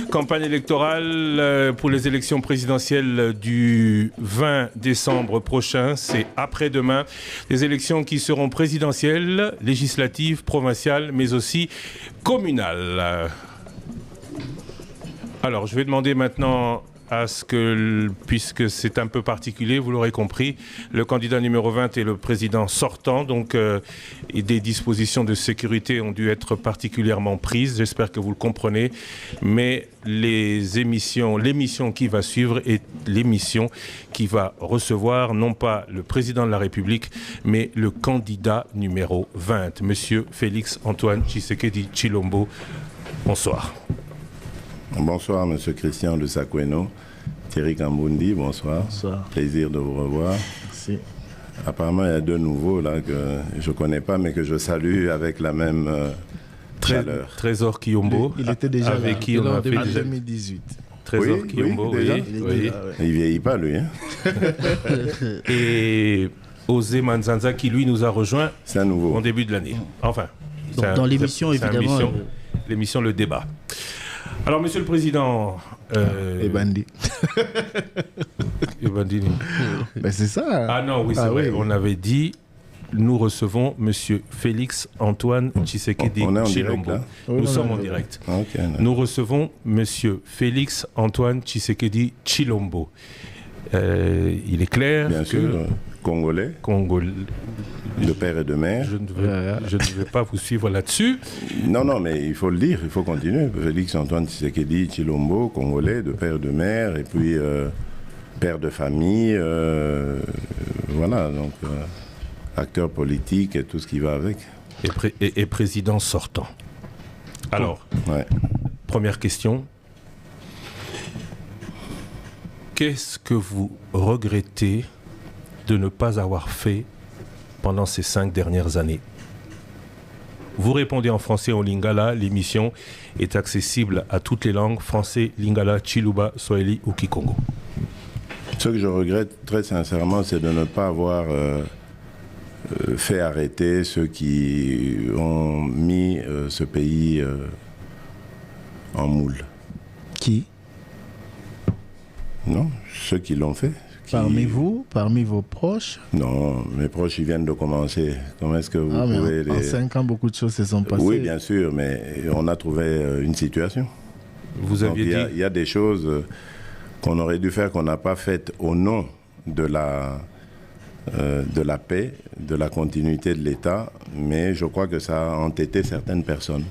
Campagne électorale pour les élections présidentielles du 20 décembre prochain, c'est après-demain. Des élections qui seront présidentielles, législatives, provinciales, mais aussi communales. Alors, je vais demander maintenant à ce que, puisque c'est un peu particulier, vous l'aurez compris, le candidat numéro 20 est le président sortant, donc des dispositions de sécurité ont dû être particulièrement prises, j'espère que vous le comprenez, mais l'émission qui va suivre est l'émission qui va recevoir non pas le président de la République, mais le candidat numéro 20, Monsieur Félix Antoine Tshisekedi Tshilombo. Bonsoir. Bonsoir, Monsieur Christian de Sakweno. Thierry Kambundi, bonsoir. Bonsoir. Plaisir de vous revoir. Merci. Apparemment, il y a deux nouveaux là que je ne connais pas, mais que je salue avec la même chaleur. Trésor Kiyombo. Il était déjà avec là, qui on a fait en 2018. Trésor Oui, Kiyombo, oui, déjà. oui. Il ne vieillit pas, lui. Hein. Et Osé Manzanza qui, lui, nous a rejoint C'est un nouveau. en début de l'année. Enfin, donc, dans l'émission, évidemment. L'émission Le Débat. Alors, Monsieur le Président... Et Bandi. Et Bandi. Ben, c'est ça. Ah non, oui, c'est vrai. Oui. On avait dit, nous recevons Monsieur Félix Antoine Tshisekedi Tshilombo. Nous sommes en direct. Okay, nous recevons Monsieur Félix Antoine Tshisekedi Tshilombo. Il est clair bien que... sûr, Congolais. De père et de mère. Je ne vais pas vous suivre là-dessus. Non, mais il faut le dire, il faut continuer. Félix Antoine Tshisekedi Tshilombo, Congolais, de père et de mère, et puis père de famille, voilà, donc acteur politique et tout ce qui va avec. Et président sortant. Alors, première question. Qu'est-ce que vous regrettez de ne pas avoir fait pendant ces 5 dernières années? Vous répondez en français ou en lingala. L'émission est accessible à toutes les langues, français, lingala, chiluba, swahili ou kikongo. Ce que je regrette très sincèrement, c'est de ne pas avoir fait arrêter ceux qui ont mis ce pays en moule. Qui? Non, ceux qui l'ont fait. Parmi vous, parmi vos proches? Non, mes proches, ils viennent de commencer. Comment est-ce que vous pouvez... En 5 ans, beaucoup de choses se sont passées. Oui, bien sûr, mais on a trouvé une situation. Vous aviez dit... Il y a des choses qu'on aurait dû faire, qu'on n'a pas faites au nom de la paix, de la continuité de l'État, mais je crois que ça a entêté certaines personnes.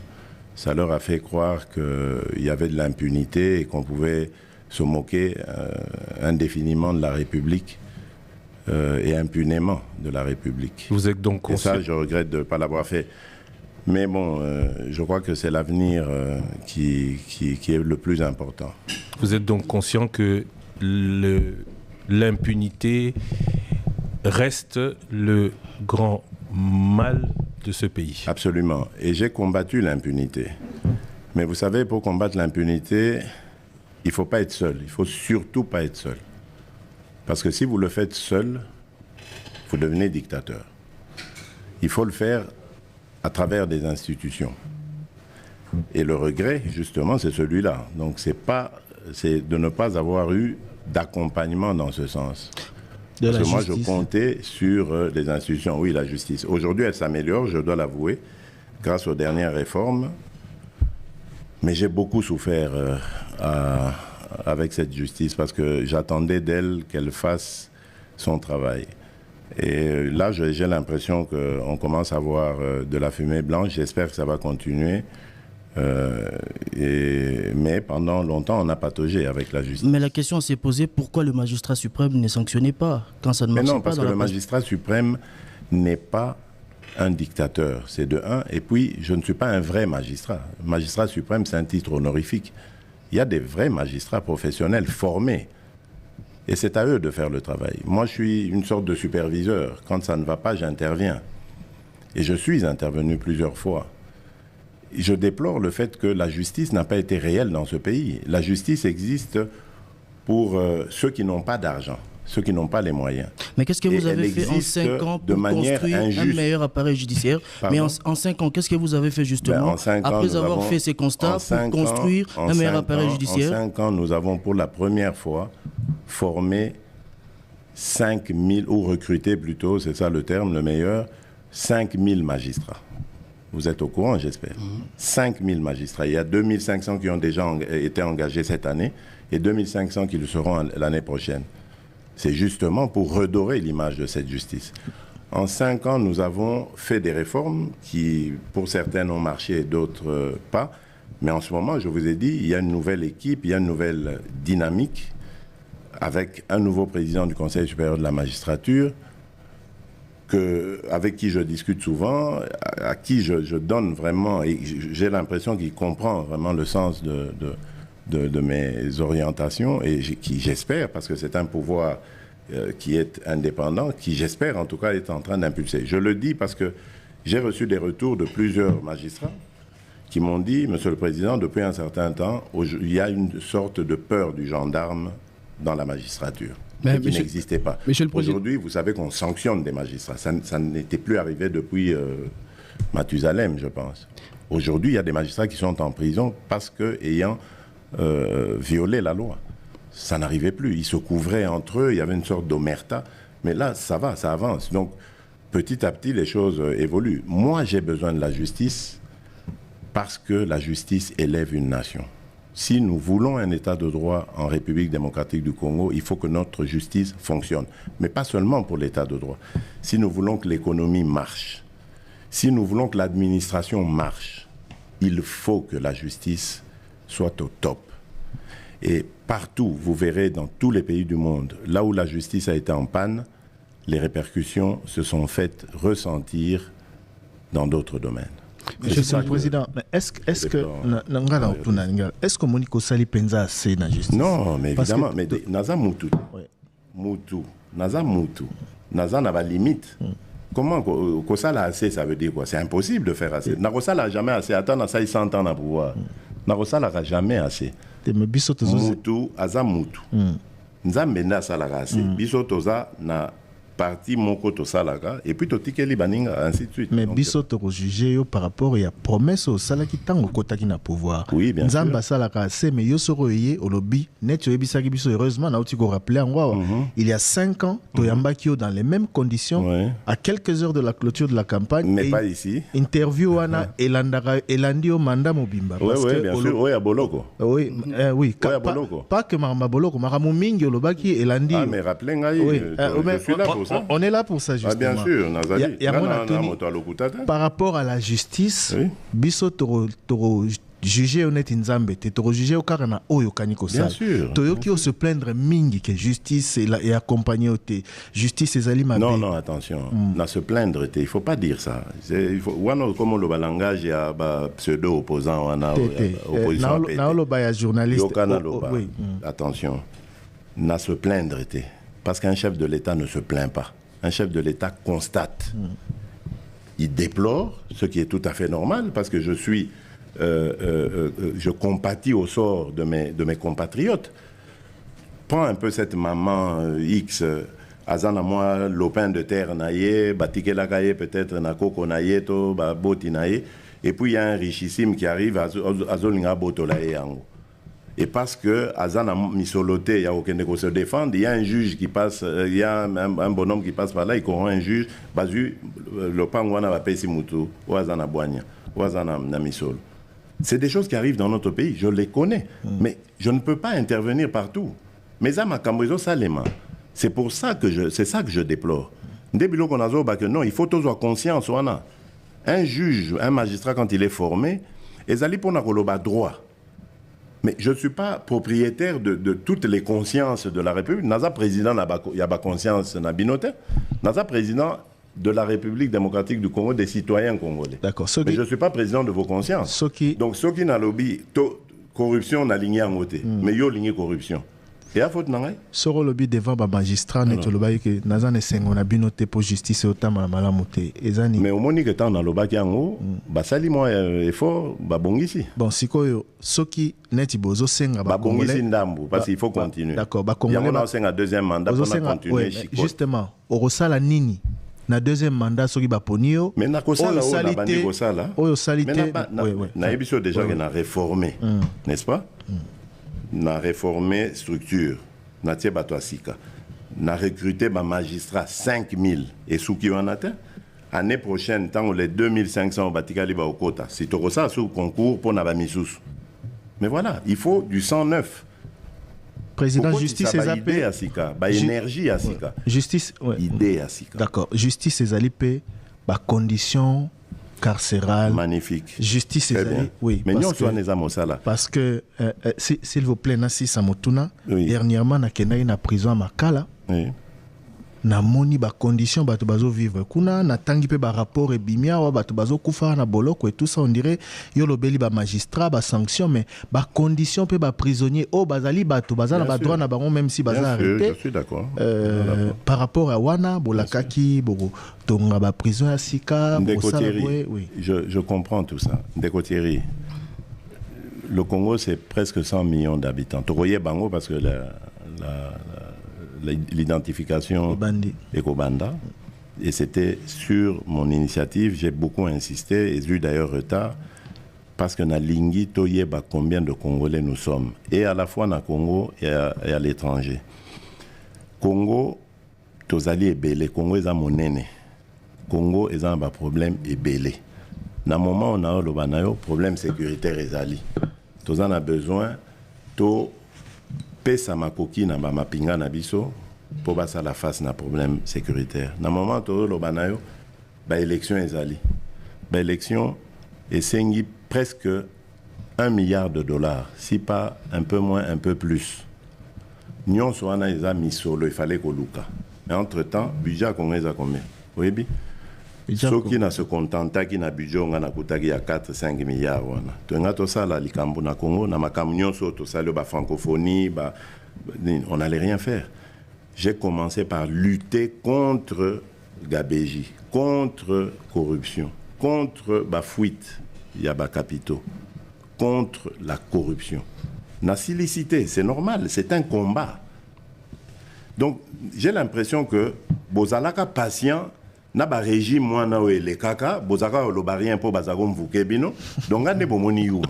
Ça leur a fait croire qu'il y avait de l'impunité et qu'on pouvait se moquer indéfiniment de la République et impunément de la République. Vous êtes donc conscient... Et ça, je regrette de ne pas l'avoir fait. Mais bon, je crois que c'est l'avenir qui est le plus important. Vous êtes donc conscient que l'impunité reste le grand mal de ce pays? Absolument. Et j'ai combattu l'impunité. Mais vous savez, pour combattre l'impunité, il ne faut pas être seul. Il ne faut surtout pas être seul. Parce que si vous le faites seul, vous devenez dictateur. Il faut le faire à travers des institutions. Et le regret, justement, c'est celui-là. Donc, c'est de ne pas avoir eu d'accompagnement dans ce sens. Parce que moi, je comptais sur les institutions. Oui, la justice. Aujourd'hui, elle s'améliore, je dois l'avouer, grâce aux dernières réformes. Mais j'ai beaucoup souffert avec cette justice parce que j'attendais d'elle qu'elle fasse son travail. Et là, j'ai l'impression qu'on commence à voir de la fumée blanche. J'espère que ça va continuer. Mais pendant longtemps, on a pataugé avec la justice. Mais la question s'est posée, pourquoi le magistrat suprême ne sanctionnait pas quand ça ne marche pas? Mais non, parce que le magistrat suprême n'est pas un dictateur, c'est de un. Et puis, je ne suis pas un vrai magistrat. Magistrat suprême, c'est un titre honorifique. Il y a des vrais magistrats professionnels formés. Et c'est à eux de faire le travail. Moi, je suis une sorte de superviseur. Quand ça ne va pas, j'interviens. Et je suis intervenu plusieurs fois. Je déplore le fait que la justice n'a pas été réelle dans ce pays. La justice existe pour ceux qui n'ont pas d'argent, ceux qui n'ont pas les moyens. Mais qu'est-ce que vous avez fait en 5 ans pour construire un meilleur appareil judiciaire? Mais en 5 ans, qu'est-ce que vous avez fait justement après avoir fait ces constats pour construire un meilleur appareil judiciaire? En 5 ans, nous avons pour la première fois formé 5 000, ou recruté plutôt, c'est ça le terme, le meilleur, 5 000 magistrats. Vous êtes au courant, j'espère. 5 000 magistrats. Il y a 2 500 qui ont déjà été engagés cette année et 2 500 qui le seront l'année prochaine. C'est justement pour redorer l'image de cette justice. En 5 ans, nous avons fait des réformes qui, pour certaines, ont marché et d'autres pas. Mais en ce moment, je vous ai dit, il y a une nouvelle équipe, il y a une nouvelle dynamique avec un nouveau président du Conseil supérieur de la magistrature, avec qui je discute souvent, à qui je donne vraiment, et j'ai l'impression qu'il comprend vraiment le sens de mes orientations, et qui, j'espère, parce que c'est un pouvoir qui est indépendant, qui, j'espère, en tout cas, est en train d'impulser. Je le dis parce que j'ai reçu des retours de plusieurs magistrats qui m'ont dit, Monsieur le Président, depuis un certain temps, il y a une sorte de peur du gendarme dans la magistrature. Mais qui n'existait pas. Aujourd'hui, vous savez qu'on sanctionne des magistrats. Ça n'était plus arrivé depuis Mathusalem, je pense. Aujourd'hui, il y a des magistrats qui sont en prison parce qu'ayant violé la loi. Ça n'arrivait plus. Ils se couvraient entre eux, il y avait une sorte d'omerta. Mais là, ça va, ça avance. Donc, petit à petit, les choses évoluent. Moi, j'ai besoin de la justice parce que la justice élève une nation. Si nous voulons un état de droit en République démocratique du Congo, il faut que notre justice fonctionne. Mais pas seulement pour l'état de droit. Si nous voulons que l'économie marche, si nous voulons que l'administration marche, il faut que la justice soit au top. Et partout, vous verrez dans tous les pays du monde, là où la justice a été en panne, les répercussions se sont faites ressentir dans d'autres domaines. Monsieur le Président, est-ce que Monique Sali pensa assez dans la justice? Non, mais évidemment, mais Naza Moutou. Moutou. Naza Moutou. Naza n'a pas de limite. Comment Kosala assez, ça veut dire quoi? C'est impossible de faire assez. Narosala n'a jamais assez. Attends, ça, il s'entend dans le pouvoir. Narosala n'a jamais assez. Moutou, Aza Moutou. Nzambenda Salaka assez. Bisotoza na parti moko to salaka et puis to tikeli baninga ainsi de suite. Mais biso to juger par rapport à promesse au salaki tango kota ki na pouvoir. Oui, bien sûr. Nzamba salaka c'est mais yo soro yé au lobby net yo ebisaki biso heureusement na uti ko rappeler en il y a 5 ans to yambaki dans les mêmes conditions à quelques heures de la clôture de la campagne. Mais pas ici. Interview wana elandi au mandat mobimba parce que bien sûr oui à Boloko. Oui pas que Marama Boloko Maramo mingi lobaki elandi. Ah mais rappelez ngai je suis là pour on est là pour ça justement. Ah, bien sûr, Nazali. Par rapport à la justice, biso toro juger honnête Nzambe, toro juger au karana oyo kaniko sala. Bien sûr. Toyoki se plaindre mingi que justice et accompagner au justice et zali mabe. Non, attention. Na se plaindre il faut pas dire ça. Il faut wana comme le langage ya ba pseudo opposant wana opposition. Na lo ba ya journaliste. Attention. Na se plaindre parce qu'un chef de l'État ne se plaint pas. Un chef de l'État constate. Il déplore, ce qui est tout à fait normal, parce que je compatis au sort de mes compatriotes. Prends un peu cette maman X, Azana moi, lopin de terre naïe, batike la gaye peut-être na koko naïe, to boti naïe, et puis il y a un richissime qui arrive à Zolinga Botolaye Yango. Et parce que Azana Misoloté, il y a aucun qui se défendre, il y a un juge qui passe, il y a un bonhomme qui passe par là, il corrompt un juge, le pangwana va payer Simutu, ou Azana Boigna, ou Azana Misolo. C'est des choses qui arrivent dans notre pays, je les connais, mais je ne peux pas intervenir partout. Mais à ma cambrizo salema, c'est pour ça que je déplore. Non, il faut toujours conscience. Un juge, un magistrat, quand il est formé, ils allaient pour le droit. Mais je ne suis pas propriétaire de toutes les consciences de la République. Naza président, il y a pas conscience na binote. Naza président de la République démocratique du Congo, des citoyens congolais. D'accord. Mais je ne suis pas président de vos consciences. Donc, ceux qui n'ont lobby, corruption, n'a ligné en côté. Mais ils ont ligné corruption. Et à faute, non? Sur le lobby devant le magistrat, nous avons dit que Naza ne s'est pas binoté pour justice et autant malamuté. Mais au moment où on a le bac en haut, sali moi effort, bongisi. Bon, si quoi, ceux qui n'étaient pas au sein, bongisi ndambu, parce qu'il faut continuer. D'accord, il y a un deuxième mandat pour continuer. Justement, au Rosala Nini. Na deuxième mandat soki baponio mais na kosala o na bandi kosala oyo salité na ebiso déjà que na réformer n'est-ce pas na réformer structure na tie bato asika na recruter ba magistrat 5000 et souki on atteint année prochaine tant les 2500 batikali ba okota c'est to ça sous concours pour na ba misusu mais voilà il faut du 109. Président justice et idée à Sika, énergie à Sika. Justice idée à Sika. D'accord. Justice et Zalipé, conditions carcérales. Magnifique. Justice et Zalipé. Oui. Mais nous sommes parce que s'il vous plaît, Nassi Samotuna, dernièrement, na Kenda na prison à Makala. Oui. Na moni ba condition bato bazo vivre kuna na tangi pe ba rapport et bimia wa bato bazo kufa na boloko et tout ça on dirait yo lobeli ba magistrat ba sanction mais ba condition pe ba prisonnier o bazali bato bazana ba droit na bango même si baza arrêté. Je suis d'accord. Par rapport à wana bolakaki bogo tonga ba prison à Sika oui. Je comprends tout ça. Ndekotiri. Le Congo c'est presque 100 millions d'habitants. Toroye bango parce que l'identification Ekobanda. Et c'était sur mon initiative, j'ai beaucoup insisté et j'ai eu d'ailleurs retard parce que na lingi toyeba combien de Congolais nous sommes et à la fois na Congo et à l'étranger. Congo tozali ebele, Congo est monene. Congo est un problème ebele. Na moment on a le banayo problème sécuritaire ezali. Tozan a besoin to pesa makoki na mapinga na biso pour basa la face na problème sécuritaire. Na moment to lo banayo ba élection ezali. Ba élection esengi presque $1 milliard, si pas un peu moins, un peu plus. Nyon soana eza misolo, il fallait ko luka. Mais entre-temps, budget congolais a combien? Oui bi. Ceux qui na se contenta qui na budget on a kutaki ya 4-5 milliards wana. To nga to sala likambo na Congo na makamnyon so to sala ba francophonie on n'allait rien faire. J'ai commencé par lutter contre Gabéji, contre corruption, contre ba fuite ya ba capitaux, contre la corruption. Na silicité, c'est normal, c'est un combat. Donc j'ai l'impression que bozalaka patient na ba régime mwana o le kaka bozaka lo barien po bazako mvuke bino donc ande bomoni yuma.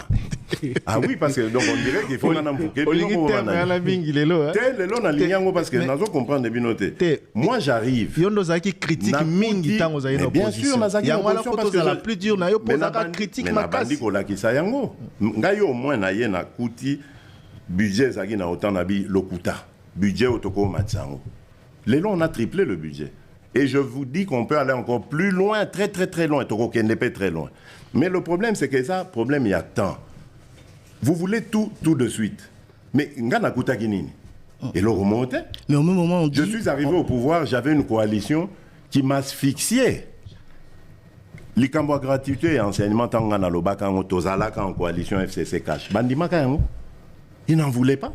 Ah oui parce que donc on dirait qu'il faut na mvuke bino na mingi lelo lelo na linyango parce que nazo comprendre bino te. Moi j'arrive yondo zaki critique mingi tango za ino bien sûr na zaki opposition parce que la plus dure na yo posaka critique makasi. Mais bandi ko la kisa yango ngai au moins na ye na kuti budget zaki na autant na bi lokuta budget otoko matsango. Lelo on a triplé le budget. Et je vous dis qu'on peut aller encore plus loin, très très très loin, très loin. Mais le problème, c'est que ça, problème, il y a tant. Vous voulez tout de suite. Mais ngana kutakinini. Et le remonte. Mais au même moment, on dit... Je suis arrivé au pouvoir, j'avais une coalition qui m'asphyxiait. Likambo gratuité et enseignement tangana lobaka ngo tozalaka en coalition FCC cash. Bandimaka yango. Ils n'en voulaient pas.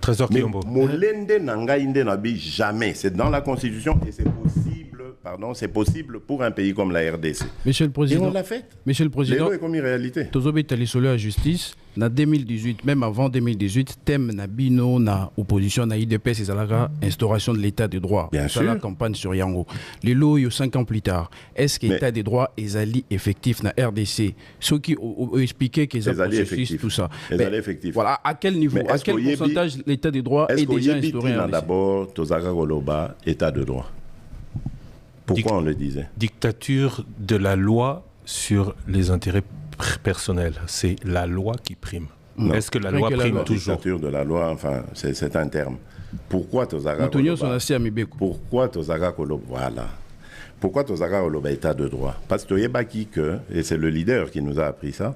Trésor Kiombo. Molende nangainde nabi jamais. C'est dans la Constitution et c'est possible pardon, c'est possible pour un pays comme la RDC. Monsieur le Président, et on l'a fait. Monsieur le Président, c'est comme une réalité. Tozobe Talisolo à justice, en 2018, même avant 2018, thème na bino na opposition na IDPS et Zalaga, instauration de l'état de droit. Bien sûr. La campagne sur Yango. Les lots, 5 ans plus tard, est-ce que l'état des droits est allié effectif na RDC? Ceux qui ont expliqué qu'ils ont processus, tout ça. Voilà, à quel niveau, à quel pourcentage l'état des droits est déjà instauré? D'abord, Tozaga Goloba, état de droit. Pourquoi on le disait? Dictature de la loi sur les intérêts personnels. C'est la loi qui prime. Est-ce que la loi prime toujours? Dictature de la loi, enfin, c'est un terme. Pourquoi Tozaga Goloba? Pourquoi Tozaga Goloba? Voilà. Pourquoi Tozaga Goloba état de droit? Parce que Toyebaki, et c'est le leader qui nous a appris ça,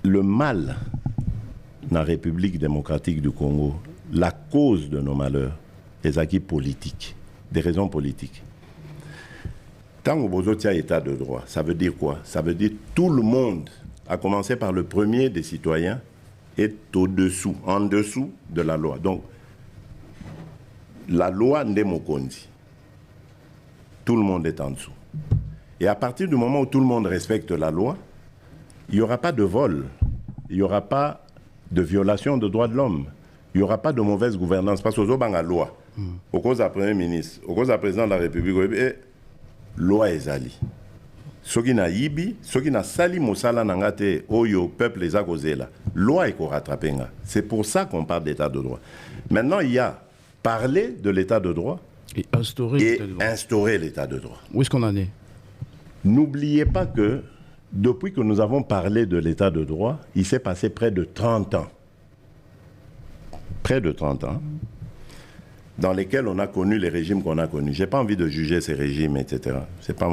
le mal dans la République démocratique du Congo, la cause de nos malheurs, les acquis politiques, des raisons politiques. Tant que vous avez état de droit, ça veut dire quoi? Ça veut dire tout le monde, à commencer par le premier des citoyens, est au-dessous, en dessous de la loi. Donc, la loi Ndemokondi, tout le monde est en dessous. Et à partir du moment où tout le monde respecte la loi, il n'y aura pas de vol, il n'y aura pas de violation de droits de l'homme, il n'y aura pas de mauvaise gouvernance. Parce que vous avez la loi, au cause du Premier ministre, au cause du Président de la République, loi ezali. Soki na yibi, soki na sali mosala nangate oyo peuple les a causé là. Loi est rattrapé. C'est pour ça qu'on parle d'état de droit. Maintenant, il y a parler de l'état de droit et instaurer l'état de droit. Où est-ce qu'on en est? N'oubliez pas que depuis que nous avons parlé de l'état de droit, il s'est passé près de 30 ans. Près de 30 ans. Dans lesquels on a connu les régimes qu'on a connus. Je n'ai pas envie de juger ces régimes, etc. Ce n'est pas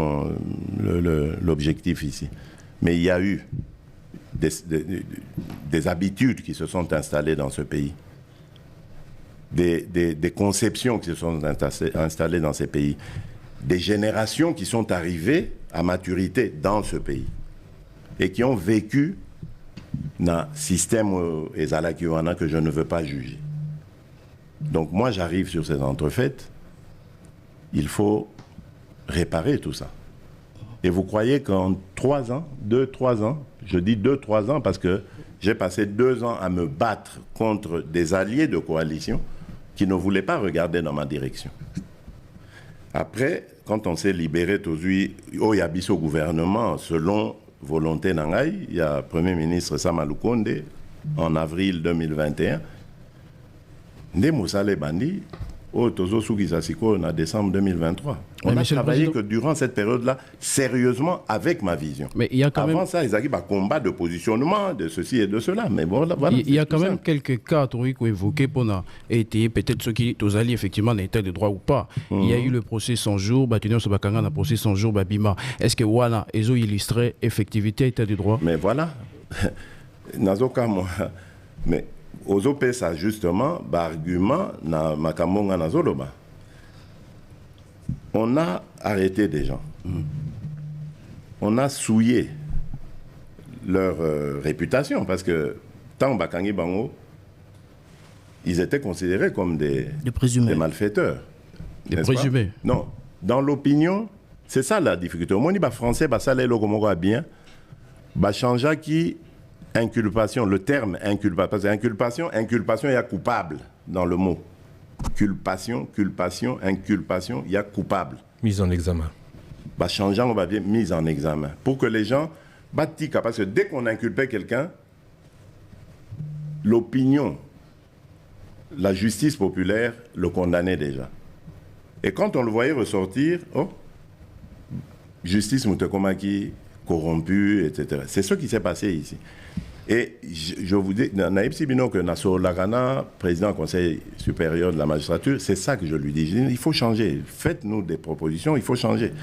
l'objectif ici. Mais il y a eu des habitudes qui se sont installées dans ce pays. Des conceptions qui se sont installées dans ces pays. Des générations qui sont arrivées à maturité dans ce pays. Et qui ont vécu dans un système ezalakiwana que je ne veux pas juger. Donc moi j'arrive sur ces entrefaites, il faut réparer tout ça. Et vous croyez qu'en 3 ans, 2-3 ans, je dis 2-3 ans parce que j'ai passé 2 ans à me battre contre des alliés de coalition qui ne voulaient pas regarder dans ma direction. Après, quand on s'est libéré, il y a bis au gouvernement, selon volonté Nangaï, il y a le Premier ministre Sama Lukonde en avril 2021. Ndemosale Bandi, au Tozo Sugisasiko en décembre 2023. On a travaillé que durant cette période-là, sérieusement, avec ma vision. Mais il y a quand Avant ça, ils avaient un combat de positionnement, de ceci et de cela. Mais bon, voilà, il y a quand même quelques cas qu'on évoqués pour été peut-être ceux qui ont alliés effectivement dans l'état de droit ou pas. Il y a eu le procès 100 jours, Batunio Sobakanga le procès 100 jours, Babima. Est-ce que voilà, ils ont illustré effectivité état de droit? Mais voilà. Nazoka, moi. Mais. Aux OPSA, justement, argument na Makamonga na Zoloba. On a arrêté des gens. On a souillé leur réputation parce que tant Bakangi Bango, ils étaient considérés comme des malfaiteurs. Des présumés. Non. Dans l'opinion, c'est ça la difficulté. Au moins, les Français, ça les locomotives bien. Changea qui. Inculpation, le terme inculpation, parce que inculpation, il y a coupable dans le mot. Culpation, inculpation, il y a coupable. Mise en examen. Changeant, on va dire mise en examen. Pour que les gens battent, parce que dès qu'on inculpait quelqu'un, l'opinion, la justice populaire le condamnait déjà. Et quand on le voyait ressortir, justice Moutekomaki, corrompu, etc. C'est ce qui s'est passé ici. Et je vous dis, Naïb Sibino, que Nassau Lagana, président du Conseil supérieur de la magistrature, c'est ça que je lui dis. Je dis, il faut changer. Faites-nous des propositions, il faut changer.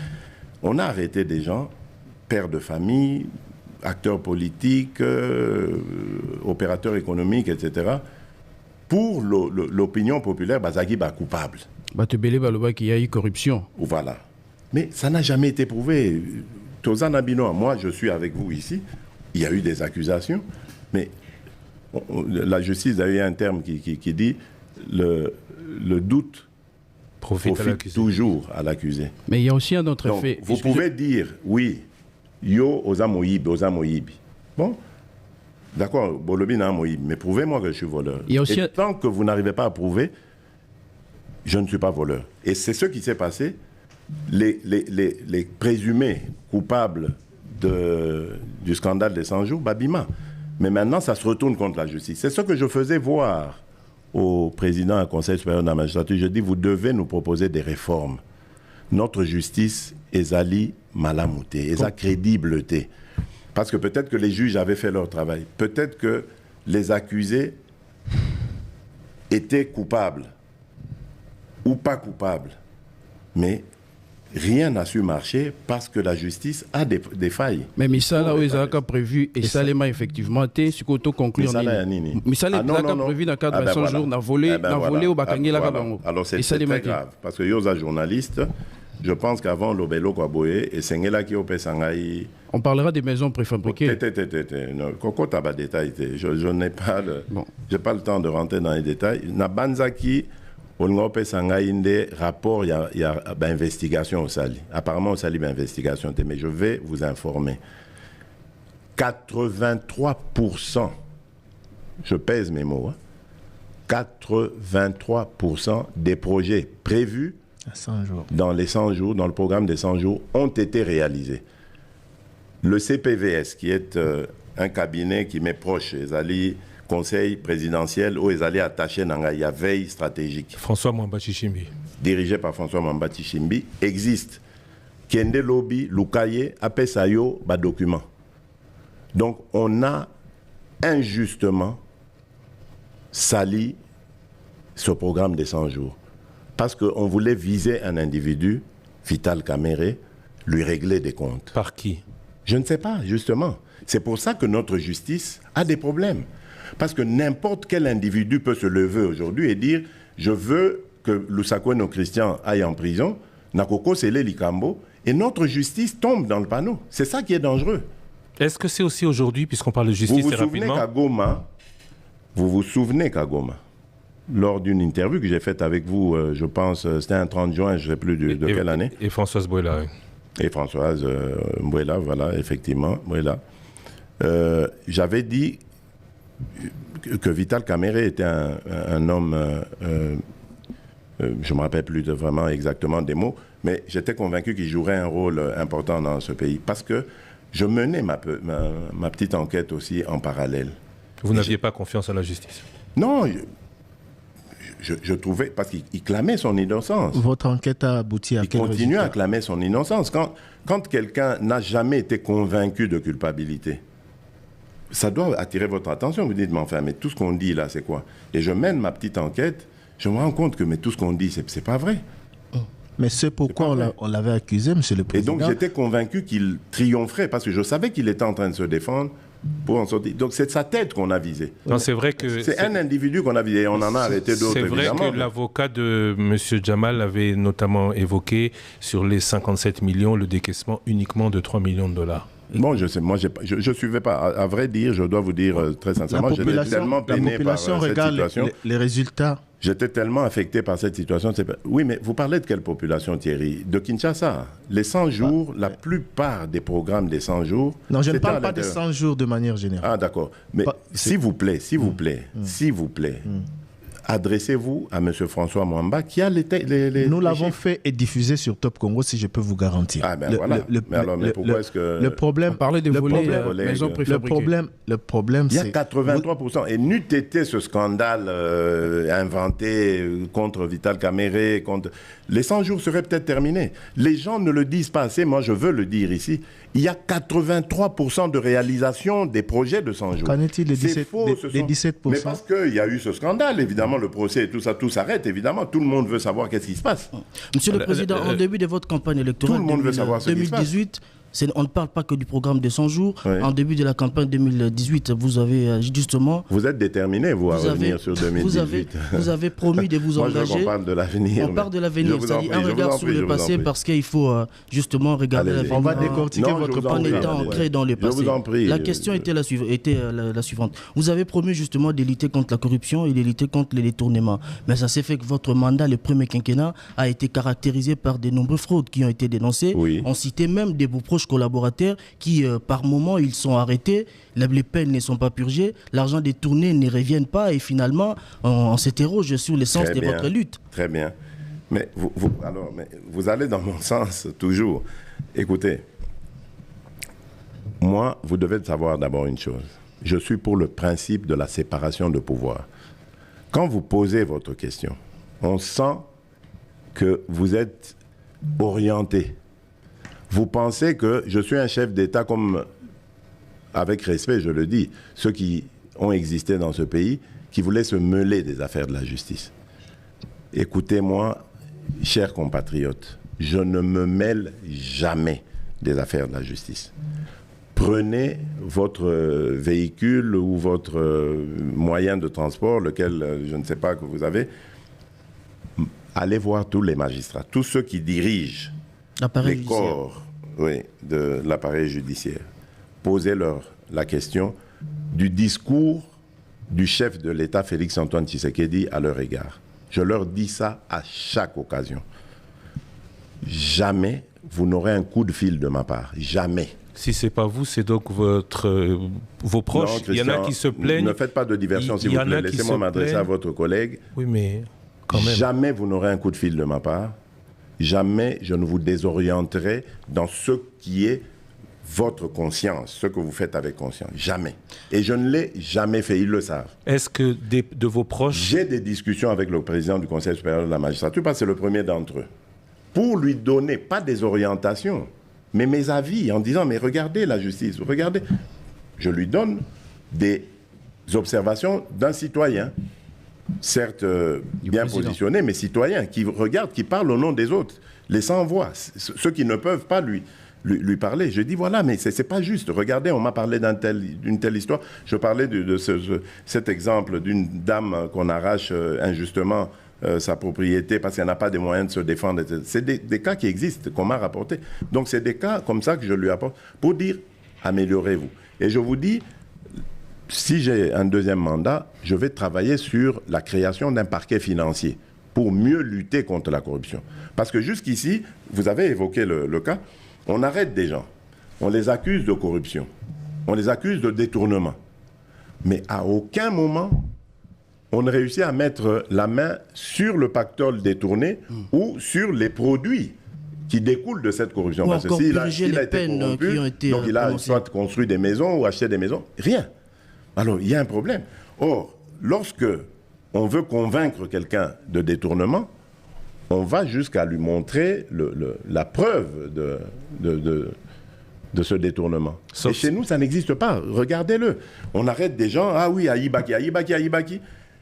On a arrêté des gens, pères de famille, acteurs politiques, opérateurs économiques, etc. Pour l'opinion populaire, Bazagi est coupable. Batebele Baloba qu'il y a eu corruption. Voilà. Mais ça n'a jamais été prouvé. Tozana Bino, moi je suis avec vous ici, il y a eu des accusations, mais la justice a eu un terme qui dit le doute profite toujours à l'accusé. Mais il y a aussi un autre fait. Vous pouvez dire, oui, yo oza moyibi. Bon, d'accord, bolobi na moyibi, mais prouvez-moi que je suis voleur. Et tant que vous n'arrivez pas à prouver, je ne suis pas voleur. Et c'est ce qui s'est passé. Les présumés coupables du scandale des 100 jours, Babima. Mais maintenant, ça se retourne contre la justice. C'est ce que je faisais voir au président du Conseil supérieur de la magistrature. Je dis, vous devez nous proposer des réformes. Notre justice est allée malamouté, est crédibilité. Parce que peut-être que les juges avaient fait leur travail. Peut-être que les accusés étaient coupables ou pas coupables. Mais rien n'a su marcher parce que la justice a des failles. Mais Misala, ils ont prévu, et ça l'a effectivement été, ce qu'on conclut en ligne. Misala, ils ont prévu dans le cadre de 100 jours, n'a volé au Bakangi la Kabango. Alors c'est très grave, parce que Yosa journaliste, je pense qu'avant l'Obelo Kwaboye et Sengela qui opé Sangaï. On parlera des maisons préfabriquées. Coco Taba détail, je n'ai pas le temps de rentrer dans les détails. Nabanzaki. On a un rapport, il y a une investigation au Sali. Apparemment, au Sali, il y a une investigation, mais je vais vous informer. 83%, je pèse mes mots, 83% des projets prévus dans les 100 jours, dans le programme des 100 jours, ont été réalisés. Le CPVS, qui est un cabinet qui m'est proche, les alliés, Conseil présidentiel où ils allaient attacher dans la veille stratégique. François Mwamba Chichimbi. Dirigé par François Mwamba Chichimbi, existe. Kende Lobby, Lukaye, Apesayo, bas document. Donc on a injustement sali ce programme des 100 jours. Parce qu'on voulait viser un individu, Vital Kamere, lui régler des comptes. Par qui? Je ne sais pas, justement. C'est pour ça que notre justice a des problèmes. Parce que n'importe quel individu peut se lever aujourd'hui et dire « Je veux que Lusakoueno Christian aille en prison, Nakoko Sele Likambo », et notre justice tombe dans le panneau. C'est ça qui est dangereux. Est-ce que c'est aussi aujourd'hui, puisqu'on parle de justice très rapidement... Vous vous souvenez qu'à Goma, lors d'une interview que j'ai faite avec vous, je pense, c'était un 30 juin, je ne sais plus de quelle année. Et Françoise Bouela. Oui. Et Françoise Bouela, voilà, effectivement, Bouela. J'avais dit que Vital Kamere était un homme, je ne me rappelle plus vraiment exactement des mots, mais j'étais convaincu qu'il jouerait un rôle important dans ce pays parce que je menais ma petite enquête aussi en parallèle. Vous n'aviez pas confiance en la justice? Non, je trouvais, parce qu'il clamait son innocence. Votre enquête a abouti à quel résultat? Il continue à clamer son innocence. Quand quelqu'un n'a jamais été convaincu de culpabilité, ça doit attirer votre attention. Vous dites, mais enfin, mais tout ce qu'on dit là, c'est quoi? Et je mène ma petite enquête, je me rends compte que mais tout ce qu'on dit, c'est pas vrai. Mais c'est pourquoi on l'avait accusé, monsieur le Président. Et donc j'étais convaincu qu'il triompherait, parce que je savais qu'il était en train de se défendre pour en sortir. Donc c'est sa tête qu'on a visée. Non, c'est vrai que... C'est un individu qu'on a visé, et on en a arrêté d'autres, évidemment. C'est vrai que l'avocat de M. Jamal avait notamment évoqué sur les 57 millions le décaissement uniquement de 3 millions de dollars. Bon, je sais, moi, je suivais pas. À vrai dire, je dois vous dire très sincèrement, j'étais tellement peiné par cette situation. Les résultats. J'étais tellement affecté par cette situation. Oui, mais vous parlez de quelle population, Thierry? De Kinshasa. Les 100 jours, la plupart des programmes des 100 jours... Non, je ne parle pas des 100 jours de manière générale. Ah, d'accord. Mais s'il vous plaît, adressez-vous à M. François Mwamba qui a les Nous l'avons fait et diffusé sur Top Congo, si je peux vous garantir. Ah ben voilà. Mais pourquoi est-ce que... Le problème... On parlait des volets, maisons préfabriquées. Le problème, c'est... Il y a 83%. Et n'eût été ce scandale inventé contre Vital Kamere, contre... Les 100 jours seraient peut-être terminés. Les gens ne le disent pas assez, moi je veux le dire ici. Il y a 83% de réalisation des projets de 100 jours. Qu'en est-il des 17%? Mais parce qu'il y a eu ce scandale, évidemment, le procès et tout ça, tout s'arrête, évidemment. Tout le monde veut savoir qu'est-ce qui se passe. Monsieur le Président, en début de votre campagne électorale, tout le monde veut savoir ce qui se passe. 2018, On ne parle pas que du programme de 100 jours. Oui. En début de la campagne 2018, vous avez justement... Vous êtes déterminé, vous, à revenir sur 2018. Vous avez promis de vous engager. Moi, je veux qu'on parle de l'avenir. On parle de l'avenir, c'est-à-dire un regard sur le passé, parce qu'il faut justement regarder l'avenir. On va décortiquer votre en étant ancré dans le passé. La question était la suivante. Vous avez promis justement de lutter contre la corruption et de lutter contre les détournements. Mais ça s'est fait que votre mandat, le premier quinquennat, a été caractérisé par de nombreuses fraudes qui ont été dénoncées. Oui. On citait même des vos proches collaborateurs qui, par moment, ils sont arrêtés, les peines ne sont pas purgées, l'argent détourné ne revient pas et finalement, on s'interroge sur l'essence de votre lutte. Très bien. Mais vous allez dans mon sens toujours. Écoutez, moi, vous devez savoir d'abord une chose. Je suis pour le principe de la séparation de pouvoir. Quand vous posez votre question, on sent que vous êtes orienté. Vous pensez que je suis un chef d'État comme, avec respect, je le dis, ceux qui ont existé dans ce pays, qui voulaient se mêler des affaires de la justice. Écoutez-moi, chers compatriotes, je ne me mêle jamais des affaires de la justice. Prenez votre véhicule ou votre moyen de transport, lequel je ne sais pas que vous avez, allez voir tous les magistrats, tous ceux qui dirigent les corps de l'appareil judiciaire. Posez-leur la question du discours du chef de l'État, Félix-Antoine Tshisekedi, à leur égard. Je leur dis ça à chaque occasion. Jamais vous n'aurez un coup de fil de ma part. Jamais. Si ce n'est pas vous, c'est donc vos proches. Non, il y en a qui se plaignent. Ne faites pas de diversion, s'il vous plaît. Laissez-moi m'adresser à votre collègue. Oui, mais quand même. Jamais vous n'aurez un coup de fil de ma part. Jamais je ne vous désorienterai dans ce qui est votre conscience, ce que vous faites avec conscience. Jamais. Et je ne l'ai jamais fait, ils le savent. Est-ce que de vos proches... J'ai des discussions avec le président du Conseil supérieur de la magistrature, parce que c'est le premier d'entre eux, pour lui donner, pas des orientations, mais mes avis, en disant, mais regardez la justice, regardez. Je lui donne des observations d'un citoyen, certes bien positionné, mais citoyen, qui regarde, qui parle au nom des autres, les sans-voix, ceux qui ne peuvent pas lui parler. Je dis, voilà, mais c'est pas juste. Regardez, on m'a parlé d'une telle histoire. Je parlais de cet exemple d'une dame qu'on arrache injustement sa propriété parce qu'elle n'a pas des moyens de se défendre. C'est des cas qui existent, qu'on m'a rapportés. Donc, c'est des cas comme ça que je lui apporte pour dire, améliorez-vous. Et je vous dis, si j'ai un deuxième mandat, je vais travailler sur la création d'un parquet financier pour mieux lutter contre la corruption. Parce que jusqu'ici, vous avez évoqué le cas, on arrête des gens, on les accuse de corruption, on les accuse de détournement. Mais à aucun moment, on ne réussit à mettre la main sur le pactole détourné ou sur les produits qui découlent de cette corruption. Parce que s'il a été corrompu, donc il a soit construit des maisons ou acheté des maisons, rien. Alors, il y a un problème. Or, lorsque on veut convaincre quelqu'un de détournement, on va jusqu'à lui montrer la preuve de ce détournement. Et chez nous, ça n'existe pas. Regardez-le. On arrête des gens, ah oui, Aïbaki.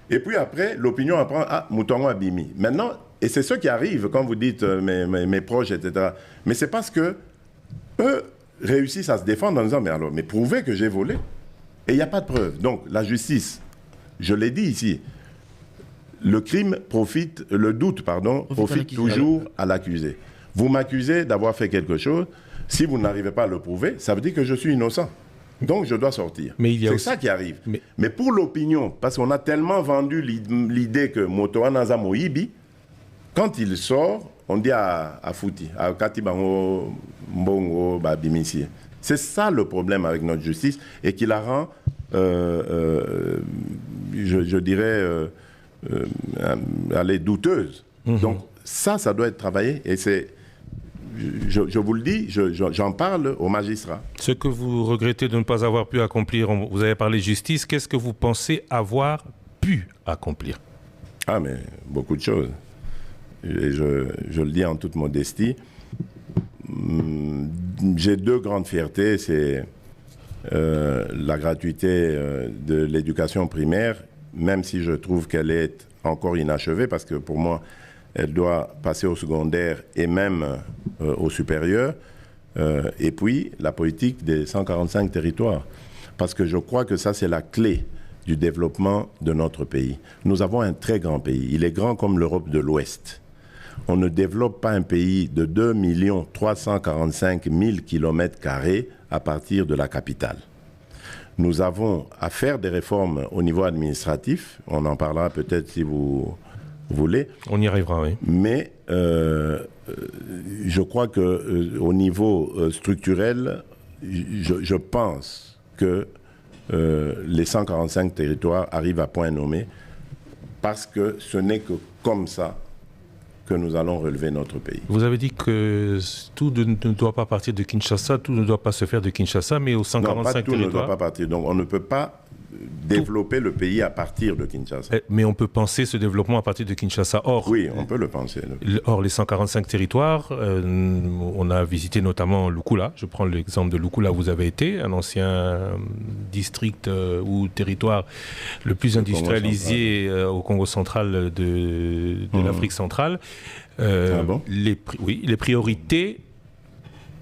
Et puis après, l'opinion apprend, ah, Moutongo Abimi. Maintenant, et c'est ce qui arrive quand vous dites mes proches, etc. Mais c'est parce que eux réussissent à se défendre en disant, mais prouvez que j'ai volé. Et il n'y a pas de preuve. Donc, la justice, je l'ai dit ici, le doute profite toujours à l'accusé. Vous m'accusez d'avoir fait quelque chose, si vous n'arrivez pas à le prouver, ça veut dire que je suis innocent. Donc je dois sortir. C'est ça qui arrive. Mais pour l'opinion, parce qu'on a tellement vendu l'idée que Motoa Naza Moïbi, quand il sort, on dit à Fouti, à Katibango Mbongo Babimisi. C'est ça le problème avec notre justice et qui la rend, je dirais, douteuse. Donc ça doit être travaillé et c'est, je vous le dis, j'en parle aux magistrats. Ce que vous regrettez de ne pas avoir pu accomplir, vous avez parlé de justice, qu'est-ce que vous pensez avoir pu accomplir? Ah mais beaucoup de choses. Et je le dis en toute modestie. J'ai deux grandes fiertés, c'est la gratuité de l'éducation primaire, même si je trouve qu'elle est encore inachevée, parce que pour moi, elle doit passer au secondaire et même au supérieur. Et puis, la politique des 145 territoires. Parce que je crois que ça, c'est la clé du développement de notre pays. Nous avons un très grand pays. Il est grand comme l'Europe de l'Ouest. On ne développe pas un pays de 2 345 000 km² à partir de la capitale. Nous avons à faire des réformes au niveau administratif. On en parlera peut-être si vous voulez. On y arrivera, oui. Mais je crois qu'au niveau structurel, je pense que les 145 territoires arrivent à point nommé parce que ce n'est que comme ça que nous allons relever notre pays. Vous avez dit que tout ne doit pas partir de Kinshasa, tout ne doit pas se faire de Kinshasa, mais aux 145 non, pas tout territoires... ne doit pas partir. Donc on ne peut pas développer le pays à partir de Kinshasa. Mais on peut penser ce développement à partir de Kinshasa. Or, oui, on peut le penser. Or, les 145 territoires, on a visité notamment Lukula. Je prends l'exemple de Lukula où vous avez été, un ancien district ou territoire le plus industrialisé au Congo central de l'Afrique centrale. Ah bon? Les priorités,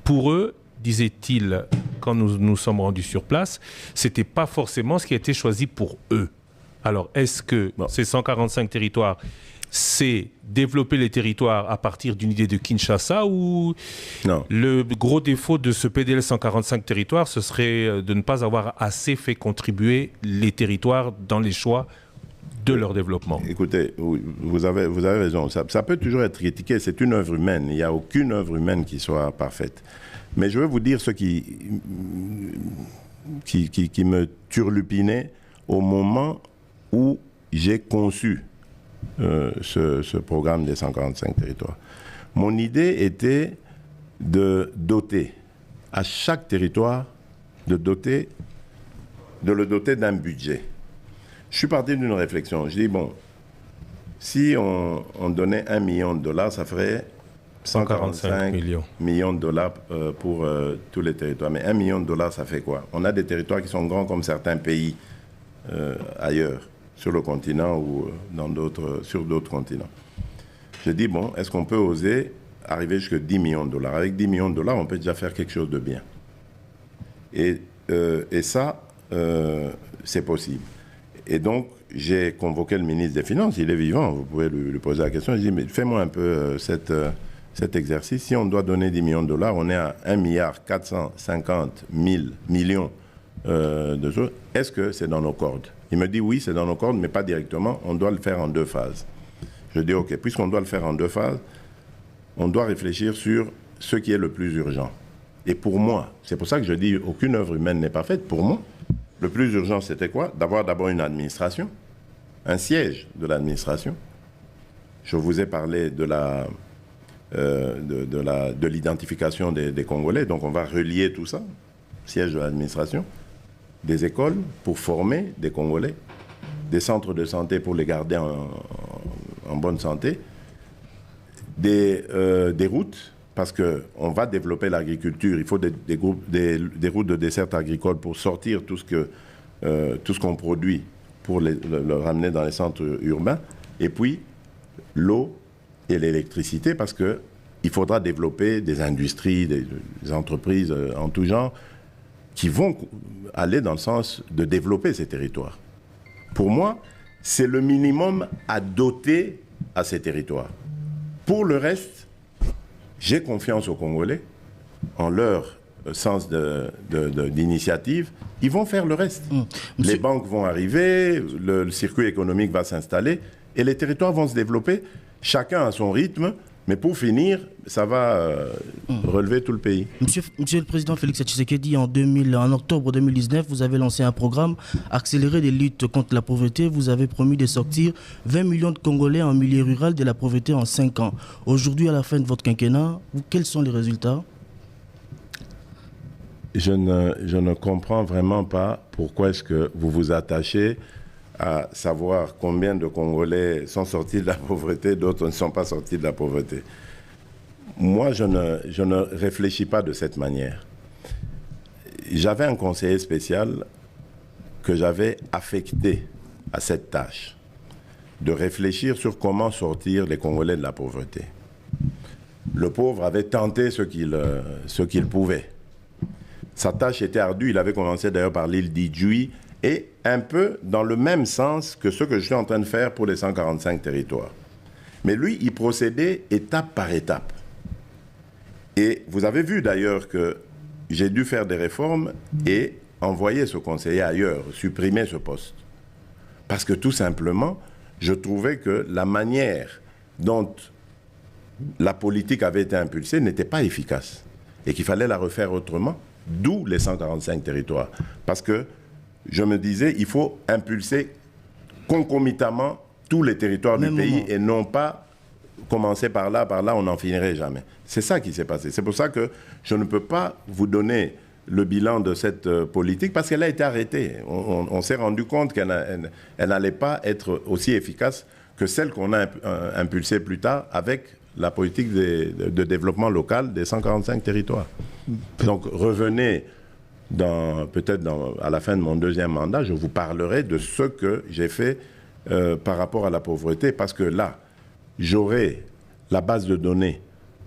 pour eux, disait-il, quand nous sommes rendus sur place, c'était pas forcément ce qui a été choisi pour eux. Alors, est-ce que ces 145 territoires, c'est développer les territoires à partir d'une idée de Kinshasa ou non. Le gros défaut de ce PDL 145 territoires, ce serait de ne pas avoir assez fait contribuer les territoires dans les choix de leur développement? Écoutez, vous avez raison. Ça peut toujours être critiqué. C'est une œuvre humaine. Il n'y a aucune œuvre humaine qui soit parfaite. Mais je vais vous dire ce qui me turlupinait au moment où j'ai conçu ce programme des 145 territoires. Mon idée était de doter à chaque territoire, de le doter d'un budget. Je suis parti d'une réflexion. Je dis, bon, si on donnait $1 million, ça ferait 145 millions de dollars pour tous les territoires. Mais $1 million, ça fait quoi? On a des territoires qui sont grands comme certains pays ailleurs, sur le continent ou sur d'autres continents. Je dis, bon, est-ce qu'on peut oser arriver jusqu'à $10 millions? Avec $10 millions, on peut déjà faire quelque chose de bien. Et ça, c'est possible. Et donc, j'ai convoqué le ministre des Finances. Il est vivant, vous pouvez lui poser la question. Je dis, mais fais-moi un peu cet exercice. Si on doit donner $10 millions, on est à 1,450 millions de choses. Est-ce que c'est dans nos cordes? Il me dit, oui, c'est dans nos cordes, mais pas directement. On doit le faire en 2 phases. Je dis, OK, puisqu'on doit le faire en 2 phases, on doit réfléchir sur ce qui est le plus urgent. Et pour moi, c'est pour ça que je dis, aucune œuvre humaine n'est parfaite. Pour moi, le plus urgent, c'était quoi? D'avoir d'abord une administration, un siège de l'administration. Je vous ai parlé de l'identification des Congolais, donc on va relier tout ça, siège de l'administration, des écoles pour former des Congolais, des centres de santé pour les garder en bonne santé, des routes, parce qu'on va développer l'agriculture, il faut des routes de desserte agricole pour sortir tout ce qu'on produit, pour le ramener dans les centres urbains, et puis l'eau et l'électricité, parce qu'il faudra développer des industries, des entreprises en tout genre, qui vont aller dans le sens de développer ces territoires. Pour moi, c'est le minimum à doter à ces territoires. Pour le reste, j'ai confiance aux Congolais, en leur sens d'initiative. Ils vont faire le reste. Les banques vont arriver, le circuit économique va s'installer et les territoires vont se développer, chacun à son rythme. Mais pour finir, ça va relever tout le pays. Monsieur le Président Félix Tshisekedi, en octobre 2019, vous avez lancé un programme accéléré de lutte contre la pauvreté. Vous avez promis de sortir 20 millions de Congolais en milieu rural de la pauvreté en 5 ans. Aujourd'hui, à la fin de votre quinquennat, quels sont les résultats? Je ne comprends vraiment pas pourquoi est-ce que vous vous attachez à savoir combien de Congolais sont sortis de la pauvreté, d'autres ne sont pas sortis de la pauvreté. Moi, je ne réfléchis pas de cette manière. J'avais un conseiller spécial que j'avais affecté à cette tâche, de réfléchir sur comment sortir les Congolais de la pauvreté. le pauvre avait tenté ce qu'il pouvait. Sa tâche était ardue. Il avait commencé d'ailleurs par l'île d'Idjoui et un peu dans le même sens que ce que je suis en train de faire pour les 145 territoires. Mais lui, il procédait étape par étape. Et vous avez vu d'ailleurs que j'ai dû faire des réformes et envoyer ce conseiller ailleurs, supprimer ce poste. Parce que tout simplement, je trouvais que la manière dont la politique avait été impulsée n'était pas efficace et qu'il fallait la refaire autrement, d'où les 145 territoires. Parce que je me disais, il faut impulser concomitamment tous les territoires du pays et non pas commencer par là, on n'en finirait jamais. C'est ça qui s'est passé. C'est pour ça que je ne peux pas vous donner le bilan de cette politique parce qu'elle a été arrêtée. On s'est rendu compte qu'elle n'allait pas être aussi efficace que celle qu'on a impulsée plus tard avec la politique de développement local des 145 territoires. Donc revenez peut-être à la fin de mon deuxième mandat, je vous parlerai de ce que j'ai fait par rapport à la pauvreté parce que là, j'aurai la base de données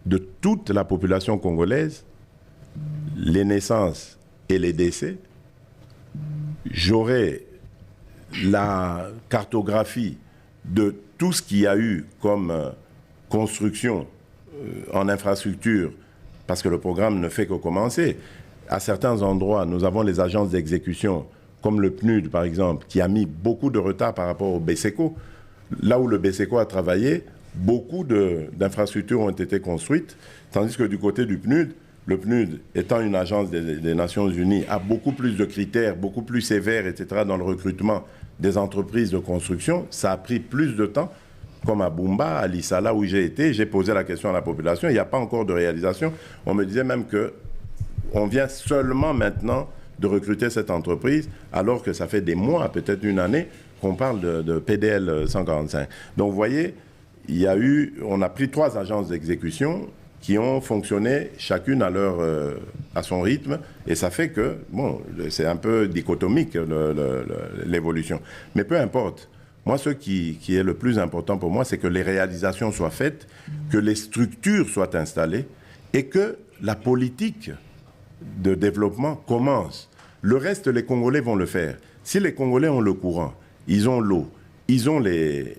de toute la population congolaise, les naissances et les décès. J'aurai la cartographie de tout ce qu'il y a eu comme construction en infrastructure, parce que le programme ne fait que commencer. À certains endroits, nous avons les agences d'exécution, comme le PNUD par exemple, qui a mis beaucoup de retard par rapport au BCECO. Là où le BCECO a travaillé, beaucoup d'infrastructures ont été construites, tandis que du côté du PNUD, le PNUD, étant une agence des Nations Unies, a beaucoup plus de critères, beaucoup plus sévères, etc., dans le recrutement des entreprises de construction. Ça a pris plus de temps, comme à Bumba, à Lissala, où j'ai été. J'ai posé la question à la population. Il n'y a pas encore de réalisation. On me disait même qu'on vient seulement maintenant de recruter cette entreprise, alors que ça fait des mois, peut-être une année, qu'on parle de PDL 145. Donc, vous voyez, on a pris 3 agences d'exécution qui ont fonctionné chacune à son rythme, et ça fait que, bon, c'est un peu dichotomique l'évolution. Mais peu importe. Moi, ce qui est le plus important pour moi, c'est que les réalisations soient faites, que les structures soient installées, et que la politique de développement commence. Le reste, les Congolais vont le faire. Si les Congolais ont le courant, ils ont l'eau, ils ont les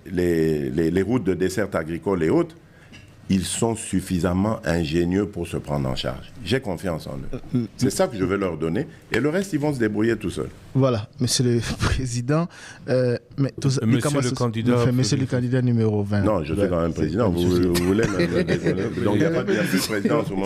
routes de dessert agricole et autres, ils sont suffisamment ingénieux pour se prendre en charge. J'ai confiance en eux. C'est ça que je vais leur donner. Et le reste, ils vont se débrouiller tout seuls. Voilà, Monsieur le Président. Monsieur le candidat numéro 20. Non, je suis quand même président. Vous voulez donc il n'y a pas de président en ce moment.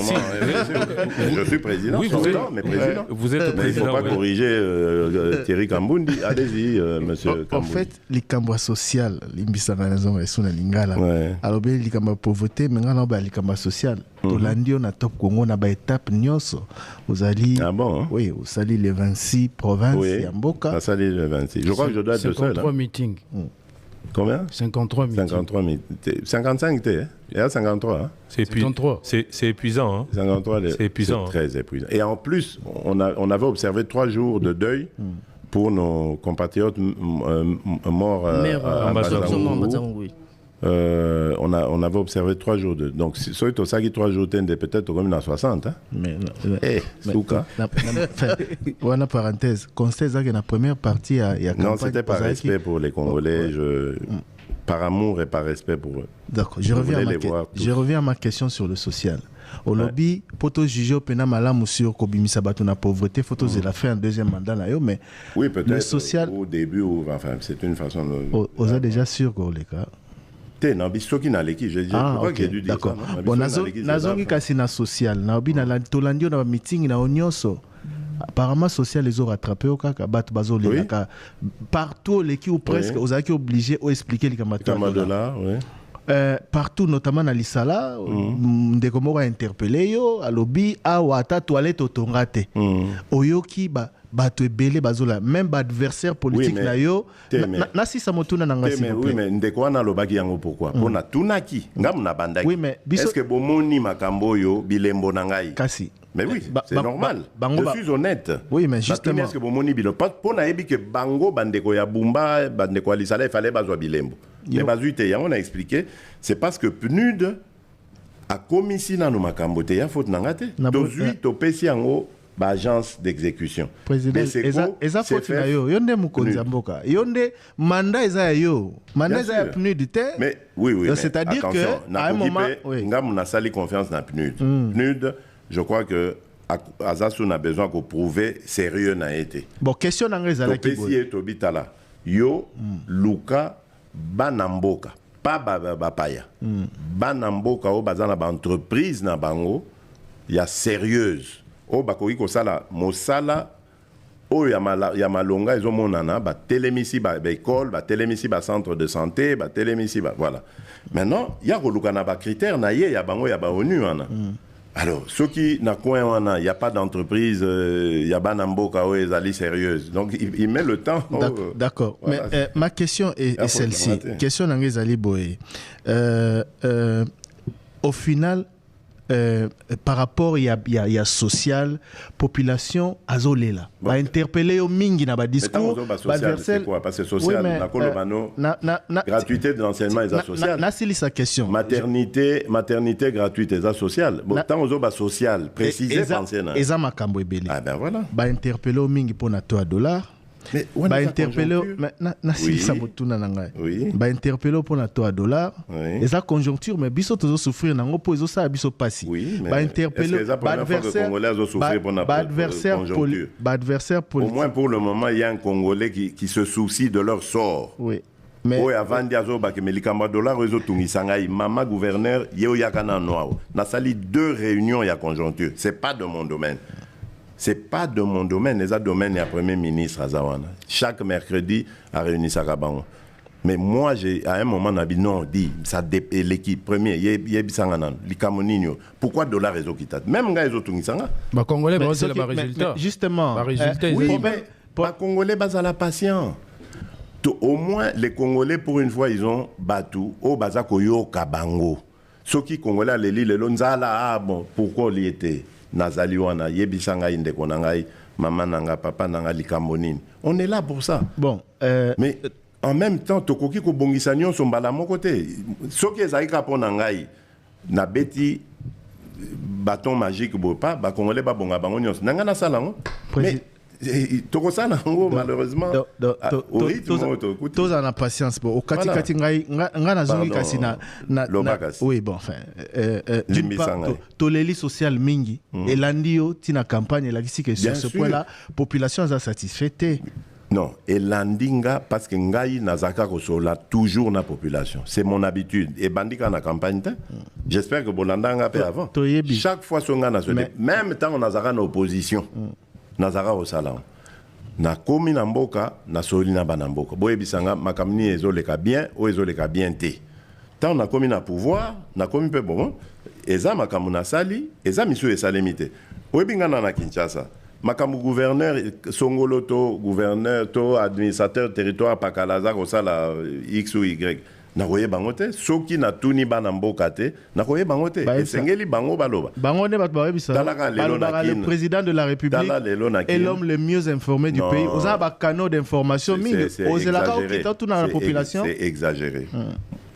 Je suis président, oui, mais président. Vous êtes mais président. Il ne faut pas corriger Thierry Kambundi. Allez-y, monsieur Kambundi. En fait, les Kambois social, l'Imbisanganaison et Suna Lingala. Alors, les Kambois pauvreté, mais on a les Kambois social. Tolandi, on a top Congo, on a une étape Nyoso. Vous allez. Ah bon? Oui, vous allez les 26 provinces. Oui, à Sali le 26. Je crois que je dois être le seul. 53 meetings. Combien? 53 meetings. 53 meetings. 55 t'es, hein? Il y a 53. Hein? C'est épuisant. Hein? 53, c'est épuisant. C'est très épuisant. Et en plus, on avait observé 3 jours de deuil pour nos compatriotes morts à Mazamou. On avait observé 3 jours de... Donc, si tu as 3 jours, tu peut-être comme à 60. Hein? Souka. Voilà, parenthèse. Constate que la première partie, il y a non, c'était par respect pour les Congolais, par amour et par respect pour eux. D'accord. Je reviens à ma question sur le social. Au lobby, pour juger au pénal malamu sur Kobimisa Batou na pauvreté, faut de la faire un deuxième mandat là, mais oui, peut-être le social au début, enfin, c'est une façon de... Vous êtes déjà sûr que les cas. D'accord. Bon, nazongi kasi na social, na obi na tolandio na meeting na onyoso. Apparemment social les ont rattrapé au kaka bat bazo les kaka partout les qui ou presque aux aki obligés ou expliquer les Kamadola, oui. Partout notamment na Lisala, ndeko moko a interpellé yo à lobby a wata toilette otongate. Oyoki bato ebele bazola même adversaire politique na yo na si sa motuna na ngasi oui mais ndeko wana lobaki yango pourquoi pona tunaki ngamu na bandaki oui mais est-ce que bomoni makambo yo bilembo na ngai kasi mais oui c'est normal je suis honnête oui mais justement est-ce que bomoni bilembo pona yebi que bango bandeko ya Bumba bandeko Alisala il fallait bazwa bilembo mais bazuite ya on a expliqué c'est parce que PNUD a commissi na no makambo te ya faute na ngate tozui topesi yango ba agence d'exécution président eza faute na yo yonde mukonzi mboka yonde mandat eza yo mandat eza PNUD te mais oui c'est-à-dire que à un moment ngam na sali confiance na PNUD PNUD je crois que Azasu a besoin de prouver sérieux n'a été. Bon, question dans les alaki. Tobitala. Yo, Luka, Banamboka. Pas Bapaya. Banamboka, o bazana ba entreprise na bango, ya sérieuse. O bakoki ko sala, mosala, o ya malonga, ils ont monana, ba télémisi, ba école, ba télémisi, ba centre de santé, ba télémisi, ba voilà. Maintenant, ya ko Luka na ba critère na ye, ya bango, ya ba ONU, ana. Alors, ceux qui n'ont pas, il n'y a pas d'entreprise, il y a pas d'amboka où ils allaient sérieuse. Donc, il met le temps. D'accord. Voilà. Mais ma question est celle-ci. Question d'Angezali Boé. Au final, par rapport il y a social population azolela ba interpeller au mingi na ba discours c'est quoi parce que social na kolobano gratuité de l'enseignement et social na c'est sa question maternité gratuite et social bon tant aux ba social préciser penser na eza makambo ebele ah ben voilà ba interpeller au mingi pour na $3 mais ba interpeller na silisa motuna na ngai ba interpeller pour na $3 eza conjoncture mais biso tozo souffrir nango po ezo sa biso pasi ba interpeller ba adversaire au moins pour le moment il y a un Congolais qui se soucie de leur sort mais avant diazo ba ke melikamba dollar ezo tungisanga mama gouverneur yeo yakana noa na sali 2 réunions ya conjoncture c'est pas de mon domaine. C'est pas de mon domaine, les domaines et Premier ministre Azawana. Chaque mercredi, à réunir Sakabango. Mais moi, à un moment, on a dit non, dit, ça l'équipe première, Yebisanganan, l'Ikamoninho. Pourquoi dollar réseau qui t'a? Même quand ils ont tout mis ça. Bah, Congolais, c'est le résultat. Justement. Oui, mais pas Congolais, bas à la patience. Au moins, les Congolais, pour une fois, ils ont battu au Bazakoyo Kabango. Ceux qui Congolais, les Lille, l'Onzala, ah bon, pourquoi il y était? Nazali wana yebisanga inde konangai maman nanga papa nanga likambonini on est là pour ça bon mais en même temps tokoki ko bongisa nyonso mbala moko te soki ezaika pona ngai na beti bâton magique bo pas ba congolais ba bonga bango nyonso nanga na sala ngo mais tokosala ngo malheureusement tous en patience bon au kati ngai na zongi kasi na oui bon enfin toleli social mingi elandio tina campagne la kisi que sur ce point là population est satisfaite non elandinga parce que ngai nazaka kosola toujours na population c'est mon habitude et bandika na campagne j'espère que bolandanga pe avant chaque fois songa na même temps on nazaka na opposition nazara au salon na komi na mboka na soli na banamboka boye bisanga makamni ezoleka bien o ezoleka bien te tant na komi na pouvoir na komi pe bon eza makamu na sali eza misu esalemite o bingana na Kinshasa makamu gouverneur songolo to gouverneur to administrateur territoire pakalaza ko sala x ou y na koye bango te soki na tuni bana mboka te na koye bango te esengeli bango baloba bango ne bato bayebisa le président de la République est l'homme le mieux informé du pays oza ba canaux d'information mingi ozelaka okita tuna la population c'est exagéré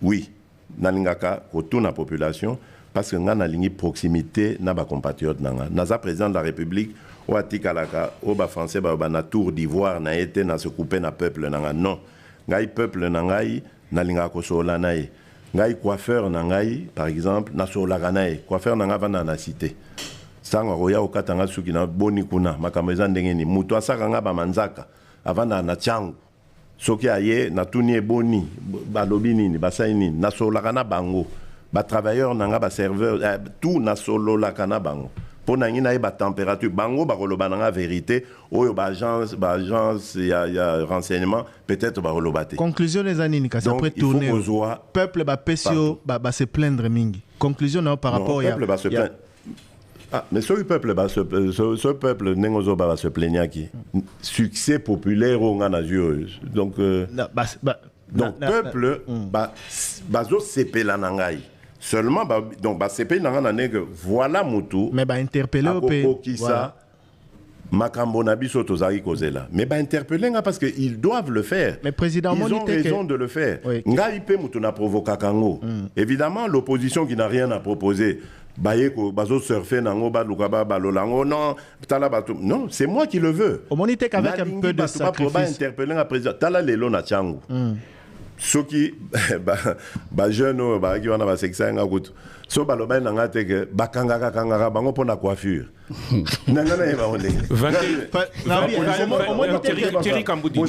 oui nalingaka ko tuna population parce que nga na lingi proximité na ba compatriotes nanga naza président de la République o atikalaka o ba français ba na tour d'ivoire na été na se couper na peuple nanga non ngai peuple nangai nalinga kosola nae ngai coiffeur nangai par exemple na sola nae coiffeur nanga vana na cité sanga roya okatanga suki na boni kuna makameza ndengeni muto asaka nga ba manzaka avana na changu soki aye na tuni eboni balobi nini basai nini na sola kana bango ba travailleur nanga ba serveur tout na solo la kana bango pour nangina ba température bango ba koloba nanga vérité oyo ba agence ya renseignement peut-être ba kolobate conclusion les années kasi après tourner peuple ba pesio ba se plaindre mingi conclusion non par rapport ya peuple ba se plaindre ah mais ce peuple ba ce peuple nengozo ba se plaigner qui succès populaire on a yeux donc donc peuple bazo sepela nangai seulement donc c'est pays nanga que voilà mutu mais ba interpeller au pays qui ça Makambo Nabiso Tozari Kozela. Mais interpeller parce qu'ils doivent le faire. Mais président, ils ont raison de le faire. Ngaïpe Moutouna provoque Kango. Évidemment, l'opposition qui n'a rien à proposer. Non, c'est moi qui le veux. Au monité qu'avec un peu de sacrifice. Interpeller un président. Tala lelo na changu. Ceux qui jeunes qui ont un sexe en route. So baloba nanga teke bakanga kanga bango pona coiffure. Nanga na eba onde. Thierry Kamboudi.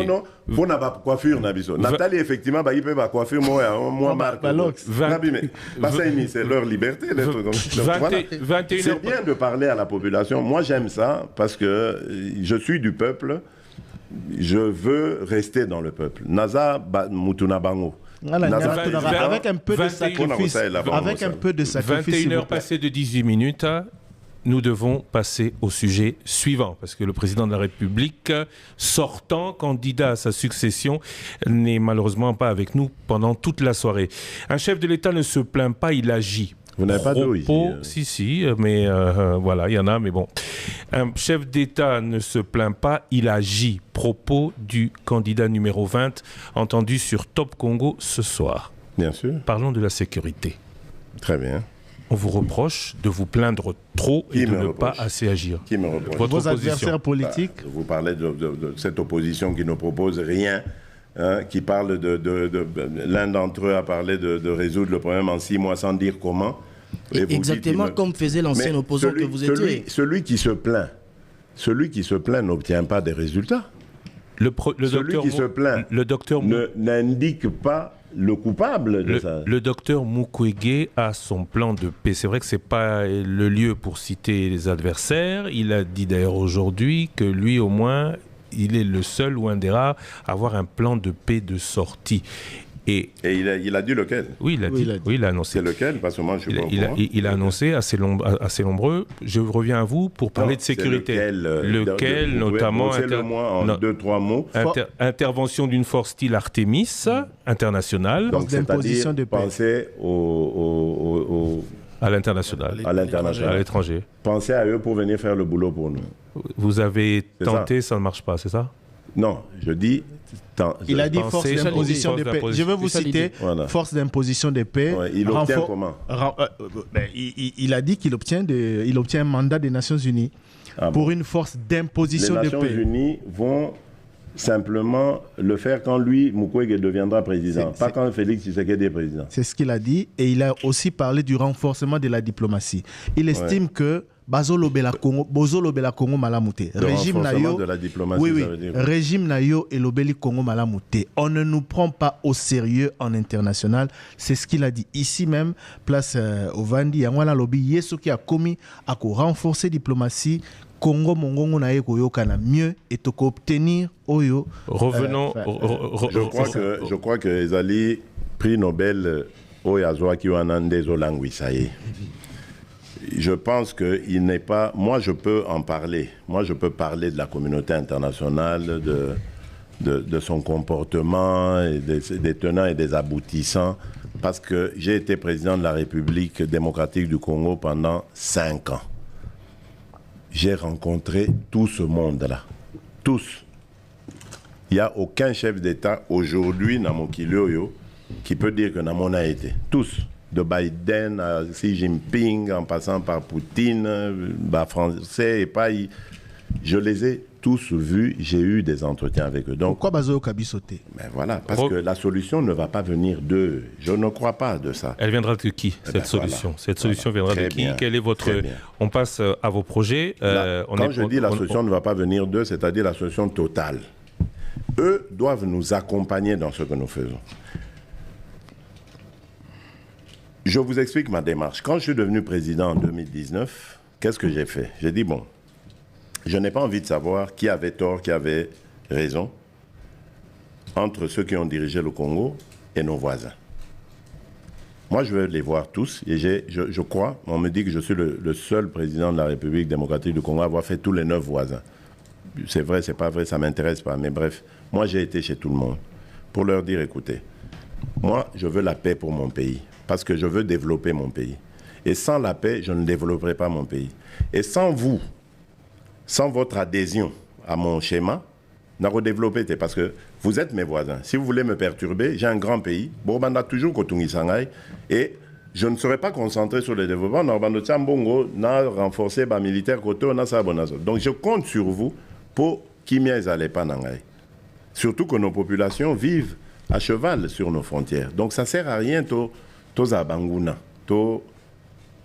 Non, pona ba coiffure na biso. Nathalie effectivement ba ipe ba coiffure moi marque. C'est leur liberté d'être comme ça. C'est bien de parler à la population. Moi j'aime ça parce que je suis du peuple. Je veux rester dans le peuple. Naza Mutuna Bango. Avec un peu de sacrifice. Avec un peu de sacrifice. 21h passées de 18 minutes. Nous devons passer au sujet suivant, parce que le président de la République, sortant candidat à sa succession, n'est malheureusement pas avec nous pendant toute la soirée. Un chef de l'État ne se plaint pas, il agit. Vous n'avez pas d'eau ici. Si, mais voilà, il y en a, mais bon. Un chef d'État ne se plaint pas, il agit. Propos du candidat numéro 20, entendu sur Top Congo ce soir. Bien sûr. Parlons de la sécurité. Très bien. On vous reproche de vous plaindre trop et de ne pas assez agir. Qui me reproche? Vos adversaires politiques? Vous parlez de cette opposition qui ne propose rien. Qui parle l'un d'entre eux a parlé de résoudre le problème en 6 mois sans dire comment. Exactement comme faisait l'ancien opposant que vous étiez. Celui qui se plaint n'obtient pas des résultats. Celui qui se plaint n'indique pas le coupable de ça. Le docteur Mukwege a son plan de paix. C'est vrai que ce n'est pas le lieu pour citer les adversaires. Il a dit d'ailleurs aujourd'hui que lui au moins, il est le seul ou un des rares à avoir un plan de paix de sortie. Et il a dit lequel? Oui, il a dit. Oui, il a annoncé. C'est lequel? Parce que moi, je suis pas au courant. Il a annoncé assez nombreux. Je reviens à vous pour parler de sécurité. Lequel notamment... Citez-le-moi en 2-3 mots. Intervention d'une force style Artemis internationale. Donc, c'est-à-dire penser à l'international. À l'étranger. Pensez à eux pour venir faire le boulot pour nous. Vous avez tenté, ça ne marche pas, c'est ça? Non, je dis... Il a dit force d'imposition de paix. Je vais vous citer force d'imposition de paix. Il obtient comment? Il a dit qu'il obtient un mandat des Nations Unies pour une force d'imposition de paix. Les Nations Unies vont simplement le faire quand lui, Mukwege, deviendra président, pas quand Félix Tshisekedi est président. C'est ce qu'il a dit, et il a aussi parlé du renforcement de la diplomatie. Il estime que Bozo lobela Congo malamute. Régime nayo de la diplomatie, ça veut dire. Régime nayo et lobeli Congo malamute. On ne nous prend pas au sérieux en international. C'est ce qu'il a dit ici même, place au Vandi. Yangwana lobi yeso qui a commis à renforcer diplomatie. Congo mongongo na eko yokana mieux et to obtenir oyo. Revenons. Je crois que Ezali prix Nobel Oyazoa qui wanande zolangwi ça y est. Je pense qu'il n'est pas... Moi, je peux en parler. Moi, je peux parler de la communauté internationale, de son comportement, et des tenants et des aboutissants, parce que j'ai été président de la République démocratique du Congo pendant 5 ans. J'ai rencontré tout ce monde-là. Tous. Il n'y a aucun chef d'État aujourd'hui, dans mon Kilioyo, qui peut dire que Namon a été. Tous. De Biden à Xi Jinping, en passant par Poutine, français et pas. Je les ai tous vus, j'ai eu des entretiens avec eux. Donc, pourquoi Bazo Kabisoté? Voilà, parce que la solution ne va pas venir d'eux. Je ne crois pas de ça. Elle viendra de qui, cette solution? Cette solution viendra de qui? Quel est votre... On passe à vos projets. Quand je dis la solution ne va pas venir d'eux, c'est-à-dire la solution totale. Eux doivent nous accompagner dans ce que nous faisons. Je vous explique ma démarche. Quand je suis devenu président en 2019, qu'est-ce que j'ai fait? J'ai dit, bon, je n'ai pas envie de savoir qui avait tort, qui avait raison entre ceux qui ont dirigé le Congo et nos voisins. Moi, je veux les voir tous et je crois, on me dit que je suis le seul président de la République démocratique du Congo à avoir fait tous les 9 voisins. C'est vrai, c'est pas vrai, ça ne m'intéresse pas, mais bref, moi j'ai été chez tout le monde pour leur dire, écoutez, moi je veux la paix pour mon pays. Parce que je veux développer mon pays. Et sans la paix, je ne développerai pas mon pays. Et sans vous, sans votre adhésion à mon schéma, n'a redéveloppé, parce que vous êtes mes voisins. Si vous voulez me perturber, j'ai un grand pays. Bobanda toujours Kotungi Sanghaï. Et je ne serai pas concentré sur le développement. Narbando Tchambongo n'a renforcé les militaires côté, on a ça. Donc je compte sur vous pour qu'il n'y ait pas Nangaï. Surtout que nos populations vivent à cheval sur nos frontières. Donc ça ne sert à rien, Zabanguna,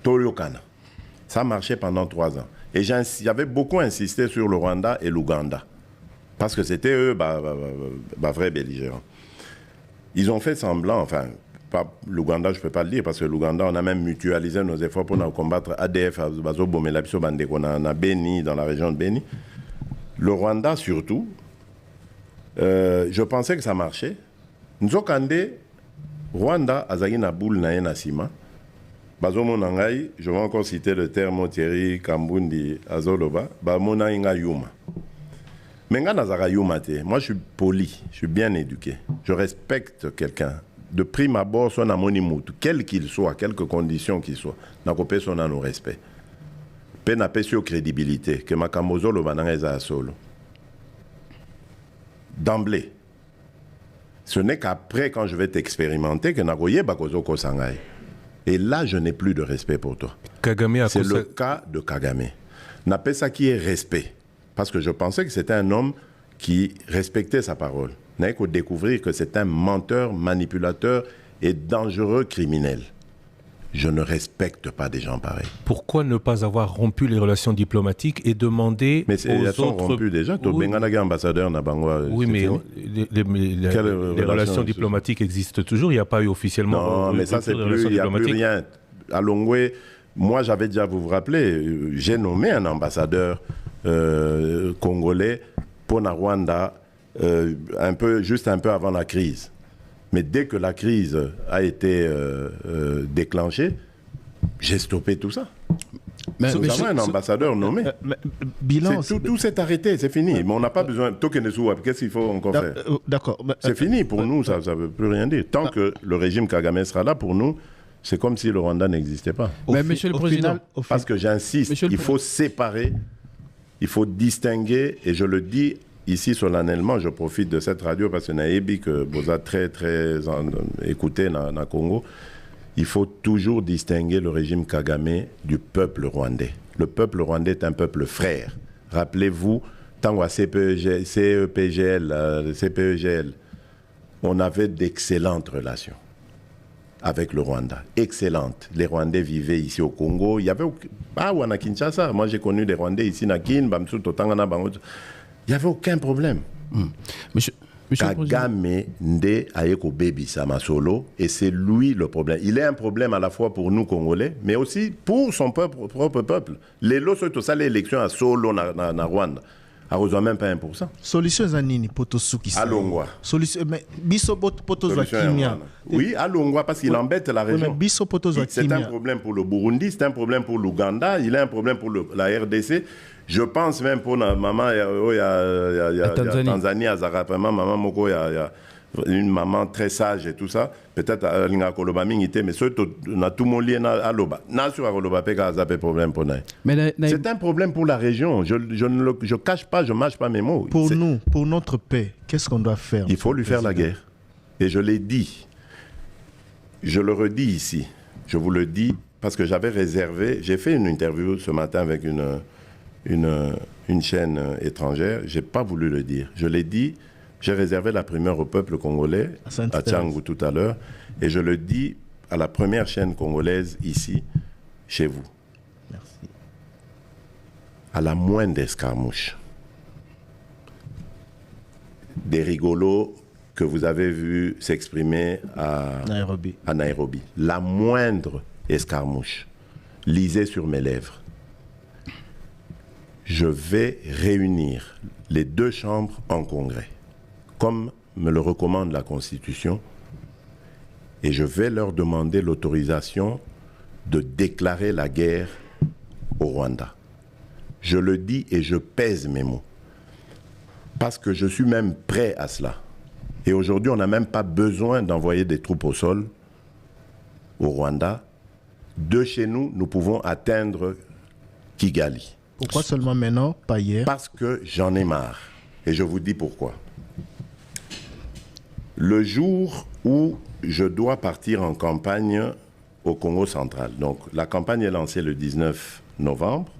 Yokana. Ça marchait pendant 3 ans. Et j'avais beaucoup insisté sur le Rwanda et l'Ouganda. Parce que c'était eux, vrais belligérants. Ils ont fait semblant, enfin, l'Ouganda, je ne peux pas le dire, parce que l'Ouganda, on a même mutualisé nos efforts pour combattre ADF, on a Beni, dans la région de Beni. Le Rwanda, surtout, je pensais que ça marchait. Nzokande, Rwanda, Azagina Boul Naena Sima. Bazomo Nangai, je vais encore citer le terme Thierry Kambundi Azoloba, Bamona Inga Yuma. Moi, je suis poli, je suis bien éduqué. Je respecte quelqu'un. De prime abord, son amonimout, quel qu'il soit, quelque conditions qu'il soit, n'a pas son nos respect. Pe n'a pas sur crédibilité, que ma kamozo le bananga solo. D'emblée. Ce n'est qu'après, quand je vais t'expérimenter, que n'a goye bakozo kosangai. Et là, je n'ai plus de respect pour toi. C'est le cas de Kagame. N'a pas ça qui est respect. Parce que je pensais que c'était un homme qui respectait sa parole. N'a qu'à découvrir que c'est un menteur, manipulateur et dangereux criminel. Je ne respecte pas des gens pareils. Pourquoi ne pas avoir rompu les relations diplomatiques et demander mais elles sont rompues déjà. Oui, ambassadeur oui, mais les relations diplomatiques existent toujours. Il n'y a pas eu officiellement... Non, mais ça, c'est plus... Il n'y a plus rien. À Longwe, moi, j'avais déjà, vous vous rappelez, j'ai nommé un ambassadeur congolais pour la Rwanda juste un peu avant la crise. Mais dès que la crise a été déclenchée, j'ai stoppé tout ça. Mais un ambassadeur nommé. Tout s'est arrêté, c'est fini. Mais on n'a pas besoin. Qu'est-ce qu'il faut encore faire? D'accord. C'est fini pour nous, ça ne veut plus rien dire. Tant que le régime Kagame sera là, pour nous, c'est comme si le Rwanda n'existait pas. Mais Monsieur le Président, parce que j'insiste, il faut séparer, il faut distinguer, et je le dis ici solennellement, je profite de cette radio parce que Naïbi, que vous avez très écouté dans le Congo, il faut toujours distinguer le régime Kagame du peuple rwandais. Le peuple rwandais est un peuple frère. Rappelez-vous, tant à CPGL, on avait d'excellentes relations avec le Rwanda. Excellentes. Les Rwandais vivaient ici au Congo. Il y avait... à Kinshasa. Moi, j'ai connu des Rwandais ici, à Kin, Bamsou, Totangana, Bangoto. Il n'y avait aucun problème. Monsieur Kagame Nde Ayeko Baby Samasolo, et c'est lui le problème. Il est un problème à la fois pour nous Congolais, mais aussi pour son propre peuple. Les lots sont tous les élections à Solo, na Rwanda. A reçoit même pas 1%. Solution Zanini, Potosuki. À Longwa. Solution, mais Biso Potozakimia. Oui, à Longwa, parce qu'il embête la région. C'est un problème pour le Burundi, c'est un problème pour l'Ouganda, il est un problème pour la RDC. Je pense même pour la maman, il y a Tanzanie, à Zarapama, maman Moko, il y a une maman très sage et tout ça. Peut-être à l'Inga Kolobaming, mais surtout, on a tout mon lien à Loba. N'a sur Koloba, pas problème pour nous. C'est un problème pour la région. Je ne cache pas, je ne mâche pas mes mots. Pour nous, pour notre paix, qu'est-ce qu'on doit faire? Il faut lui faire la guerre. Et je l'ai dit. Je le redis ici. Je vous le dis parce que j'avais réservé. J'ai fait une interview ce matin avec une chaîne étrangère. Je n'ai pas voulu le dire. Je l'ai dit. J'ai réservé la primeur au peuple congolais, à Tchangou tout à l'heure, et je le dis à la première chaîne congolaise ici, chez vous. Merci. À la moindre escarmouche, des rigolos que vous avez vus s'exprimer à Nairobi, la moindre escarmouche, lisez sur mes lèvres. Je vais réunir les 2 chambres en congrès, comme me le recommande la Constitution, et je vais leur demander l'autorisation de déclarer la guerre au Rwanda. Je le dis et je pèse mes mots, parce que je suis même prêt à cela. Et aujourd'hui, on n'a même pas besoin d'envoyer des troupes au sol au Rwanda. De chez nous, nous pouvons atteindre Kigali. Pourquoi seulement maintenant, pas hier? Parce que j'en ai marre. Et je vous dis pourquoi. Le jour où je dois partir en campagne au Congo central, donc la campagne est lancée le 19 novembre,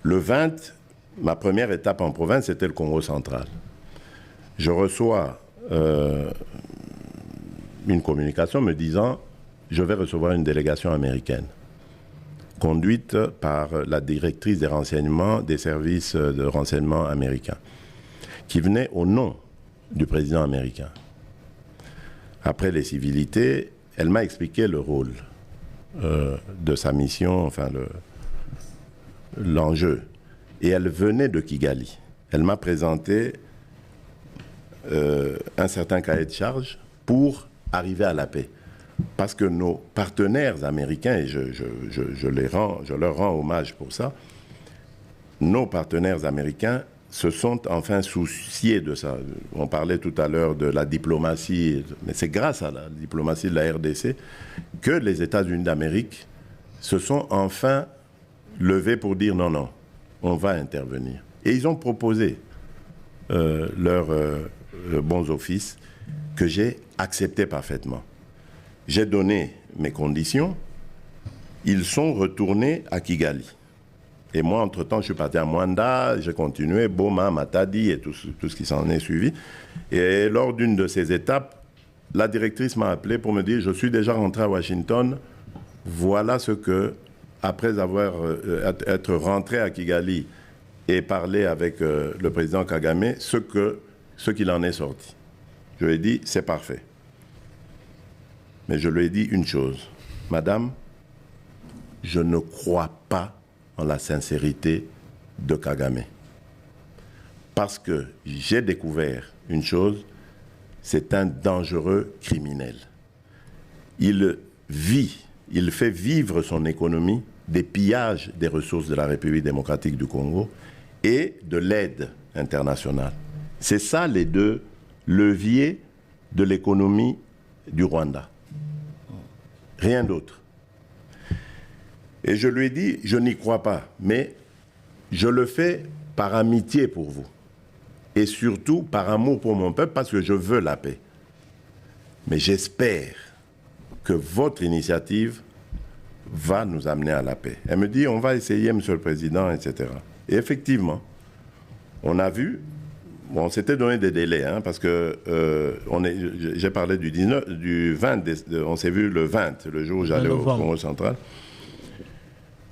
le 20, ma première étape en province, c'était le Congo central. Je reçois une communication me disant « Je vais recevoir une délégation américaine » conduite par la directrice des renseignements des services de renseignement américains, qui venait au nom du président américain. Après les civilités, elle m'a expliqué le rôle de sa mission, enfin l'enjeu. Et elle venait de Kigali. Elle m'a présenté un certain cahier de charge pour arriver à la paix. Parce que nos partenaires américains, et je leur rends hommage pour ça, nos partenaires américains se sont enfin souciés de ça. On parlait tout à l'heure de la diplomatie, mais c'est grâce à la diplomatie de la RDC que les États-Unis d'Amérique se sont enfin levés pour dire non, non, on va intervenir. Et ils ont proposé leurs bons offices que j'ai accepté parfaitement. J'ai donné mes conditions, ils sont retournés à Kigali. Et moi, entre-temps, je suis parti à Mwanda, j'ai continué, Boma, Matadi et tout ce qui s'en est suivi. Et lors d'une de ces étapes, la directrice m'a appelé pour me dire « Je suis déjà rentré à Washington, voilà ce que, après être rentré à Kigali et parler avec le président Kagame, ce qu'il en est sorti. » Je lui ai dit « C'est parfait. » Mais je lui ai dit une chose, « Madame, je ne crois pas en la sincérité de Kagame. Parce que j'ai découvert une chose, c'est un dangereux criminel. Il fait vivre son économie des pillages des ressources de la République démocratique du Congo et de l'aide internationale. C'est ça les deux leviers de l'économie du Rwanda. Rien d'autre. Et je lui ai dit, je n'y crois pas, mais je le fais par amitié pour vous. Et surtout par amour pour mon peuple, parce que je veux la paix. Mais j'espère que votre initiative va nous amener à la paix. Elle me dit, on va essayer, Monsieur le Président, etc. Et effectivement, on a vu, bon, on s'était donné des délais, hein, parce que j'ai parlé du 20, on s'est vu le 20, le jour où j'allais au Congo central.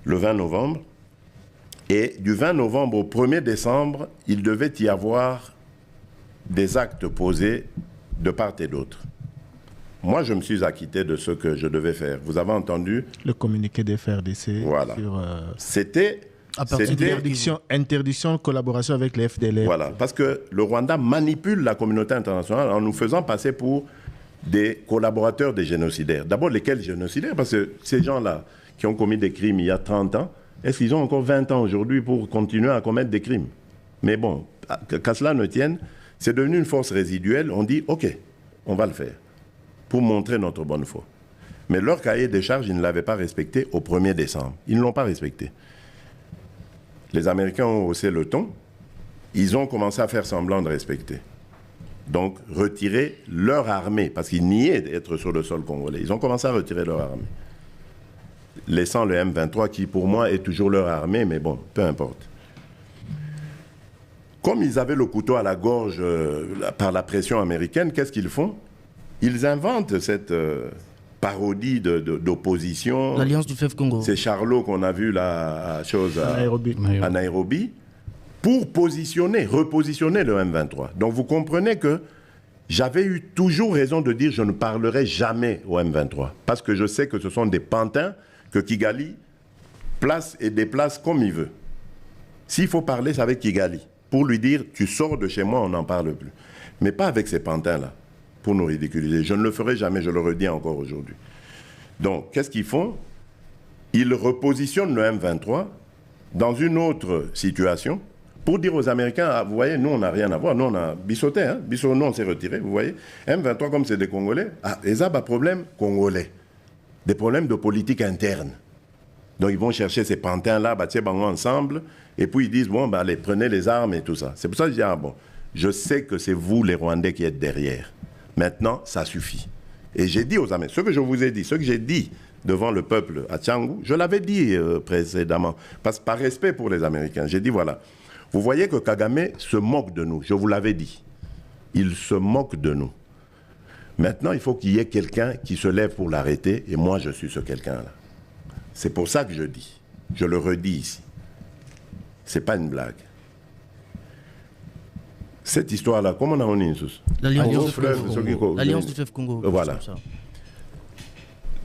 Le 20 novembre. Et du 20 novembre au 1er décembre, il devait y avoir des actes posés de part et d'autre. Moi, je me suis acquitté de ce que je devais faire. Vous avez entendu le communiqué des FRDC. Voilà. C'était interdiction de collaboration avec les FDLR. Voilà, parce que le Rwanda manipule la communauté internationale en nous faisant passer pour des collaborateurs des génocidaires. D'abord, lesquels génocidaires? Parce que ces gens-là qui ont commis des crimes il y a 30 ans, est-ce qu'ils ont encore 20 ans aujourd'hui pour continuer à commettre des crimes? Mais bon, qu'à cela ne tienne, c'est devenu une force résiduelle. On dit, OK, on va le faire, pour montrer notre bonne foi. Mais leur cahier des charges, ils ne l'avaient pas respecté au 1er décembre. Ils ne l'ont pas respecté. Les Américains ont haussé le ton. Ils ont commencé à faire semblant de respecter. Donc, retirer leur armée, parce qu'ils niaient d'être sur le sol congolais. Ils ont commencé à retirer leur armée, laissant le M23 qui, pour moi, est toujours leur armée, mais bon, peu importe. Comme ils avaient le couteau à la gorge par la pression américaine, qu'est-ce qu'ils font? Ils inventent cette parodie d'opposition. L'Alliance du fleuve Congo. C'est Charlot qu'on a vu à Nairobi, pour repositionner le M23. Donc vous comprenez que j'avais eu toujours raison de dire je ne parlerai jamais au M23, parce que je sais que ce sont des pantins que Kigali place et déplace comme il veut. S'il faut parler, c'est avec Kigali, pour lui dire tu sors de chez moi, on n'en parle plus. Mais pas avec ces pantins-là, pour nous ridiculiser. Je ne le ferai jamais, je le redis encore aujourd'hui. Donc, qu'est-ce qu'ils font? Ils repositionnent le M23 dans une autre situation pour dire aux Américains, ah, vous voyez, nous, on n'a rien à voir, nous, on a bissoté, hein? Nous, on s'est retiré, vous voyez. M23, comme c'est des Congolais, ah, ils ont un problème congolais, des problèmes de politique interne. Donc ils vont chercher ces pantins-là, ensemble, et puis ils disent, bon, bah, allez, prenez les armes et tout ça. C'est pour ça que je dis, ah bon, je sais que c'est vous les Rwandais qui êtes derrière. Maintenant, ça suffit. Et j'ai dit aux Américains, ce que je vous ai dit, ce que j'ai dit devant le peuple à Tchangou, je l'avais dit précédemment, parce que par respect pour les Américains, j'ai dit, voilà, vous voyez que Kagame se moque de nous, je vous l'avais dit. Il se moque de nous. Maintenant, il faut qu'il y ait quelqu'un qui se lève pour l'arrêter, et moi, je suis ce quelqu'un-là. C'est pour ça que je dis, je le redis ici. C'est pas une blague. Cette histoire-là, comment on a dit l'Alliance du fleuve Congo. Voilà.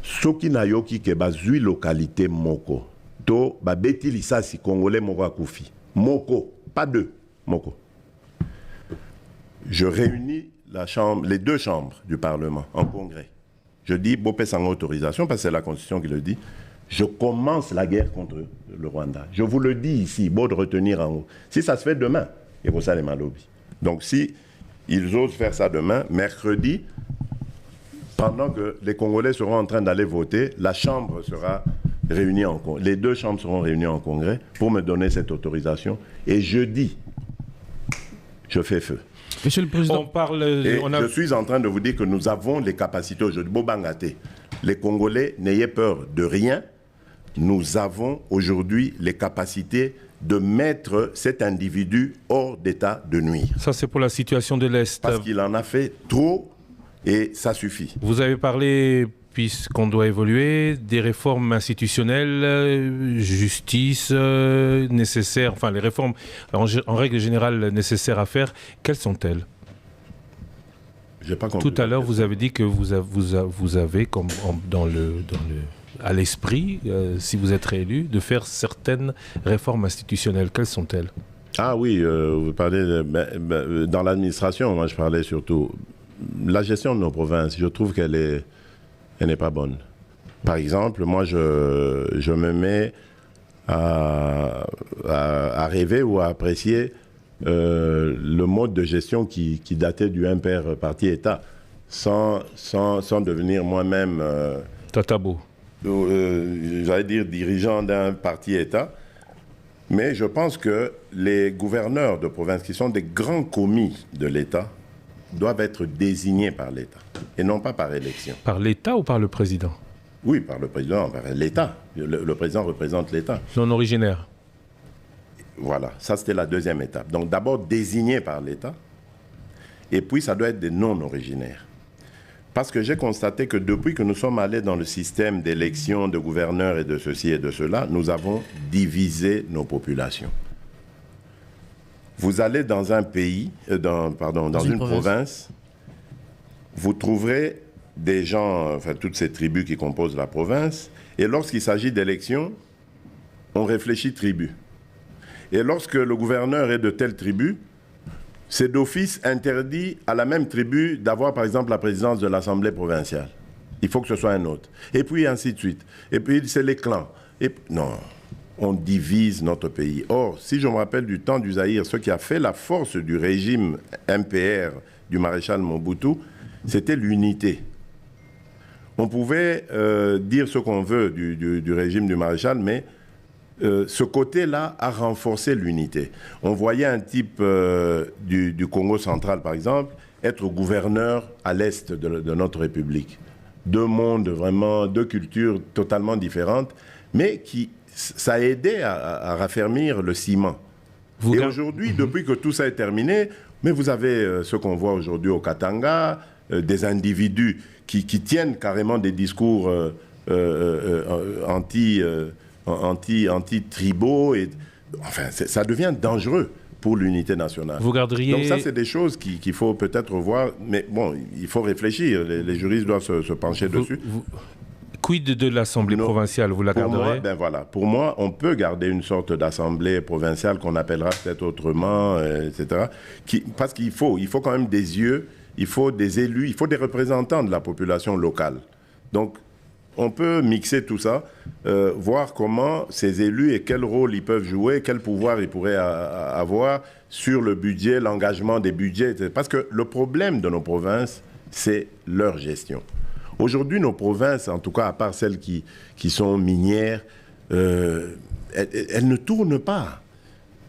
Soki na yoki ke bazui localité moko. To ba beti lisasi congolais moko akufi. Moko, pas deux, moko. Je réunis les deux chambres du Parlement en congrès. Je dis, Bopé sans autorisation, parce que c'est la Constitution qui le dit, je commence la guerre contre le Rwanda. Je vous le dis ici, beau de retenir en haut. Si ça se fait demain, il faut ça les malobis. Donc si ils osent faire ça demain, mercredi, pendant que les Congolais seront en train d'aller voter, la Chambre sera réunie en congrès. Les deux chambres seront réunies en congrès pour me donner cette autorisation. Et jeudi, je fais feu. Monsieur le Président, je suis en train de vous dire que nous avons les capacités aujourd'hui. Bobangate, les Congolais, n'ayez peur de rien. Nous avons aujourd'hui les capacités de mettre cet individu hors d'état de nuire. Ça, c'est pour la situation de l'Est. Parce qu'il en a fait trop et ça suffit. Vous avez parlé, puisqu'on doit évoluer, des réformes institutionnelles, justice nécessaires, enfin les réformes en règle générale nécessaires à faire. Quelles sont-elles? J'ai pas compris. Tout à l'heure, vous avez dit que vous avez comme à l'esprit, si vous êtes réélu, de faire certaines réformes institutionnelles. Quelles sont-elles? Ah oui, vous parlez dans l'administration, moi je parlais surtout. La gestion de nos provinces, je trouve qu'elle n'est pas bonne. Par exemple, moi je me mets à rêver ou à apprécier le mode de gestion qui datait du impair parti-État, sans devenir moi-même... Tatabo. J'allais dire dirigeant d'un parti-État, mais je pense que les gouverneurs de province, qui sont des grands commis de l'État, doivent être désignés par l'État, et non pas par élection. Par l'État ou par le président? Oui, par le président, par l'État. Le président représente l'État. Non originaire. Voilà, ça c'était la deuxième étape. Donc d'abord désigné par l'État, et puis ça doit être des non-originaires. Parce que j'ai constaté que depuis que nous sommes allés dans le système d'élection de gouverneurs et de ceci et de cela, nous avons divisé nos populations. Vous allez dans un pays, dans une province, vous trouverez des gens, enfin toutes ces tribus qui composent la province, et lorsqu'il s'agit d'élections, on réfléchit tribu. Et lorsque le gouverneur est de telle tribu, c'est d'office interdit à la même tribu d'avoir, par exemple, la présidence de l'Assemblée provinciale. Il faut que ce soit un autre. Et puis, ainsi de suite. Et puis, c'est les clans. Non, on divise notre pays. Or, si je me rappelle du temps du Zaïre, ce qui a fait la force du régime MPR du maréchal Mobutu, c'était l'unité. On pouvait dire ce qu'on veut du régime du maréchal, mais... ce côté-là a renforcé l'unité. On voyait un type du Congo central, par exemple, être gouverneur à l'est de notre République. Deux mondes, vraiment, deux cultures totalement différentes, mais ça a aidé à raffermir le ciment. Et aujourd'hui, depuis que tout ça est terminé, mais vous avez ce qu'on voit aujourd'hui au Katanga, des individus qui tiennent carrément des discours anti-tribaux, enfin, ça devient dangereux pour l'unité nationale. Vous garderiez... Donc ça, c'est des choses qu'il faut peut-être voir, mais bon, il faut réfléchir, les juristes doivent se pencher dessus. Quid de l'Assemblée provinciale, vous la garderez? Voilà. Pour moi, on peut garder une sorte d'Assemblée provinciale qu'on appellera peut-être autrement, etc. Parce qu'il faut quand même des yeux, il faut des élus, il faut des représentants de la population locale. Donc, on peut mixer tout ça, voir comment ces élus et quel rôle ils peuvent jouer, quel pouvoir ils pourraient avoir sur le budget, l'engagement des budgets, etc. Parce que le problème de nos provinces, c'est leur gestion. Aujourd'hui, nos provinces, en tout cas à part celles qui sont minières, elle ne tourne pas.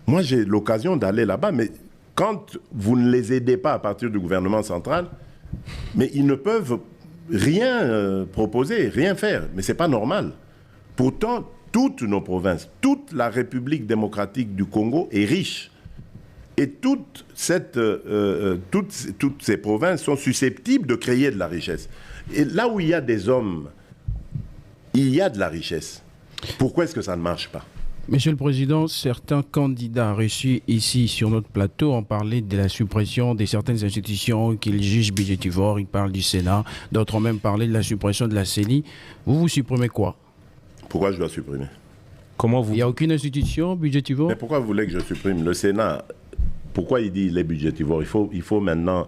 Moi, j'ai l'occasion d'aller là-bas, mais quand vous ne les aidez pas à partir du gouvernement central, mais ils ne peuvent rien proposer, rien faire. Mais ce n'est pas normal. Pourtant, toutes nos provinces, toute la République démocratique du Congo est riche. Et toutes ces provinces sont susceptibles de créer de la richesse. Et là où il y a des hommes, il y a de la richesse. Pourquoi est-ce que ça ne marche pas? Monsieur le Président, certains candidats reçus ici sur notre plateau ont parlé de la suppression de certaines institutions qu'ils jugent budgétivores. Ils parlent du Sénat, d'autres ont même parlé de la suppression de la CENI. Vous supprimez quoi? Pourquoi je dois supprimer? Il n'y a aucune institution budgétivore? Mais pourquoi vous voulez que je supprime? Le Sénat, pourquoi il dit les budgétivores? Il faut maintenant,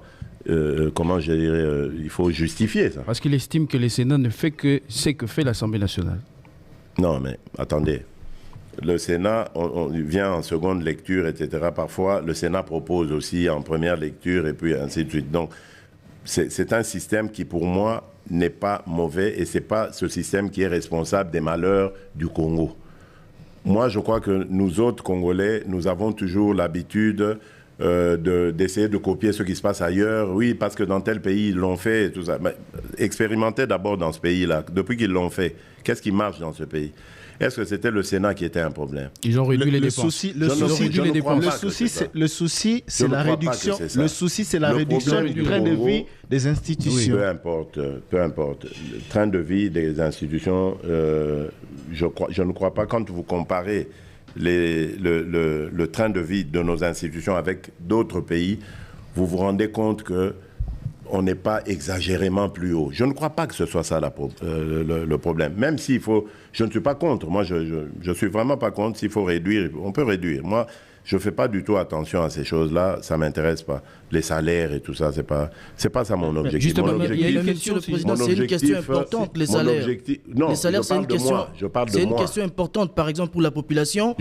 comment je dirais, il faut justifier ça. Parce qu'il estime que le Sénat ne fait que ce que fait l'Assemblée nationale. Non, mais attendez. Le Sénat, on vient en seconde lecture, etc. Parfois, le Sénat propose aussi en première lecture et puis ainsi de suite. Donc, c'est un système qui, pour moi, n'est pas mauvais et ce n'est pas ce système qui est responsable des malheurs du Congo. Moi, je crois que nous autres Congolais, nous avons toujours l'habitude d'essayer de copier ce qui se passe ailleurs. Oui, parce que dans tel pays, ils l'ont fait et tout ça. Mais expérimentez d'abord dans ce pays-là. Depuis qu'ils l'ont fait, qu'est-ce qui marche dans ce pays? Est-ce que c'était le Sénat qui était un problème? Ils ont réduit les dépenses. Le souci, c'est la réduction. Le souci, c'est la réduction du train de vie des institutions. Peu importe. Le train de vie des institutions, je ne crois pas, quand vous comparez le train de vie de nos institutions avec d'autres pays, vous vous rendez compte que on n'est pas exagérément plus haut. Je ne crois pas que ce soit ça le problème. Même s'il faut... Je ne suis pas contre. Moi, je ne suis vraiment pas contre. S'il faut réduire, on peut réduire. Moi, je ne fais pas du tout attention à ces choses-là. Ça ne m'intéresse pas. Les salaires et tout ça, ce n'est pas ça mon objectif. Justement, il y a une question, le Président, c'est une question importante, les salaires. Non, les salaires, c'est une question... C'est une question importante, par exemple, pour la population.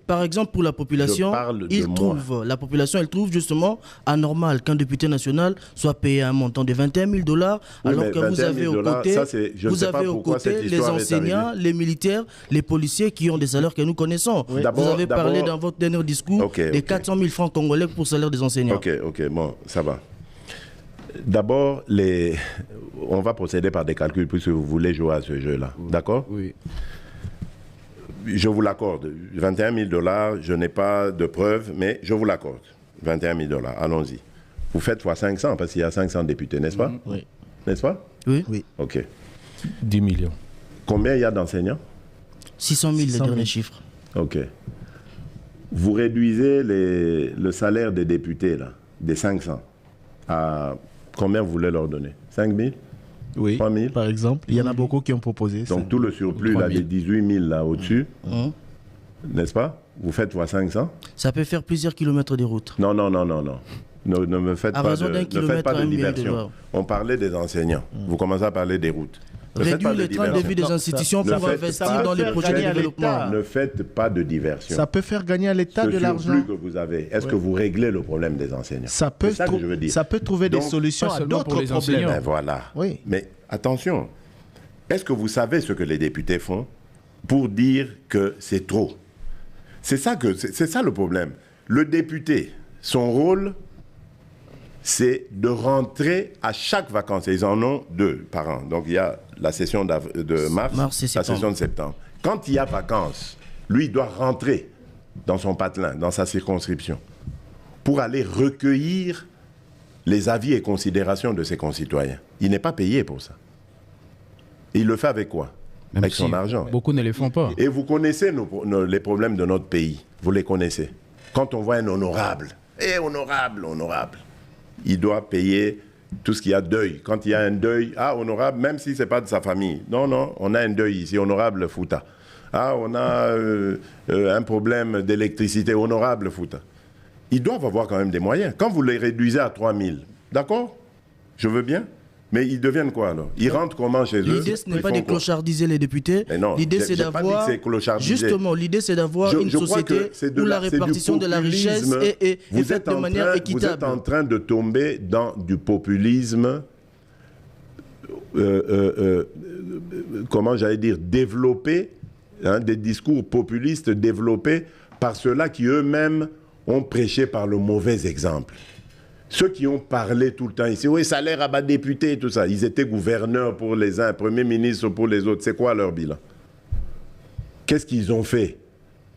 Par exemple, pour la population, la population, elle trouve justement anormal qu'un député national soit payé un montant de 21 000 $, alors que vous avez aux côtés les enseignants, les militaires, les policiers qui ont des salaires que nous connaissons. Vous avez parlé dans votre dernier discours des 400 000 francs congolais pour le salaire des enseignants. Ok, bon, ça va. D'abord, on va procéder par des calculs puisque vous voulez jouer à ce jeu-là. D'accord? Oui. Je vous l'accorde. 21 000 $, je n'ai pas de preuves, mais je vous l'accorde. 21 000 $, allons-y. Vous faites fois 500 parce qu'il y a 500 députés, n'est-ce pas? Oui. N'est-ce pas? Oui. Ok. 10 millions. Combien il y a d'enseignants? 600 000, le dernier chiffre. Ok. Vous réduisez le salaire des députés, là, des 500, à combien vous voulez leur donner? 5 000? Oui, 3 000? par exemple. Il y en a beaucoup qui ont proposé. Donc tout le surplus, là, des 18 000 là au-dessus, n'est-ce pas? Vous faites fois 500? Ça peut faire plusieurs kilomètres de route. Non. Ne me faites pas de diversion. On parlait des enseignants. Vous commencez à parler des routes. Réduire le train de vie des institutions pour investir dans les projets de développement. Ne faites pas de diversion. Ça peut faire gagner à l'État de l'argent. Ce surplus que vous avez, est-ce que vous réglez le problème des enseignants? Ça peut trouver des solutions à d'autres problèmes. Ben voilà. Oui. Mais attention, est-ce que vous savez ce que les députés font pour dire que c'est trop? C'est ça le problème. Le député, son rôle, c'est de rentrer à chaque vacances. Et ils en ont 2 par an. Donc il y a la session de mars et la session de septembre. Quand il y a vacances, lui, il doit rentrer dans son patelin, dans sa circonscription, pour aller recueillir les avis et considérations de ses concitoyens. Il n'est pas payé pour ça. Et il le fait avec quoi? Même avec son argent. Beaucoup ne les font pas. Et vous connaissez les problèmes de notre pays. Vous les connaissez. Quand on voit un honorable, honorable, il doit payer tout ce qu'il y a deuil. Quand il y a un deuil, honorable, même si ce n'est pas de sa famille. Non, on a un deuil ici, honorable Fouta. On a un problème d'électricité, honorable Fouta. Ils doivent avoir quand même des moyens. Quand vous les réduisez à 3 000, d'accord? Je veux bien. Mais ils deviennent quoi alors? Ils rentrent comment chez eux? L'idée, ce n'est pas de clochardiser les députés. L'idée, c'est d'avoir... Justement, l'idée, c'est d'avoir une société où la répartition de la richesse est faite de manière équitable. Vous êtes en train de tomber dans du populisme, comment j'allais dire, développé des discours populistes développés par ceux-là qui eux-mêmes ont prêché par le mauvais exemple. Ceux qui ont parlé tout le temps ici, oui, salaire à bas député, tout ça, ils étaient gouverneurs pour les uns, premiers ministres pour les autres. C'est quoi leur bilan? Qu'est-ce qu'ils ont fait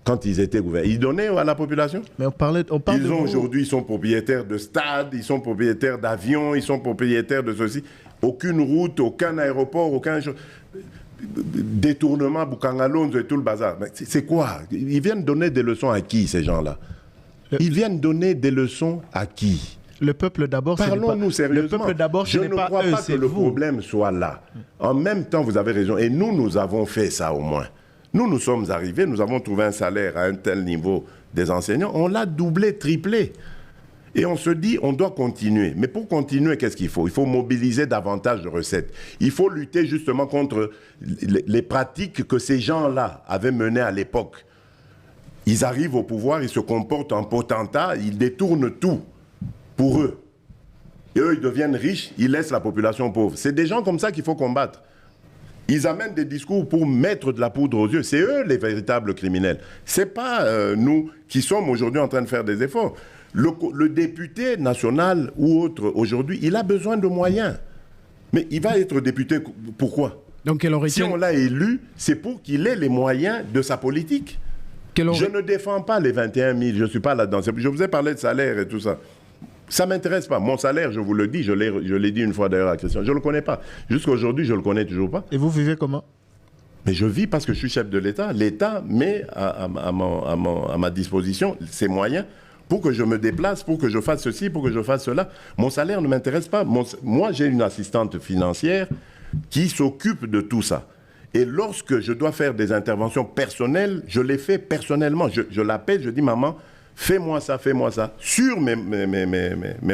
quand ils étaient gouverneurs? Ils donnaient à la population? Mais on parle aujourd'hui, ils sont propriétaires de stades, ils sont propriétaires d'avions, ils sont propriétaires de ceci. Aucune route, aucun aéroport, aucun détournement, Boukangalonzo et tout le bazar. C'est quoi? Ils viennent donner des leçons à qui, ces gens-là? Ils viennent donner des leçons à qui? Le peuple d'abord, parlons-nous sérieusement. Le peuple d'abord, je ne crois pas que le problème soit là. En même temps, vous avez raison. Et nous avons fait ça au moins. Nous sommes arrivés, nous avons trouvé un salaire à un tel niveau des enseignants. On l'a doublé, triplé. Et on se dit, on doit continuer. Mais pour continuer, qu'est-ce qu'il faut? Il faut mobiliser davantage de recettes. Il faut lutter justement contre les pratiques que ces gens-là avaient menées à l'époque. Ils arrivent au pouvoir, ils se comportent en potentats, ils détournent tout pour eux. Et eux, ils deviennent riches, ils laissent la population pauvre. C'est des gens comme ça qu'il faut combattre. Ils amènent des discours pour mettre de la poudre aux yeux. C'est eux les véritables criminels. Ce n'est pas nous qui sommes aujourd'hui en train de faire des efforts. Le député national ou autre aujourd'hui, il a besoin de moyens. Mais il va être député pourquoi? Donc, si on l'a élu, c'est pour qu'il ait les moyens de sa politique. Je ne défends pas les 21 000, je ne suis pas là-dedans. Je vous ai parlé de salaire et tout ça. Ça ne m'intéresse pas. Mon salaire, je vous le dis, je l'ai dit une fois d'ailleurs à Christian, je ne le connais pas. Jusqu'à aujourd'hui, je ne le connais toujours pas. Et vous vivez comment? Mais je vis parce que je suis chef de l'État. L'État met à ma disposition ses moyens pour que je me déplace, pour que je fasse ceci, pour que je fasse cela. Mon salaire ne m'intéresse pas. Moi, j'ai une assistante financière qui s'occupe de tout ça. Et lorsque je dois faire des interventions personnelles, je les fais personnellement. Je l'appelle, je dis, maman, fais-moi ça, sur mes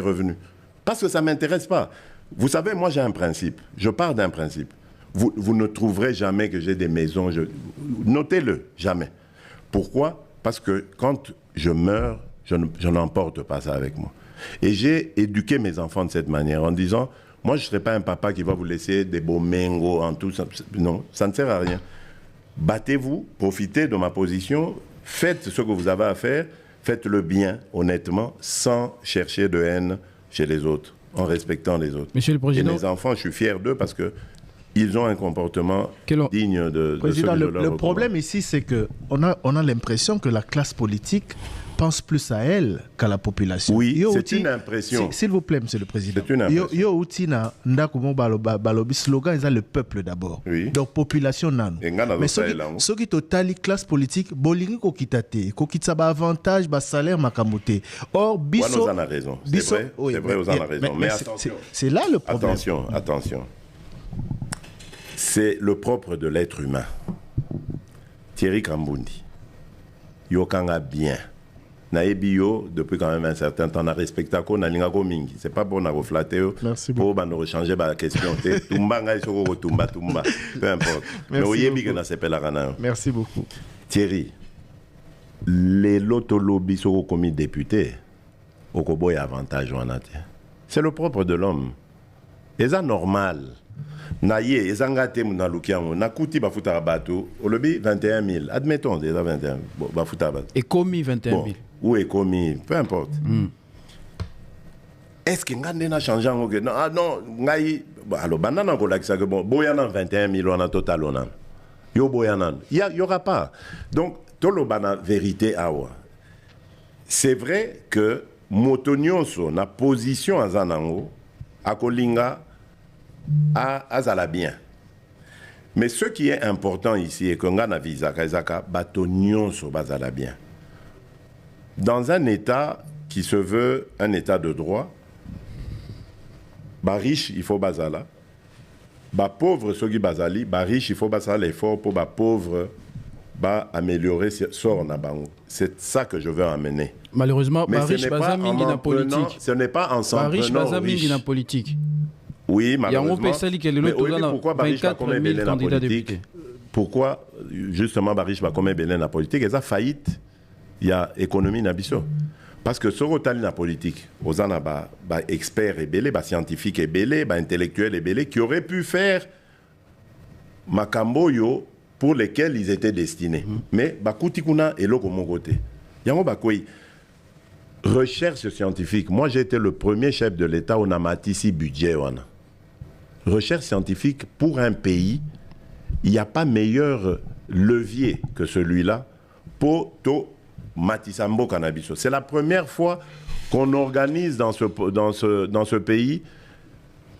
revenus. Parce que ça ne m'intéresse pas. Vous savez, moi j'ai un principe. Je pars d'un principe. Vous ne trouverez jamais que j'ai des maisons. Notez-le, jamais. Pourquoi? Parce que quand je meurs, je n'emporte pas ça avec moi. Et j'ai éduqué mes enfants de cette manière en disant, moi je ne serai pas un papa qui va vous laisser des beaux mingos en tout ça. Non, ça ne sert à rien. Battez-vous, profitez de ma position, faites ce que vous avez à faire, faites-le bien, honnêtement, sans chercher de haine chez les autres, en respectant les autres. Monsieur le Président, et mes enfants, je suis fier d'eux parce qu'ils ont un comportement digne de Président, le problème ici, c'est qu'on a l'impression que la classe politique pense plus à elle qu'à la population. Oui, c'est une impression. S'il vous plaît, Monsieur le Président. C'est une impression. Slogan, ils ont le peuple d'abord. Oui. Donc, population nan. Mais ceux qui totali classe politique, bolingi ko kitate, ko kitaba avantage, ba salaire makamote. Or, biso. Vous en avez raison. C'est vrai, oui, c'est vrai, vous en avez raison. Mais attention. C'est là le problème. Attention. C'est le propre de l'être humain. Thierry Kambundi, Yokanga bien. Naebio, depuis quand même un certain temps, on a respecté à quoi mingi. C'est pas bon à flatter. Merci beaucoup. Pour nous changer la question. Tumba. Peu importe. Mais merci beaucoup. Thierry, les lotolobis sont commis députés. Au Kobo, il y a avantage. C'est le propre de l'homme. Et c'est normal. Naye, ezangate munalukiango, nakuti bafuta bateau, au lobby 21 000. Admettons, déjà 21 000. Bafuta bateau. Et commis 21 000. Ou est commis, peu importe. Est-ce que ngande na changé en non, ah non, ngai, alors banana ko lakisa que bon, boyana 21 000 on a total on a. Yo boyana, il y aura pas. Donc tolo bana vérité awa. C'est vrai que motonyoso na position azanango akolinga azala bien. Mais ce qui est important ici est que ngana visa kaizaka batonyoso bazala bien. Dans un État qui se veut un État de droit, riche, il faut bazala. Pauvre, ceux qui bazali, riche, il faut bazala l'effort pour pauvre améliorer sort na bango. C'est ça que je veux amener. Malheureusement, riche bazamingi na politique. Ce n'est pas en s'en riche bazamingi na politique. Oui, malheureusement. Mais pourquoi Barish va comme Bélé na politique? Pourquoi justement Barish va comme Bélé na politique? Et ça faillite. Il y a économie nabiso. Parce que ce rotali na politique, aux ana experts et belé, scientifiques et belé, intellectuels et belé, qui auraient pu faire makambo yo pour lesquels ils étaient destinés. Mais bakutikuna et l'autre mon côté. Yango bakoi recherche scientifique. Moi j'ai été le premier chef de l'État au namatisi budget wana. Recherche scientifique pour un pays, il n'y a pas meilleur levier que celui-là pour to matisambo cannabiso. C'est la première fois qu'on organise dans ce pays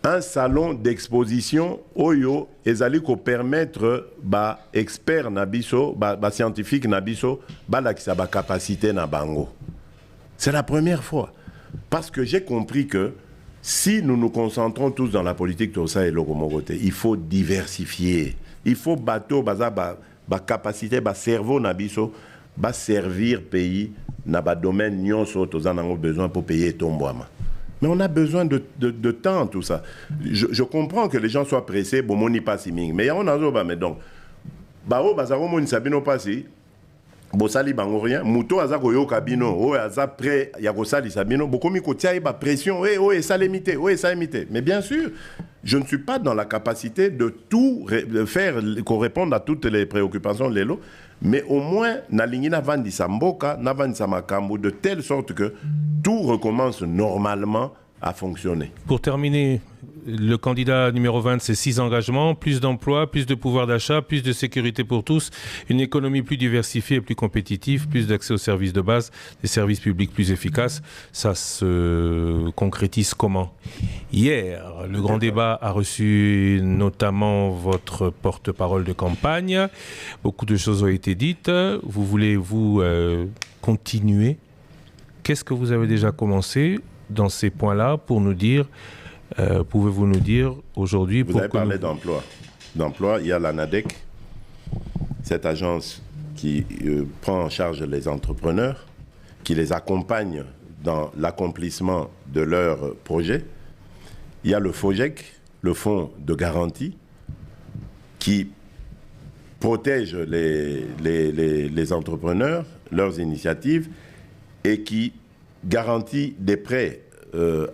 un salon d'exposition oyo ezali ko permettre ba expert nabiso ba scientifique nabiso ba la kisa ba capacité na bango. C'est la première fois parce que j'ai compris que si nous nous concentrons tous dans la politique tout ça et locomogoté, il faut diversifier. Il faut bateau ba capacité ba cerveau nabiso ba servir pays na ba domaine nyonso to zanango besoin pour payer tomboama. Mais on a besoin de temps, tout ça. Je comprends que les gens soient pressés, bon, mon pas si ming. Mais on a besoin, mais donc, bao bazaro mon sabino passé, bosali bango rien, muto azako yo kabino, o aza prêt, yakosali sabino, bokomi kotia ba pression, et ça limité, ça limité. Mais bien sûr, je ne suis pas dans la capacité de tout faire, qu'on réponde à toutes les préoccupations de l'élo. Mais au moins, na vandi samboka, na vandi samakambo, de telle sorte que tout recommence normalement à fonctionner. Pour terminer, le candidat numéro 20, c'est 6 engagements, plus d'emplois, plus de pouvoir d'achat, plus de sécurité pour tous, une économie plus diversifiée et plus compétitive, plus d'accès aux services de base, des services publics plus efficaces. Ça se concrétise comment? Hier, le grand débat a reçu notamment votre porte-parole de campagne. Beaucoup de choses ont été dites. Vous voulez, vous, continuer? Qu'est-ce que vous avez déjà commencé dans ces points-là pour nous dire, pouvez-vous nous dire aujourd'hui... Vous avez parlé d'emploi. D'emploi, il y a l'ANADEC, cette agence qui prend en charge les entrepreneurs, qui les accompagne dans l'accomplissement de leurs projets. Il y a le FOGEC, le fonds de garantie, qui protège les entrepreneurs, leurs initiatives, et qui garantit des prêts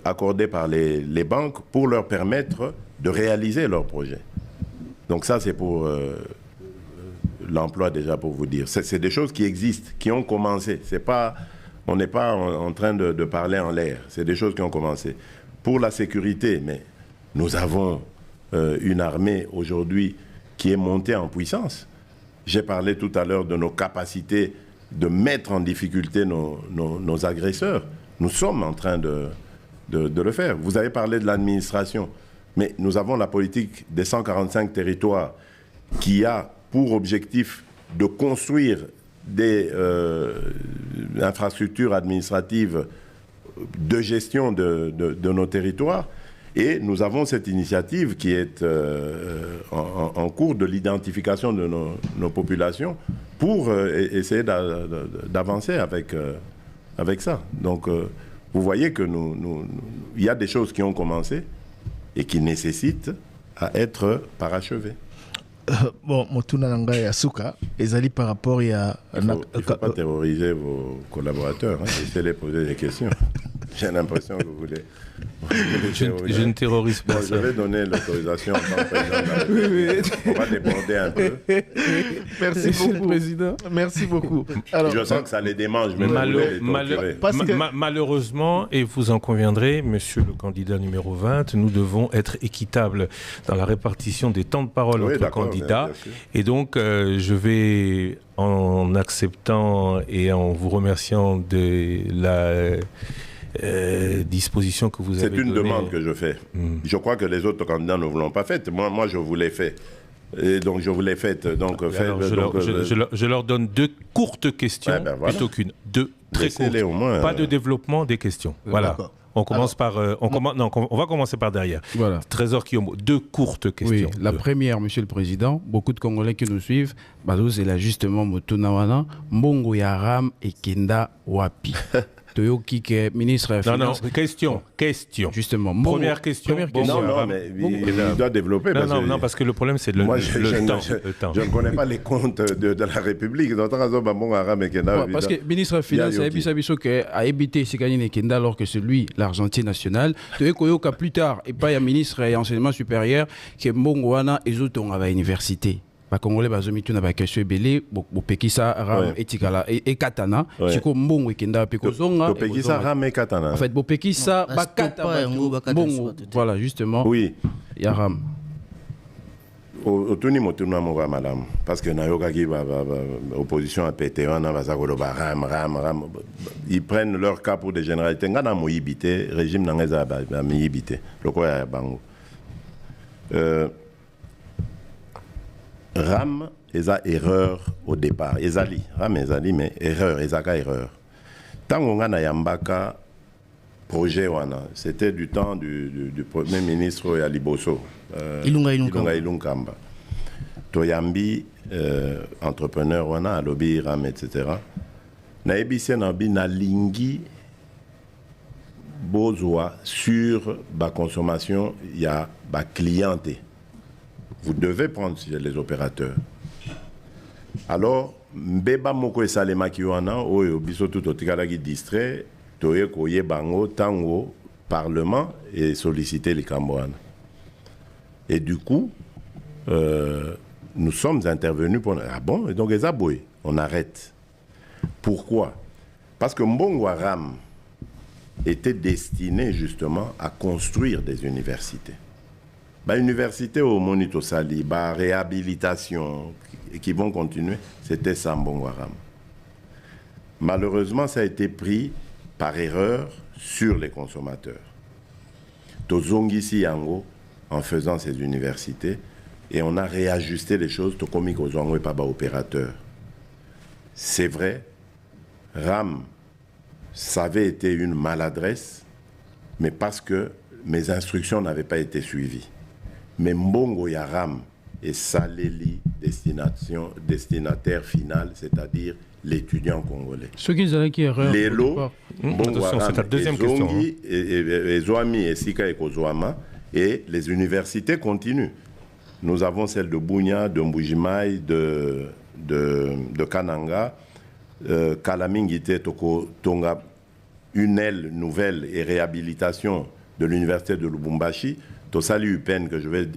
accordés par les banques pour leur permettre de réaliser leurs projets. Donc ça, c'est pour l'emploi déjà, pour vous dire. C'est des choses qui existent, qui ont commencé. On n'est pas en train de parler en l'air. C'est des choses qui ont commencé. Pour la sécurité, mais nous avons une armée aujourd'hui qui est montée en puissance. J'ai parlé tout à l'heure de nos capacités de mettre en difficulté nos agresseurs. Nous sommes en train de le faire. Vous avez parlé de l'administration, mais nous avons la politique des 145 territoires qui a pour objectif de construire des infrastructures administratives de gestion de nos territoires. Et nous avons cette initiative qui est en cours de l'identification de nos populations pour essayer d'avancer avec ça. Donc, vous voyez que il y a des choses qui ont commencé et qui nécessitent à être parachevées. Bon, Motuna Nanga Yasuka, ezali par rapport à... Il ne faut pas terroriser vos collaborateurs, essayez de les poser des questions. J'ai l'impression que vous voulez... Je ne terrorise pas. Bon, je vais donner l'autorisation en tant que président. On va déborder un peu. Merci beaucoup, président. Merci beaucoup. Alors, je sens que ça les démange, mais malheureusement, et vous en conviendrez, monsieur le candidat numéro 20, nous devons être équitables dans la répartition des temps de parole entre candidats. Et donc, je vais, en acceptant et en vous remerciant de la... disposition que vous avez donnée. C'est une demande que je fais. Je crois que les autres candidats ne vous l'ont pas faite. Moi, je vous l'ai fait. Et donc, je vous l'ai faite. Donc, je leur donne 2 courtes questions, plutôt qu'une. 2 très courtes. Au moins, pas de développement des questions. Voilà. On commence on va commencer par derrière. Voilà. Trésor Kiomo, 2 courtes questions. Oui, la première, Monsieur le Président, beaucoup de Congolais qui nous suivent, c'est là justement Motunawana, Mbongo Yaram et Kenda Wapi. Toyoki, ministre de la Finance. Non, question. Justement. Première question. Non, mais il doit développer. Non, parce que le problème, c'est le temps. Je ne connais pas les comptes de la République. Parce que le ministre de la Finance a évité Sekani Kenda alors que c'est lui, l'argentier national. Plus tard, et pas un ministre et enseignement supérieur qui est Mbongwana et autres à l'université. ba Congolais bazomitu na ba question ebele bopekisa ram etikala et katana siko mbongo ekenda pe kozonga bopekisa ram et katana en fait bopekisa ba katana mbongo voilà justement oui ya ram otuni motuna mo ba madame parce que nayoka ki ba opposition a pété on a bazakolo ba ram ils prennent leur cas pour des généralités ngana moyibité régime nangeza ba miyibité loko ya bango Ram eza erreur au départ. Ezali, Ram ezali, mais erreur, ezaka erreur. Tant qu'on a yambaka projet wana, c'était du temps du Premier ministre Yali Bosso. Ilunga Ilunkamba. Toyambi, entrepreneur wana, lobby Ram, etc. Na ebise nabi na lingi bozwa sur ba consommation ya ba cliente. Vous devez prendre les opérateurs. Alors, mbeba moko esalema ki wana oyo biso tout otikala ki distrait toye koye bango tango parlement et solliciter les Cambouanes. Et du coup, nous sommes intervenus pour... Ah bon? Et donc, les aboués, on arrête. Pourquoi? Parce que Mbongo Ram était destiné justement à construire des universités. Bah, université au Monito Sali, bah, réhabilitation, qui vont continuer, c'était ça Mbongo Ram. Malheureusement, ça a été pris par erreur sur les consommateurs. Tozongisi Yango, en faisant ces universités, et on a réajusté les choses, Tokomi Kozongo et Paba opérateur. C'est vrai, Ram, ça avait été une maladresse, mais parce que mes instructions n'avaient pas été suivies. Mais Mbongo ya Ram et Saleli, destinataire final, c'est-à-dire l'étudiant congolais. Ce qui est qui erreur. Les lots, c'est ta deuxième question. Et Zoami et Sika et Kozouama, et les universités continuent. Nous avons celle de Bunia, de Mbujimai, de Kananga, Kalamingite, Toko Tonga, une aile nouvelle et réhabilitation de l'université de Lubumbashi, Tosali UPEN que je vais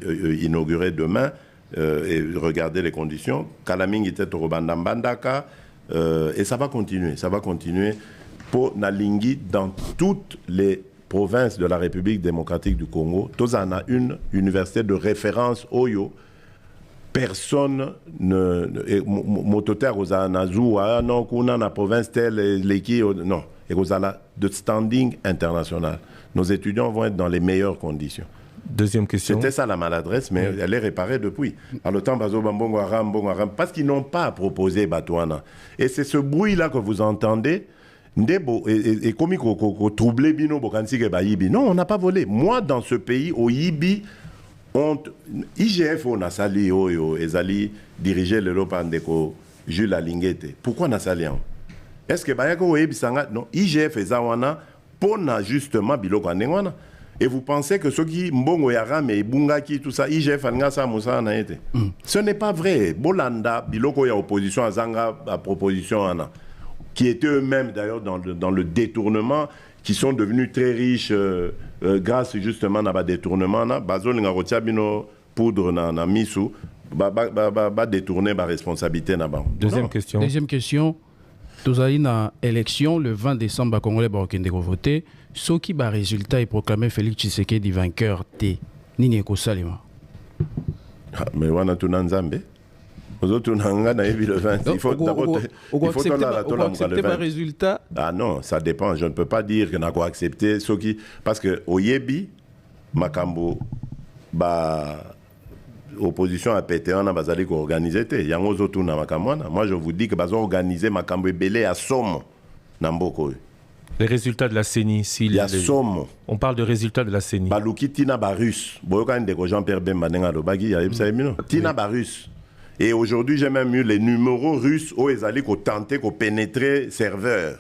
inaugurer demain et regarder les conditions, Kalamingite, Torobandambandaka, et ça va continuer pour Nalingi dans toutes les provinces de la République démocratique du Congo. Tous en a une université de référence Oyo. Personne ne mototaire aux Anazou, non, qu'on a la province telle, l'équipe, non, et aux de standing international. Nos étudiants vont être dans les meilleures conditions. Deuxième question. C'était ça la maladresse, mais elle est réparée depuis. À le temps, Mbongo Ram, parce qu'ils n'ont pas proposé Batouana. Et c'est ce bruit-là que vous entendez. Et comme il troublé Bino, non, on n'a pas volé. Moi, dans ce pays, au Yibi, IGF, on a sali, Ezali, dirigé le Lopandeko, Jules Alingete. Pourquoi on a sali? Est-ce que Bayako Oyebi Sanga, non, IGF et Zawana, pour justement Biloko Anengwana. Et vous pensez que ceux qui Mbongo Yaram et Bungaki, tout ça, IGF, Angasa, Moussa, n'a été. Ce n'est pas vrai. Bolanda, Biloko ya opposition à Zanga, à proposition Anna, qui étaient eux-mêmes d'ailleurs dans le détournement, qui sont devenus très riches grâce justement à détournement. Bazol Ngarotia Bino poudre na misu, ba détourner ba responsabilité na ba. Deuxième question. Nous avons une élection le 20 décembre à Congolais Barokende voté. Ce qui va résultat est proclamé Félix Tshisekedi vainqueur T. Nini Kosalima. Mais on a tout Nzambe. Il faut d'abord accepter le résultat. Ah non, ça dépend. Je ne peux pas dire qu'on a quoi accepter ce qui parce que au Yebi, Makambo, opposition a pété, on a basali ko organiser té. Yango zotu na makamwana. Moi je vous dis que bazo organiser Makambo ebele à Somme Namboko. Les résultats de la CENI, il y a Somme. On parle de résultats de la CENI. Baluki Tina Barus. Boyoka ndeko Jean-Pierre Bemba nenga lobagi ya Ibsaimino. Tina Barus. Et aujourd'hui, j'ai même eu les numéros russes où ils allaient tenter de pénétrer serveur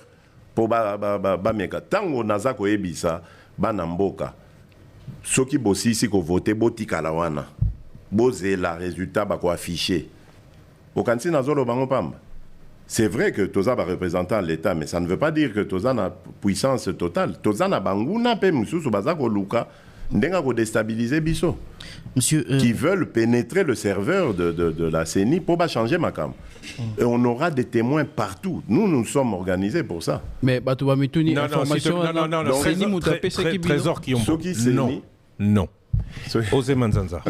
pour meka. Tango naza ko ebisa banamboka. Ceux qui bossi ici ko voter botika la wana. Bosé la résultat ba ko afficher. Au kanti nazolo bango pamba. C'est vrai que Toza va représenter l'État, mais ça ne veut pas dire que Toza a puissance totale. Toza na banguna pe mususu bazako luka Ndenga ko déstabiliser biso. Monsieur, qui veulent pénétrer le serveur de la CENI pour pas changer ma cam. Et on aura des témoins partout. Nous sommes organisés pour ça. Mais Batouba Mitouni, information... Non, Trésor qui ont... Non. Osé Manzanza.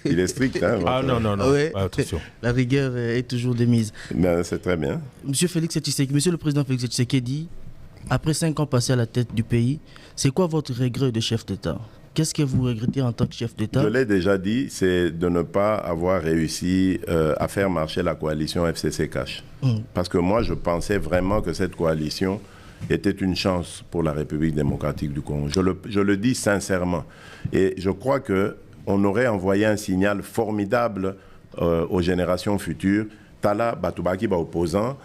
Il est strict, hein. Ah non. Ouais. Attention. La rigueur est toujours de mise. C'est très bien. Monsieur le président Félix Tshisekedi, après 5 ans passés à la tête du pays, c'est quoi votre regret de chef d'État? Qu'est-ce que vous regrettez en tant que chef d'État? Je l'ai déjà dit, c'est de ne pas avoir réussi à faire marcher la coalition FCC-Cash. Parce que moi, je pensais vraiment que cette coalition était une chance pour la République démocratique du Congo. Je le dis sincèrement. Et je crois qu'on aurait envoyé un signal formidable aux générations futures. Tala Batoubaki, opposant,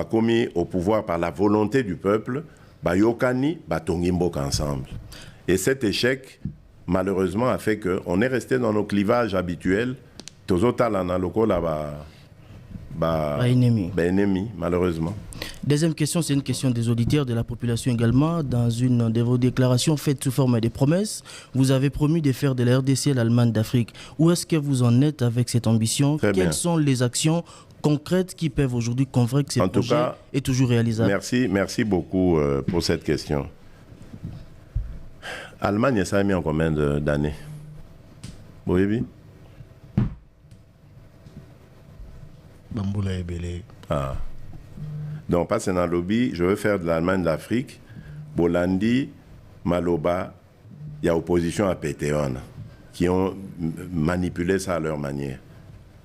commis au pouvoir par la volonté du peuple, Yokani, Tongimboka ensemble. Et cet échec, malheureusement, a fait qu'on est resté dans nos clivages habituels. Ennemi, malheureusement. Deuxième question, c'est une question des auditeurs, de la population également. Dans une de vos déclarations faites sous forme de promesses, vous avez promis de faire de la RDC l'Allemagne d'Afrique. Où est-ce que vous en êtes avec cette ambition? Quelles sont les actions concrètes qui peuvent aujourd'hui convaincre que ce projet est toujours réalisable? Merci beaucoup pour cette question. L'Allemagne, ça a mis en combien d'années? Oui. Bamboula et Belé. Ah. Donc, pas dans le lobby, je veux faire de l'Allemagne d'Afrique. Bolandi, Maloba, il y a opposition à Pétéon qui ont manipulé ça à leur manière.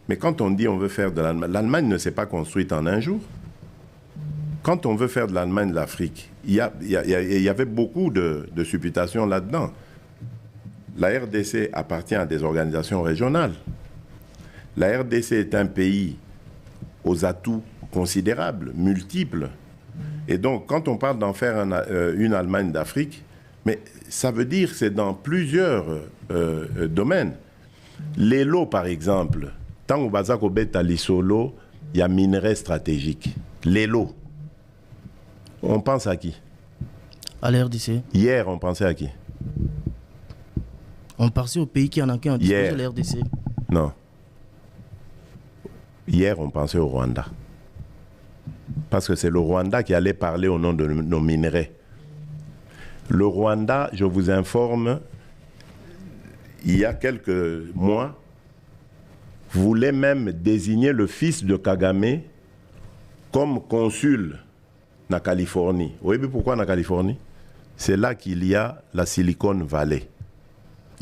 Mais quand on dit on veut faire de l'Allemagne, l'Allemagne ne s'est pas construite en un jour. Quand on veut faire de l'Allemagne de l'Afrique, il y avait beaucoup de supputations là-dedans. La RDC appartient à des organisations régionales. La RDC est un pays aux atouts considérables, multiples. Et donc, quand on parle d'en faire une Allemagne d'Afrique, mais ça veut dire que c'est dans plusieurs domaines. Les lots, par exemple, tant au Bazako Beta Lissolo, il y a minerais stratégiques. Les lots. On pense à qui? À la RDC. Hier, on pensait à qui? On pensait au pays qui en a qu'un dispose de la RDC. Non. Hier, on pensait au Rwanda. Parce que c'est le Rwanda qui allait parler au nom de nos minerais. Le Rwanda, je vous informe, il y a quelques mois, voulait même désigner le fils de Kagame comme consul en Californie. Vous voyez pourquoi en Californie? C'est là qu'il y a la Silicon Valley.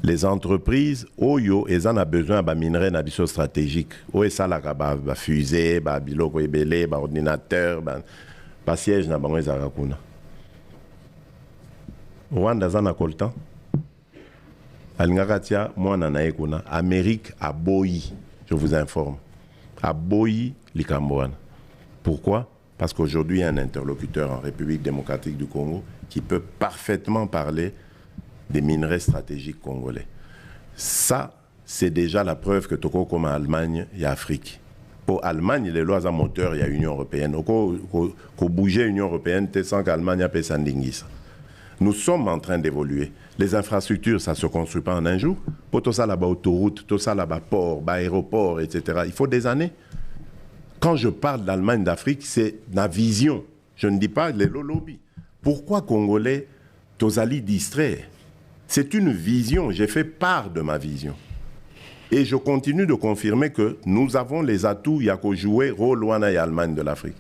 Les entreprises, elles ont besoin de minerais stratégiques. Elles ont des fusées, des ordinateurs, des sièges. Rwanda zana koltan. Alingakatia mwana na ekuna. Amérique a boyi, je vous informe. A boyi likamboana. Pourquoi? Parce qu'aujourd'hui, il y a un interlocuteur en République démocratique du Congo qui peut parfaitement parler des minerais stratégiques congolais. Ça, c'est déjà la preuve que Toko comme Allemagne et Afrique. Pour Allemagne, les lois à moteur, il y a l'Union européenne. Qu'on bouger l'Union européenne, sans qu'Allemagne ait Sandingis. Nous sommes en train d'évoluer. Les infrastructures, ça ne se construit pas en un jour. Pour tout ça là-bas, autoroute, tout ça là-bas, port, aéroport, etc. Il faut des années. Quand je parle d'Allemagne d'Afrique, c'est la vision. Je ne dis pas les lobbies. Pourquoi Congolais, Tozali distrait? C'est une vision. J'ai fait part de ma vision. Et je continue de confirmer que nous avons les atouts, il y a qu'à jouer rôle et Allemagne de l'Afrique.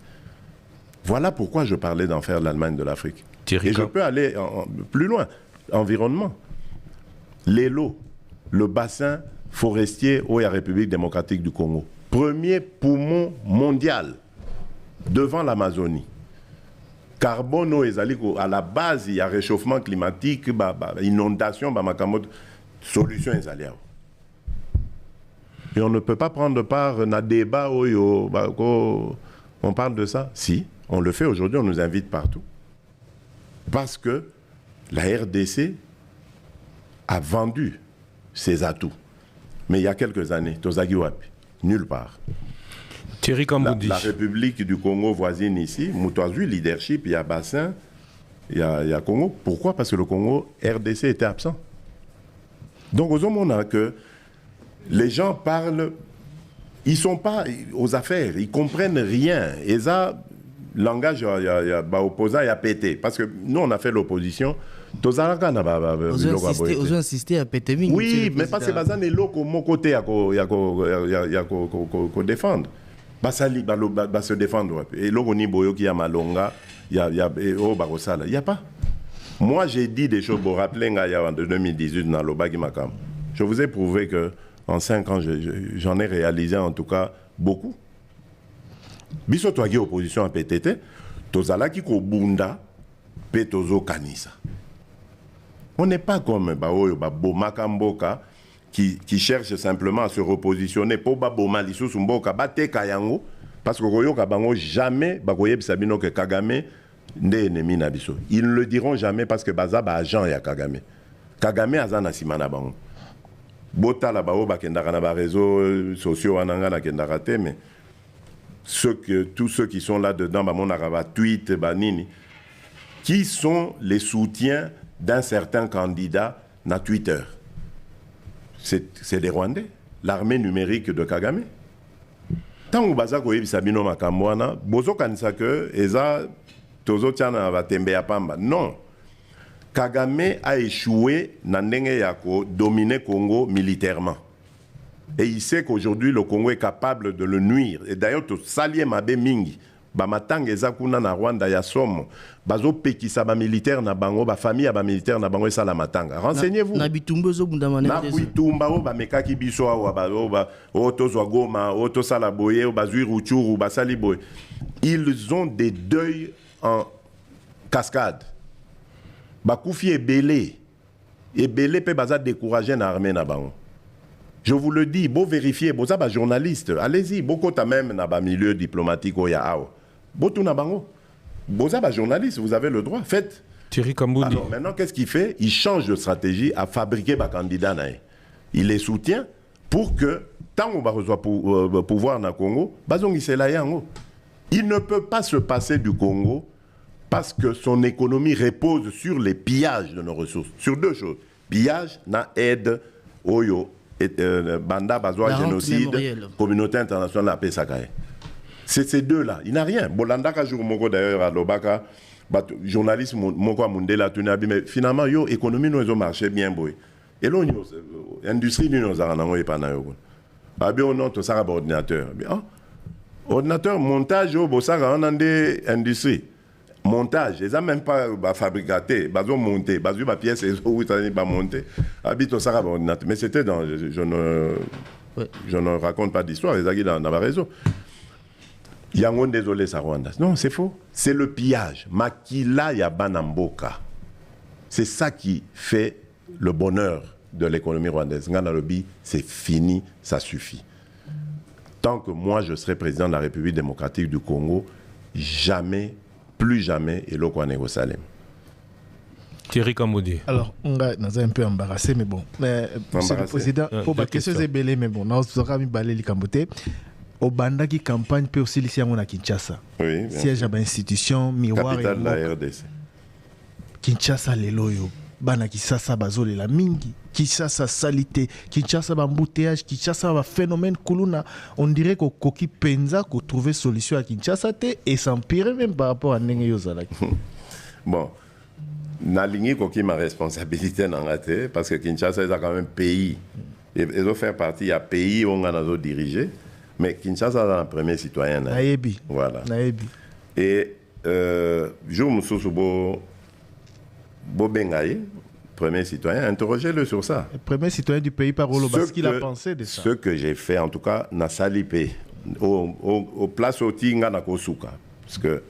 Voilà pourquoi je parlais d'en faire l'Allemagne de l'Afrique. Et je peux aller plus loin. Environnement. Les lots, le bassin forestier où il y a la République démocratique du Congo. Premier poumon mondial devant l'Amazonie. Carbone, à la base, il y a réchauffement climatique, inondation, solution. Et on ne peut pas prendre part à un débat où on parle de ça. Si, on le fait aujourd'hui, on nous invite partout. Parce que la RDC a vendu ses atouts. Mais il y a quelques années, Tozagi Wapi, nulle part. Thierry Kamboudi. La République du Congo voisine ici, Moutouazui, leadership, il y a Bassin, il y a Congo. Pourquoi? Parce que le Congo, RDC était absent. Donc, aux hommes, on a que les gens parlent, ils ne sont pas aux affaires, ils ne comprennent rien. Et ça, le langage, il y a opposant, il y a pété. Parce que nous, on a fait l'opposition. Os insister à péter. Oui, mais parce que c'est mon côté à défendre. Se défendre. Et là, on y a Malonga, il y a Barosala. Il n'y a pas. Moi, j'ai dit des choses, vous vous rappelez, en 2018, dans l'Obagi Makam. Je vous ai prouvé qu'en 5 ans, j'en ai réalisé en tout cas beaucoup. Biso toagi opposition à PTT, tozala ki ko bunda, pe tozo kanisa. On n'est pas comme Boma Kamboka qui cherche simplement à se repositionner pour Boma Lissou Sumboka, Bate Kayango, parce que Royo Kabango jamais, Bagoyeb Sabino que Kagame, n'est ennemi Nabiso. Ils ne le diront jamais parce que Baza ba agent ya Kagame. Kagame azana simana bango. Bota la bao bakendara na ba réseaux sociaux ananga na kendara te, mais tous ceux qui sont là-dedans, mon araba tweet, banini, qui sont les soutiens d'un certain candidat na Twitter. C'est des Rwandais, l'armée numérique de Kagame. Tant que Baza Koyebi Sabino Makamwana, Bozo Kansake, Eza, Tozo Tiana Vatembe Apamba. Non. Kagame a échoué na ndenge yako dominer Congo militairement. Et il sait qu'aujourd'hui le Congo est capable de le nuire. Et d'ailleurs, tout salie Mabe Mingi. Bamatang ezakuna na Rwanda ya somo bazo pekisa ba militaire na bango ba famille ba militaire na bango esala matanga. Renseignez-vous. Na bitumba zo bundamane. Na bitumba o ba mekaki biso wa ba o tozwa Goma o to sala boye o bazui Ruchuru ba sali boye. Ils ont des deuils en cascade. Ba kufi ebele pe baza décourager na armée na bango. Je vous le dis, beau vérifier, beau ça ba journaliste, allez-y, beaucoup ta même na ba milieu diplomatique o ya ao. Botou Nabango. Bozaba journaliste, vous avez le droit, faites. Thierry Kamboudi. Alors maintenant, qu'est-ce qu'il fait? Il change de stratégie à fabriquer des candidats. Il les soutient pour que, tant qu'on va recevoir pouvoir dans le Congo, il ne peut pas se passer du Congo parce que son économie repose sur les pillages de nos ressources. Sur deux choses. Pillage, na aide, oyo, banda, bazoa, génocide, communauté internationale, la paix, sakaye. C'est ces deux-là. Il n'a rien. Bolanda Kajour Moko d'ailleurs à Lobaka, journaliste Moko Mundela Tunabi, mais finalement, yo, économie nous a marché bien, boy. Et là, l'industrie nous a rendu pas na yo. Abi on a tout ça ordinateur. Ordinateur montage au Bossara on a des industries. Montage, ils n'ont même pas fabriqué, ils ont monté, ils ont pièce, ils ont pas monté. Abi tout ça ordinateur. Mais c'était dans, je ne raconte pas d'histoire, les aguilles dans la raison. Yangon désolé ça Rwanda. Non, c'est faux. C'est le pillage. Makila ya banamboka. C'est ça qui fait le bonheur de l'économie rwandaise. Ngana-Lobi, c'est fini, ça suffit. Tant que moi je serai président de la République démocratique du Congo, jamais, plus jamais, et l'eau qu'on est au Salem. Thierry Kamboudi. Alors, on a un peu embarrassé, mais bon. Mais, monsieur le Président, pour ma question, c'est belé, mais bon, on aura mis balé les Kamboté. Au Bandaki campagne peut aussi ici à Kinshasa. Oui. Siège à l'institution, miroir. Capitale de la RDC. Kinshasa les loyo. Bana Kinshasa bazole la mingi. Kinshasa salité. Kinshasa bambouteillage. Kinshasa ba phénomène kuluna. On dirait qu'au Koki Penza qu'on trouver solution à Kinshasa et s'empirer même par rapport à Nenge Yozalaki. Bon. Nalingi Koki ma responsabilité dans la tête parce que Kinshasa est quand même pays. Ils ont fait partie, il y a pays où on a dirigé. Mais Kinshasa est un premier citoyen. Naïbi. Voilà. Naïbi. Et je me souviens Bengaï, premier citoyen, interrogez-le sur ça. Le premier citoyen du pays par Oloba, ce qu'il a pensé de ça. Ce que j'ai fait, en tout cas, na Salipé, au place au Tinga na Kosuka. Parce que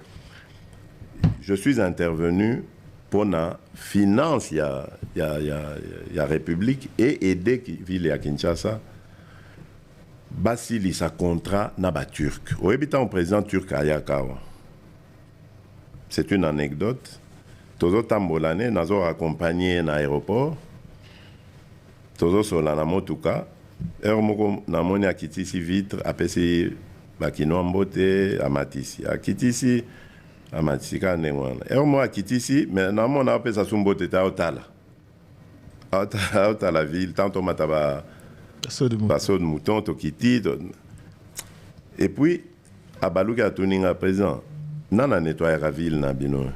je suis intervenu pour la finance, il y a République, et aider ville à Kinshasa. Basili sa contrat naba turc. Au habitant président turc Ayakawa. C'est une anecdote. Tozo tambolane nazo accompagné na aéroport. Tozo solana motuka. Moko namoni akitisi vitre apesi bakino mbote amatisi. Akitisi amatisi ka nengwana. Mo akitisi mais namona apesa sumbote ta otala. à la ville, tantôt mataba basso de mouton, tokiti. Et puis, à Balouka Tuninga président, nana nettoyer la ville na bino.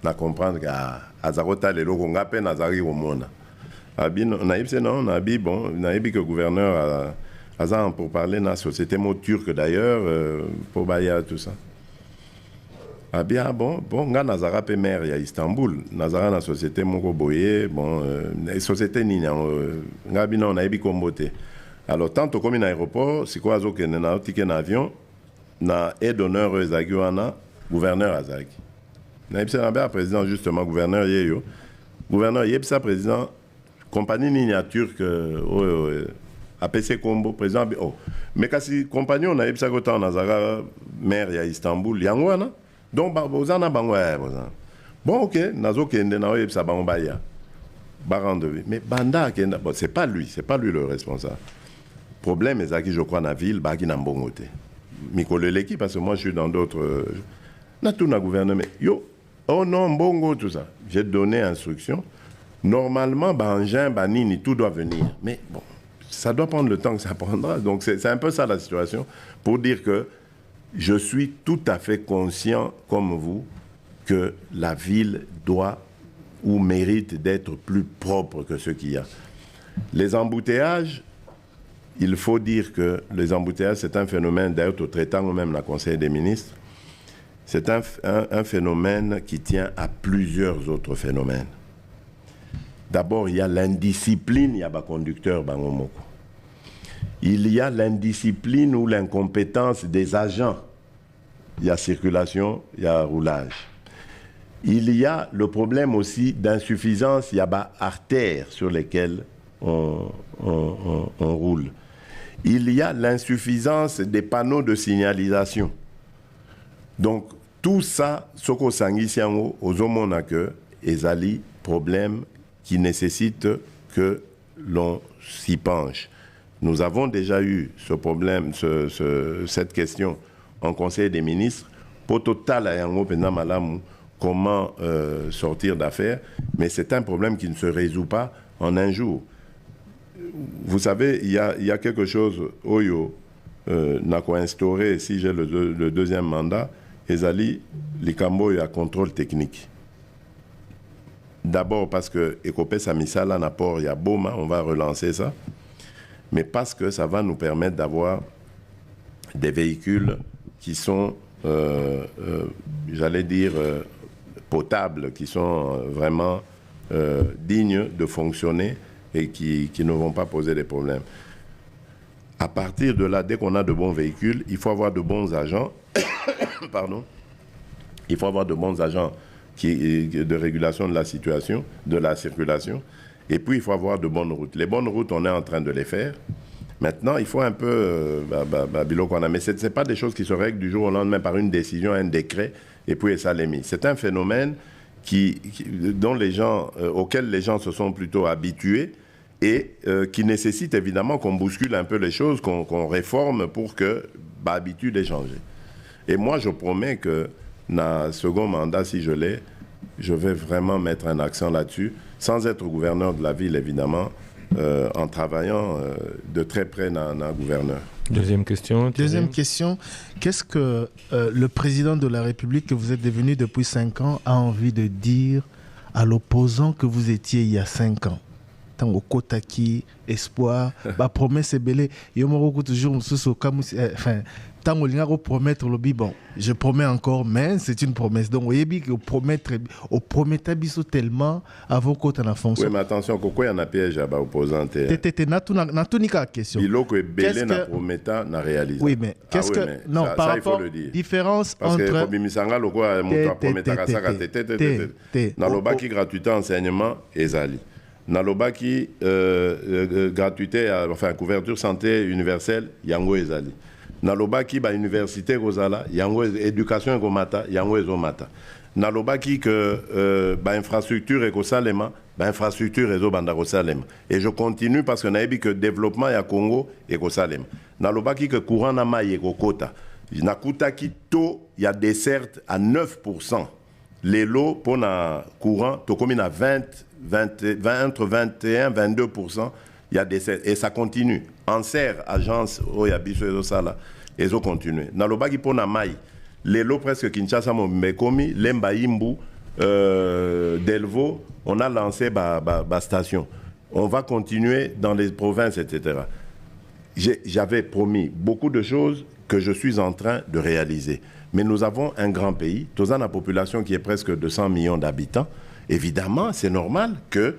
Na comprendre qu'à Azarota les locaux ngape nazari au monde. Abino naïb c'est non, naïb bon, naïb que gouverneur a pour parler na société mot turque d'ailleurs pour Baya tout ça. Ah bien bon nga nazara pe maire ya Istanbul, nazara na société moko boye bon société nini nga bino naïb kombote. Alors tantôt comme un aéroport, c'est quoi zo que na ticket avion na aide d'honneur ezagiwana gouverneur azaki. Naïb c'est un président justement gouverneur yeyo. Gouverneur yebsa président compagnie Nina turque APC Combo président mais kasi compagnon na yebsa kota nazara maire ya Istanbul yangwana donc bozana bango bon OK nazo kende na yebsa bango baya barande mais banda kenda bon c'est pas lui le responsable. Problème ezaki je crois na ville baki na mbongote. Mikoleleki parce que moi je suis dans d'autres na tout na gouvernement yo oh non mbongo tout ça. J'ai donné instruction. Normalement, Bangin, Banini, tout doit venir. Mais bon, ça doit prendre le temps que ça prendra. Donc c'est un peu ça la situation. Pour dire que je suis tout à fait conscient, comme vous, que la ville doit ou mérite d'être plus propre que ce qu'il y a. Les embouteillages, il faut dire que les embouteillages, c'est un phénomène, d'ailleurs, au traitant même la Conseil des ministres, c'est un phénomène qui tient à plusieurs autres phénomènes. D'abord, il y a l'indiscipline, il y a des conducteurs, il y a l'indiscipline ou l'incompétence des agents. Il y a circulation, il y a roulage. Il y a le problème aussi d'insuffisance, il y a des artères sur lesquelles on roule. Il y a l'insuffisance des panneaux de signalisation. Donc, tout ça, ce qu'on s'enguisse aux hommes que ezali problème qui nécessite que l'on s'y penche. Nous avons déjà eu ce problème, cette question en Conseil des ministres. Pour total, comment sortir d'affaires, mais c'est un problème qui ne se résout pas en un jour. Vous savez, il y a quelque chose, Oyo n'a qu'à instaurer, si j'ai le deuxième mandat, Ezali, Likambo, il y a contrôle technique. D'abord parce que Ekopé Samisala Napor, il y a Boma, on va relancer ça. Mais parce que ça va nous permettre d'avoir des véhicules qui sont, j'allais dire, potables, qui sont vraiment dignes de fonctionner et qui ne vont pas poser des problèmes. À partir de là, dès qu'on a de bons véhicules, il faut avoir de bons agents. Pardon. Il faut avoir de bons agents de régulation de la situation, de la circulation. Et puis, il faut avoir de bonnes routes. Les bonnes routes, on est en train de les faire. Maintenant, il faut un peu... mais ce n'est pas des choses qui se règlent du jour au lendemain par une décision, un décret, et puis ça l'est mis. C'est un phénomène auquel les gens se sont plutôt habitués et qui nécessite évidemment qu'on bouscule un peu les choses, qu'on réforme pour que l'habitude ait changé. Et moi, je promets que dans le second mandat, si je l'ai, je vais vraiment mettre un accent là-dessus, sans être gouverneur de la ville, évidemment, en travaillant de très près dans le gouverneur. Deuxième question. Deuxième question. Qu'est-ce que le président de la République, que vous êtes devenu depuis 5 ans, a envie de dire à l'opposant que vous étiez il y a 5 ans? Tango Kotaki, espoir, promesse est belle. Yomoro toujours enfin, tango linga promettre le bon. Je promets encore, mais c'est une promesse. Donc, vous voyez que au promettre tellement avant qu'on ait la fonction. Oui, mais attention, pourquoi il y a un piège à l'opposant? N'a tout ni qu'à question. Il faut que belé na promettant na réalisé. Oui, mais qu'est-ce que non, par rapport différence parce entre que comme misanga le quoi monta promettre à ça na lobaki gratuité enseignement ezali. Nalobaki gratuité, enfin couverture santé universelle, yango ezali. Nalobaki ba université gozala, yango éducation gomata, yango ezomata. Nalobaki que ba infrastructure ekosalema, ba infrastructure ezo banda kosalema. Et je continue parce que naebi que développement ya Congo ekosalema. Nalobaki que courant na mai ekokota. Nakutaki to ya dessert à 9%. Les lots pour na courant to comme na 20 entre 21 et 22%, il y a des... Et ça continue. Anser, agence, Oyabiso, Sala, et ça continue. Dans le bagi pour Namaï, les lots presque Kinshasa, Mekomi, Lembaïmbu, Delvaux, on a lancé la station. On va continuer dans les provinces, etc. J'avais promis beaucoup de choses que je suis en train de réaliser. Mais nous avons un grand pays, nous avons une population qui est presque de 100 millions d'habitants. Évidemment, c'est normal que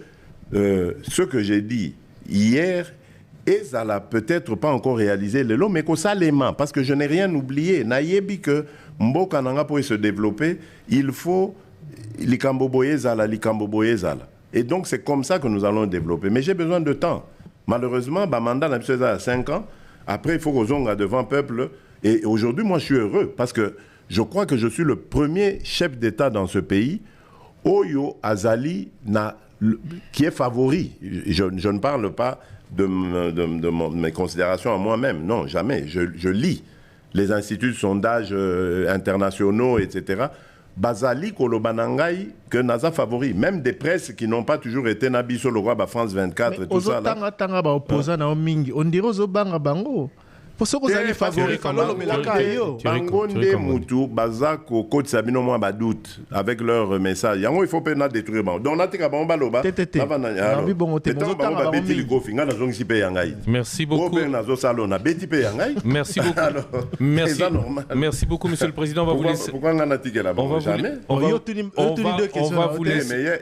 ce que j'ai dit hier, et ça n'a peut-être pas encore réalisé le lot, mais que ça l'aimant, parce que je n'ai rien oublié. Naïebi que Mboka Nanga pour se développer, il faut l'Ikamboboye Zala. Et donc c'est comme ça que nous allons développer. Mais j'ai besoin de temps. Malheureusement, ma mandat a 5 ans. Après, il faut qu'on soit devant le peuple. Et aujourd'hui, moi, je suis heureux parce que je crois que je suis le premier chef d'État dans ce pays, Oyo Azali, qui est favori. Je ne parle pas de mes considérations à moi-même. Non, jamais. Je lis les instituts de sondage internationaux, etc. Bazali Kolobanangai que Naza favori, même des presses qui n'ont pas toujours été Nabiso le roi France 24 et tout ça là. On dirait aux bango. Pour ce que vous avez favori comme Bangonde Moutou, Bazako, Côte Sabino moi badoute avec leur message. Il faut pas détruire. Donc on a tika bamba loba. Merci beaucoup. Merci beaucoup. Merci beaucoup, Monsieur le Président. On va vous laisser. Pourquoi on a tiqué là-bas? Jamais. On va vous laisser.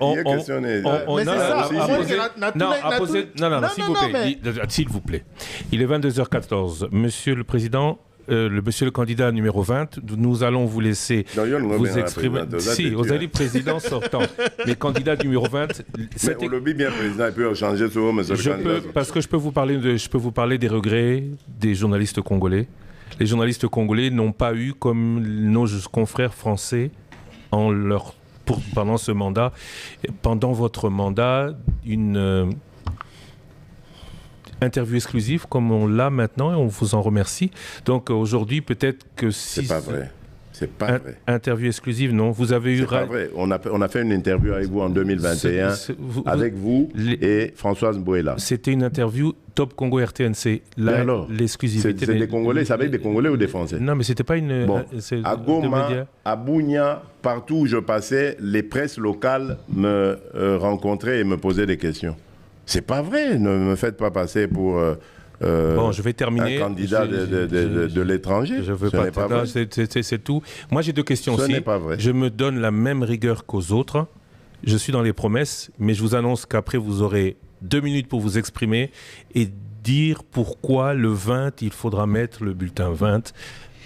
S'il vous plaît. Il est 22h14. Monsieur le Président, monsieur le candidat numéro 20, nous allons vous laisser vous exprimer. Si, vous allez président sortant, mais candidat numéro 20. On le dit bien président, il peut changer souvent, monsieur le candidat. Parce que je peux vous parler des regrets des journalistes congolais. Les journalistes congolais n'ont pas eu, comme nos confrères français, pendant ce mandat, pendant votre mandat, une interview exclusive comme on l'a maintenant et on vous en remercie. Donc aujourd'hui, peut-être que si... C'est pas vrai. C'est pas vrai. Interview exclusive, non. Vous avez eu... C'est pas vrai. On a fait une interview avec vous en 2021, avec vous et Françoise Mbouela. C'était une interview Top Congo RTNC. L'exclusivité... C'est des Congolais, c'est avec des Congolais ou des Français? Non, mais c'était pas une... Bon. À Goma, à Bounia, partout où je passais, les presses locales me rencontraient et me posaient des questions. C'est pas vrai, ne me faites pas passer pour bon, je vais terminer. Un candidat de l'étranger. Je veux pas. C'est tout. Moi, j'ai deux questions aussi. Ce n'est pas vrai. Je me donne la même rigueur qu'aux autres. Je suis dans les promesses, mais je vous annonce qu'après, vous aurez 2 minutes pour vous exprimer et dire pourquoi le 20, il faudra mettre le bulletin 20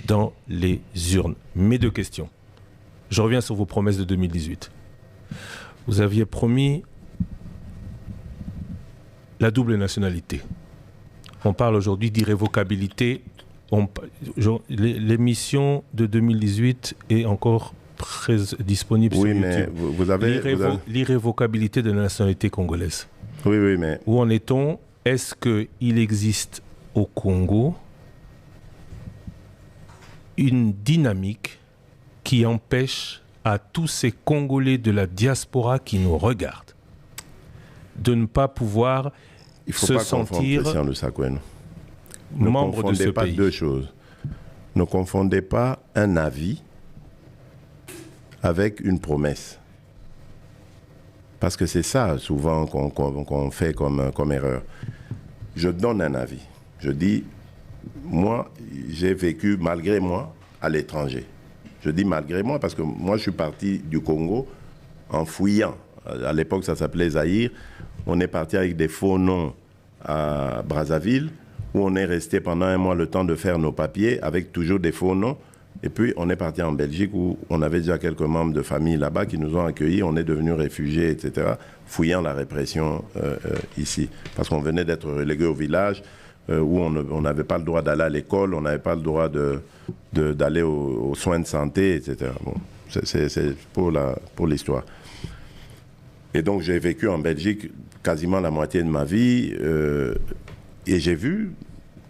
dans les urnes. Mes 2 questions. Je reviens sur vos promesses de 2018. Vous aviez promis la double nationalité. On parle aujourd'hui d'irrévocabilité. L'émission de 2018 est encore disponible sur YouTube. Mais vous avez... L'irrévocabilité de la nationalité congolaise. Oui, mais... Où en est-on? Est-ce qu'il existe au Congo une dynamique qui empêche à tous ces Congolais de la diaspora qui nous regardent de ne pas pouvoir se sentir membre de ce pays? Ne confondez pas 2 choses. Ne confondez pas un avis avec une promesse. Parce que c'est ça souvent qu'on fait comme erreur. Je donne un avis. Je dis, moi, j'ai vécu malgré moi à l'étranger. Je dis malgré moi parce que moi, je suis parti du Congo en fouillant. À l'époque, ça s'appelait Zaïre. On est parti avec des faux noms à Brazzaville, où on est resté pendant 1 mois le temps de faire nos papiers, avec toujours des faux noms. Et puis, on est parti en Belgique, où on avait déjà quelques membres de famille là-bas qui nous ont accueillis. On est devenus réfugiés, etc., fouillant la répression ici. Parce qu'on venait d'être relégués au village, où on n'avait pas le droit d'aller à l'école, on n'avait pas le droit d'aller aux soins de santé, etc. Bon, c'est pour l'histoire. Et donc, j'ai vécu en Belgique quasiment la moitié de ma vie. Et j'ai vu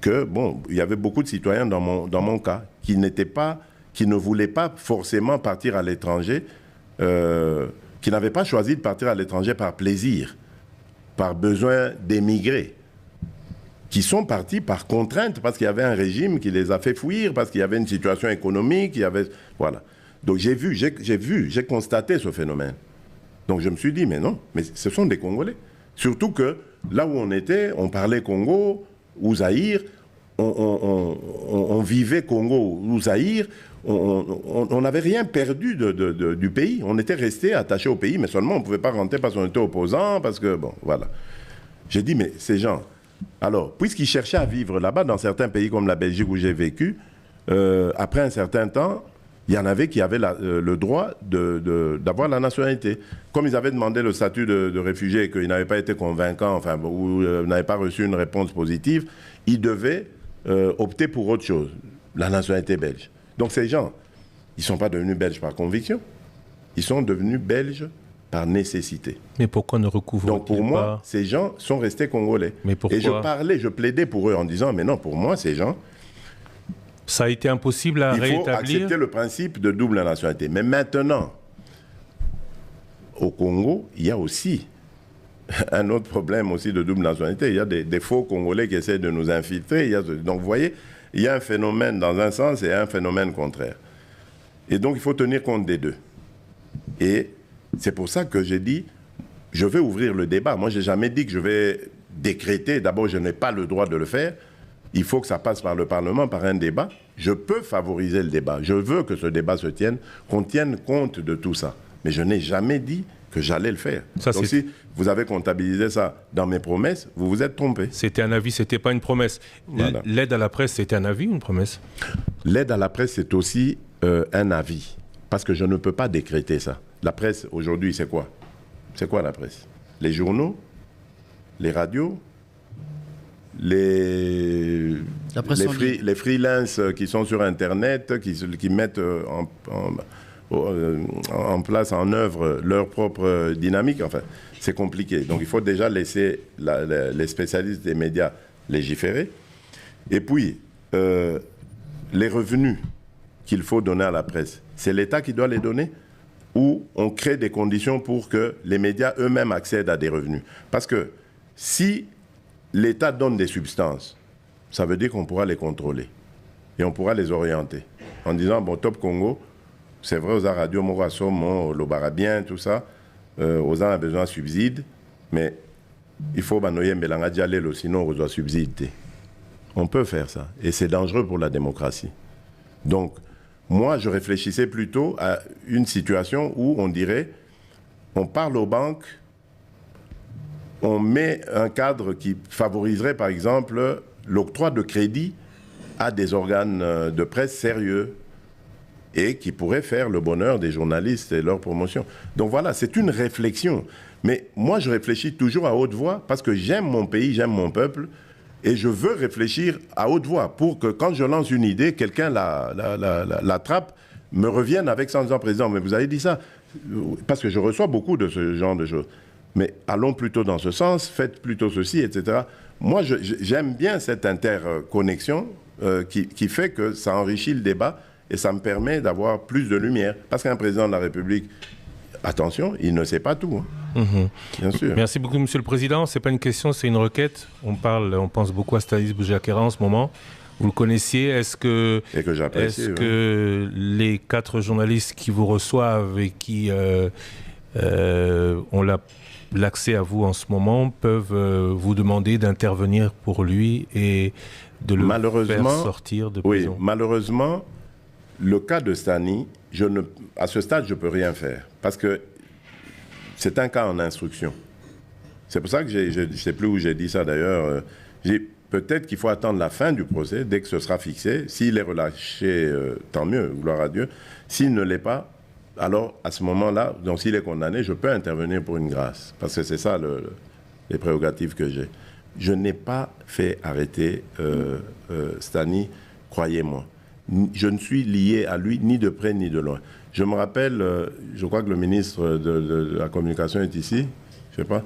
que, bon, il y avait beaucoup de citoyens dans mon cas qui ne voulaient pas forcément partir à l'étranger, qui n'avaient pas choisi de partir à l'étranger par plaisir, par besoin d'émigrer, qui sont partis par contrainte parce qu'il y avait un régime qui les a fait fuir, parce qu'il y avait une situation économique, il y avait... Voilà. Donc j'ai constaté ce phénomène. Donc je me suis dit, mais non, mais ce sont des Congolais. Surtout que là où on était, on parlait Congo ou Zaïre, on vivait Congo ou Zaïre, on n'avait rien perdu du pays. On était resté attaché au pays, mais seulement on ne pouvait pas rentrer parce qu'on était opposants, parce que, bon, voilà. J'ai dit, mais ces gens... Alors, puisqu'ils cherchaient à vivre là-bas, dans certains pays comme la Belgique où j'ai vécu, après un certain temps, il y en avait qui avaient le droit d'avoir la nationalité. Comme ils avaient demandé le statut de réfugié et qu'ils n'avaient pas été convaincants, enfin, ou n'avaient pas reçu une réponse positive, ils devaient opter pour autre chose, la nationalité belge. Donc ces gens, ils ne sont pas devenus belges par conviction, ils sont devenus belges par nécessité. Mais pourquoi ne recouvrent-ils pas? Donc pour moi, ces gens sont restés congolais. Mais pourquoi? Et je plaidais pour eux en disant, mais non, pour moi, ces gens... Ça a été impossible à rétablir. Il faut accepter le principe de double nationalité. Mais maintenant, au Congo, il y a aussi un autre problème aussi de double nationalité. Il y a des faux Congolais qui essaient de nous infiltrer. Donc vous voyez, il y a un phénomène dans un sens et un phénomène contraire. Et donc il faut tenir compte des deux. Et c'est pour ça que j'ai dit, je vais ouvrir le débat. Moi, je n'ai jamais dit que je vais décréter. D'abord, je n'ai pas le droit de le faire. Il faut que ça passe par le Parlement, par un débat. Je peux favoriser le débat. Je veux que ce débat se tienne, qu'on tienne compte de tout ça. Mais je n'ai jamais dit que j'allais le faire. Ça, donc si vous avez comptabilisé ça dans mes promesses, vous vous êtes trompé. C'était un avis, c'était pas une promesse. Voilà. L'aide à la presse, c'était un avis ou une promesse? L'aide à la presse, c'est aussi un avis. Parce que je ne peux pas décréter ça. La presse, aujourd'hui, c'est quoi? C'est quoi la presse? Les journaux? Les radios? Les freelances qui sont sur Internet, qui mettent en place, en œuvre leur propre dynamique. Enfin, c'est compliqué. Donc il faut déjà laisser les spécialistes des médias légiférer. Et puis, les revenus qu'il faut donner à la presse, c'est l'État qui doit les donner ou on crée des conditions pour que les médias eux-mêmes accèdent à des revenus. Parce que si l'État donne des substances, ça veut dire qu'on pourra les contrôler et on pourra les orienter en disant, bon, Top Congo, c'est vrai, aux radio, Morasom, l'Obarabien, tout ça, aux gens a besoin de subsides, mais il faut banoyer Mbelanga Dialelo, sinon on doit subsider. On peut faire ça et c'est dangereux pour la démocratie. Donc, moi, je réfléchissais plutôt à une situation où on dirait, on parle aux banques, on met un cadre qui favoriserait, par exemple, l'octroi de crédit à des organes de presse sérieux et qui pourraient faire le bonheur des journalistes et leur promotion. Donc voilà, c'est une réflexion. Mais moi, je réfléchis toujours à haute voix parce que j'aime mon pays, j'aime mon peuple et je veux réfléchir à haute voix pour que quand je lance une idée, quelqu'un l'attrape, me revienne avec ça en disant, président, mais vous avez dit ça. Parce que je reçois beaucoup de ce genre de choses. Mais allons plutôt dans ce sens, faites plutôt ceci, etc. Moi, j'aime bien cette interconnexion qui fait que ça enrichit le débat et ça me permet d'avoir plus de lumière. Parce qu'un président de la République, attention, il ne sait pas tout. Bien sûr. Merci beaucoup, Monsieur le Président. Ce n'est pas une question, c'est une requête. On pense beaucoup à Stanis Boujakera en ce moment. Vous le connaissiez. Est-ce que les 4 journalistes qui vous reçoivent et qui ont l'accès à vous en ce moment peuvent vous demander d'intervenir pour lui et de le faire sortir de prison? Oui, malheureusement, le cas de Stani, à ce stade, je ne peux rien faire. Parce que c'est un cas en instruction. C'est pour ça que je ne sais plus où j'ai dit ça d'ailleurs. Peut-être qu'il faut attendre la fin du procès, dès que ce sera fixé. S'il est relâché, tant mieux, gloire à Dieu. S'il ne l'est pas, alors à ce moment-là, donc s'il est condamné, je peux intervenir pour une grâce. Parce que c'est ça les prérogatives que j'ai. Je n'ai pas fait arrêter Stani, croyez-moi. Je ne suis lié à lui ni de près ni de loin. Je me rappelle, je crois que le ministre de la Communication est ici, je ne sais pas.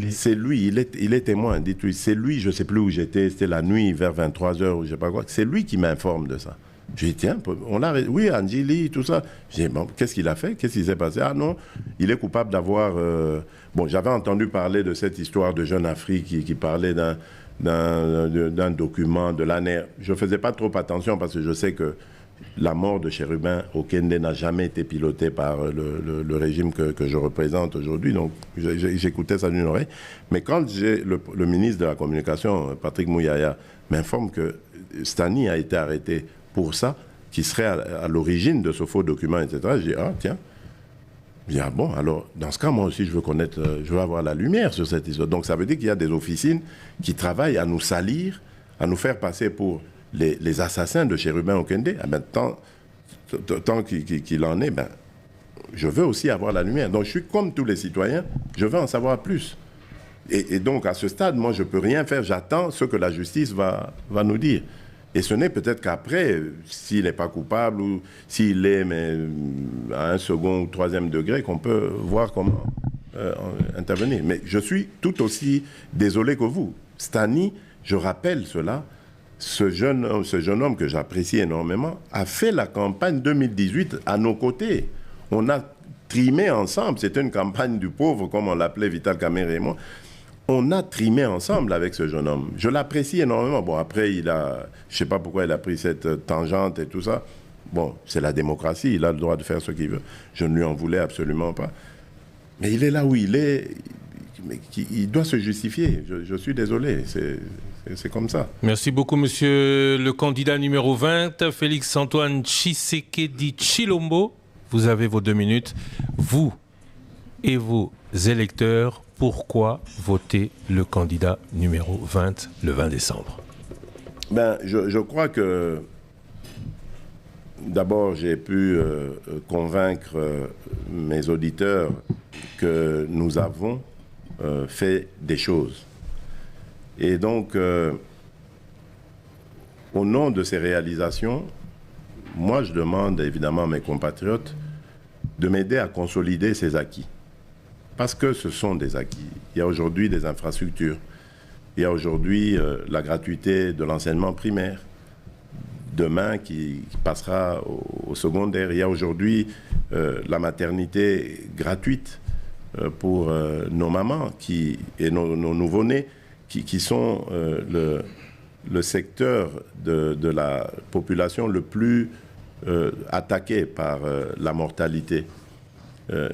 C'est lui, il est témoin, dites-lui. C'est lui, je ne sais plus où j'étais, c'était la nuit vers 23h ou je ne sais pas quoi. C'est lui qui m'informe de ça. J'ai dit, tiens, oui, Andjili, tout ça. J'ai dit, bon, qu'est-ce qu'il a fait? Qu'est-ce qui s'est passé? Ah non, il est coupable d'avoir... Bon, j'avais entendu parler de cette histoire de Jeune Afrique qui parlait d'un document de l'année. Je ne faisais pas trop attention parce que je sais que la mort de Chérubin Okende n'a jamais été pilotée par le régime que je représente aujourd'hui. Donc, j'écoutais ça d'une oreille. Mais quand le ministre de la Communication, Patrick Mouyaya, m'informe que Stani a été arrêté pour ça, qui serait à l'origine de ce faux document, etc., je dis, ah, tiens. Je dis, ah bon, alors, dans ce cas, moi aussi, je veux avoir la lumière sur cette histoire. Donc, ça veut dire qu'il y a des officines qui travaillent à nous salir, à nous faire passer pour les assassins de Chérubin Okende. Ah ben, tant qu'il en est, ben, je veux aussi avoir la lumière. Donc, je suis comme tous les citoyens, je veux en savoir plus. Et donc, à ce stade, moi, je ne peux rien faire. J'attends ce que la justice va nous dire. Et ce n'est peut-être qu'après, s'il n'est pas coupable ou s'il est mais à un second ou troisième degré, qu'on peut voir comment intervenir. Mais je suis tout aussi désolé que vous. Stani, je rappelle cela, ce jeune homme que j'apprécie énormément, a fait la campagne 2018 à nos côtés. On a trimé ensemble. C'était une campagne du pauvre, comme on l'appelait Vital Kamerhe et moi. On a trimé ensemble avec ce jeune homme. Je l'apprécie énormément. Bon, après, je ne sais pas pourquoi il a pris cette tangente et tout ça. Bon, c'est la démocratie, il a le droit de faire ce qu'il veut. Je ne lui en voulais absolument pas. Mais il est là où il est. Mais il doit se justifier. Je suis désolé. C'est comme ça. Merci beaucoup, monsieur le candidat numéro 20, Félix-Antoine Tshisekedi Tshilombo. Vous avez vos 2 minutes. Vous et vos électeurs, pourquoi voter le candidat numéro 20 le 20 décembre? Ben, je crois que d'abord j'ai pu convaincre mes auditeurs que nous avons fait des choses. Et donc, au nom de ces réalisations, moi je demande évidemment à mes compatriotes de m'aider à consolider ces acquis. Parce que ce sont des acquis. Il y a aujourd'hui des infrastructures. Il y a aujourd'hui la gratuité de l'enseignement primaire. Demain, qui passera au secondaire. Il y a aujourd'hui la maternité gratuite pour nos mamans et nos nouveau-nés qui sont le secteur de la population le plus attaqué par la mortalité.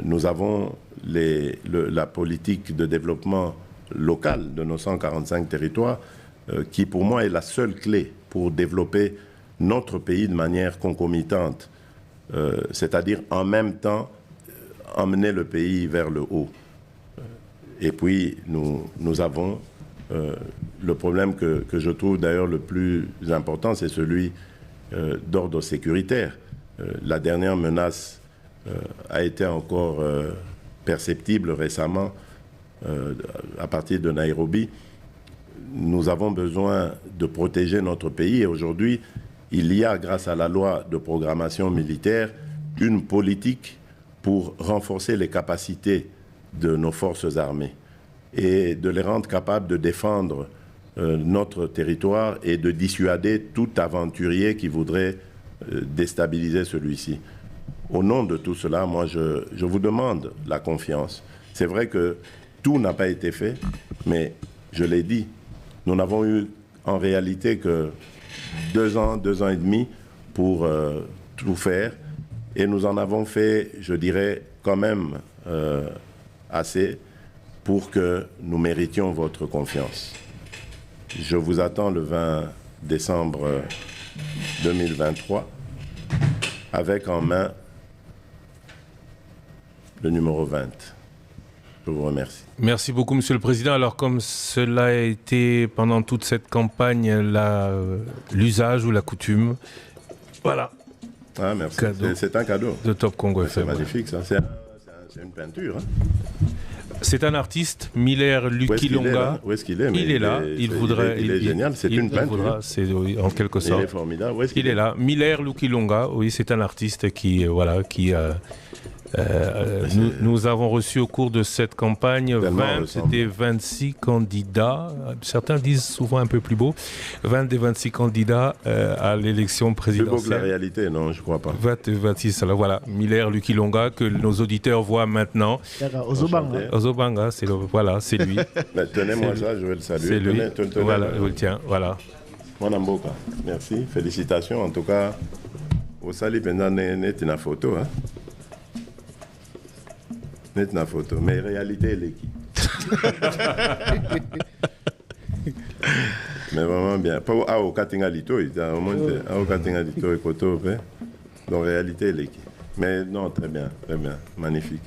Nous avons la politique de développement local de nos 145 territoires qui, pour moi, est la seule clé pour développer notre pays de manière concomitante, c'est-à-dire en même temps emmener le pays vers le haut. Et puis, nous avons le problème que je trouve d'ailleurs le plus important, c'est celui d'ordre sécuritaire. La dernière menace a été encore perceptible récemment à partir de Nairobi. Nous avons besoin de protéger notre pays et aujourd'hui, il y a, grâce à la loi de programmation militaire, une politique pour renforcer les capacités de nos forces armées et de les rendre capables de défendre notre territoire et de dissuader tout aventurier qui voudrait déstabiliser celui-ci. Au nom de tout cela, moi, je vous demande la confiance. C'est vrai que tout n'a pas été fait, mais je l'ai dit, nous n'avons eu en réalité que 2 ans, 2 ans et demi pour tout faire. Et nous en avons fait, je dirais, quand même assez pour que nous méritions votre confiance. Je vous attends le 20 décembre 2023 avec en main le numéro 20. Je vous remercie. Merci beaucoup, Monsieur le Président. Alors, comme cela a été pendant toute cette campagne l'usage ou la coutume, voilà. Ah, merci. C'est un cadeau. De Top Congo FM. C'est magnifique, ça. C'est une peinture. Hein. C'est un artiste, Miller Lukilonga. Où est-ce qu'il est? Il est là. Il est génial. C'est une peinture. C'est en quelque sorte. Il est formidable. Il est là. Miller Lukilonga. Oui, c'est un artiste qui Nous avons reçu au cours de cette campagne 20 des 26 candidats, certains disent souvent un peu plus beau, 20 des 26 candidats à l'élection présidentielle. Plus beau que la réalité, non, je crois pas. 26, alors voilà, Miller Lukilonga, que nos auditeurs voient maintenant. Ozobanga, c'est lui. Tenez-moi ça, je vais le saluer. C'est lui, voilà, je le tiens, voilà. Mwanamboka, merci, félicitations, en tout cas, au sali pendant net une photo, hein. Net une photo, mais réalité, elle est qui? Mais vraiment bien. Pas au Katingalito, il y a au moins au Katingalito et Koto, donc réalité, elle est qui? Mais non, très bien, magnifique.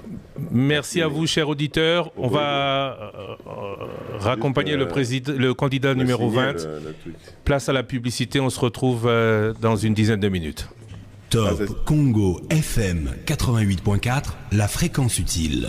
Merci à vous, chers auditeurs. On va raccompagner le candidat numéro 20. Place à la publicité, on se retrouve dans une dizaine de minutes. Top Congo FM 88.4, la fréquence utile.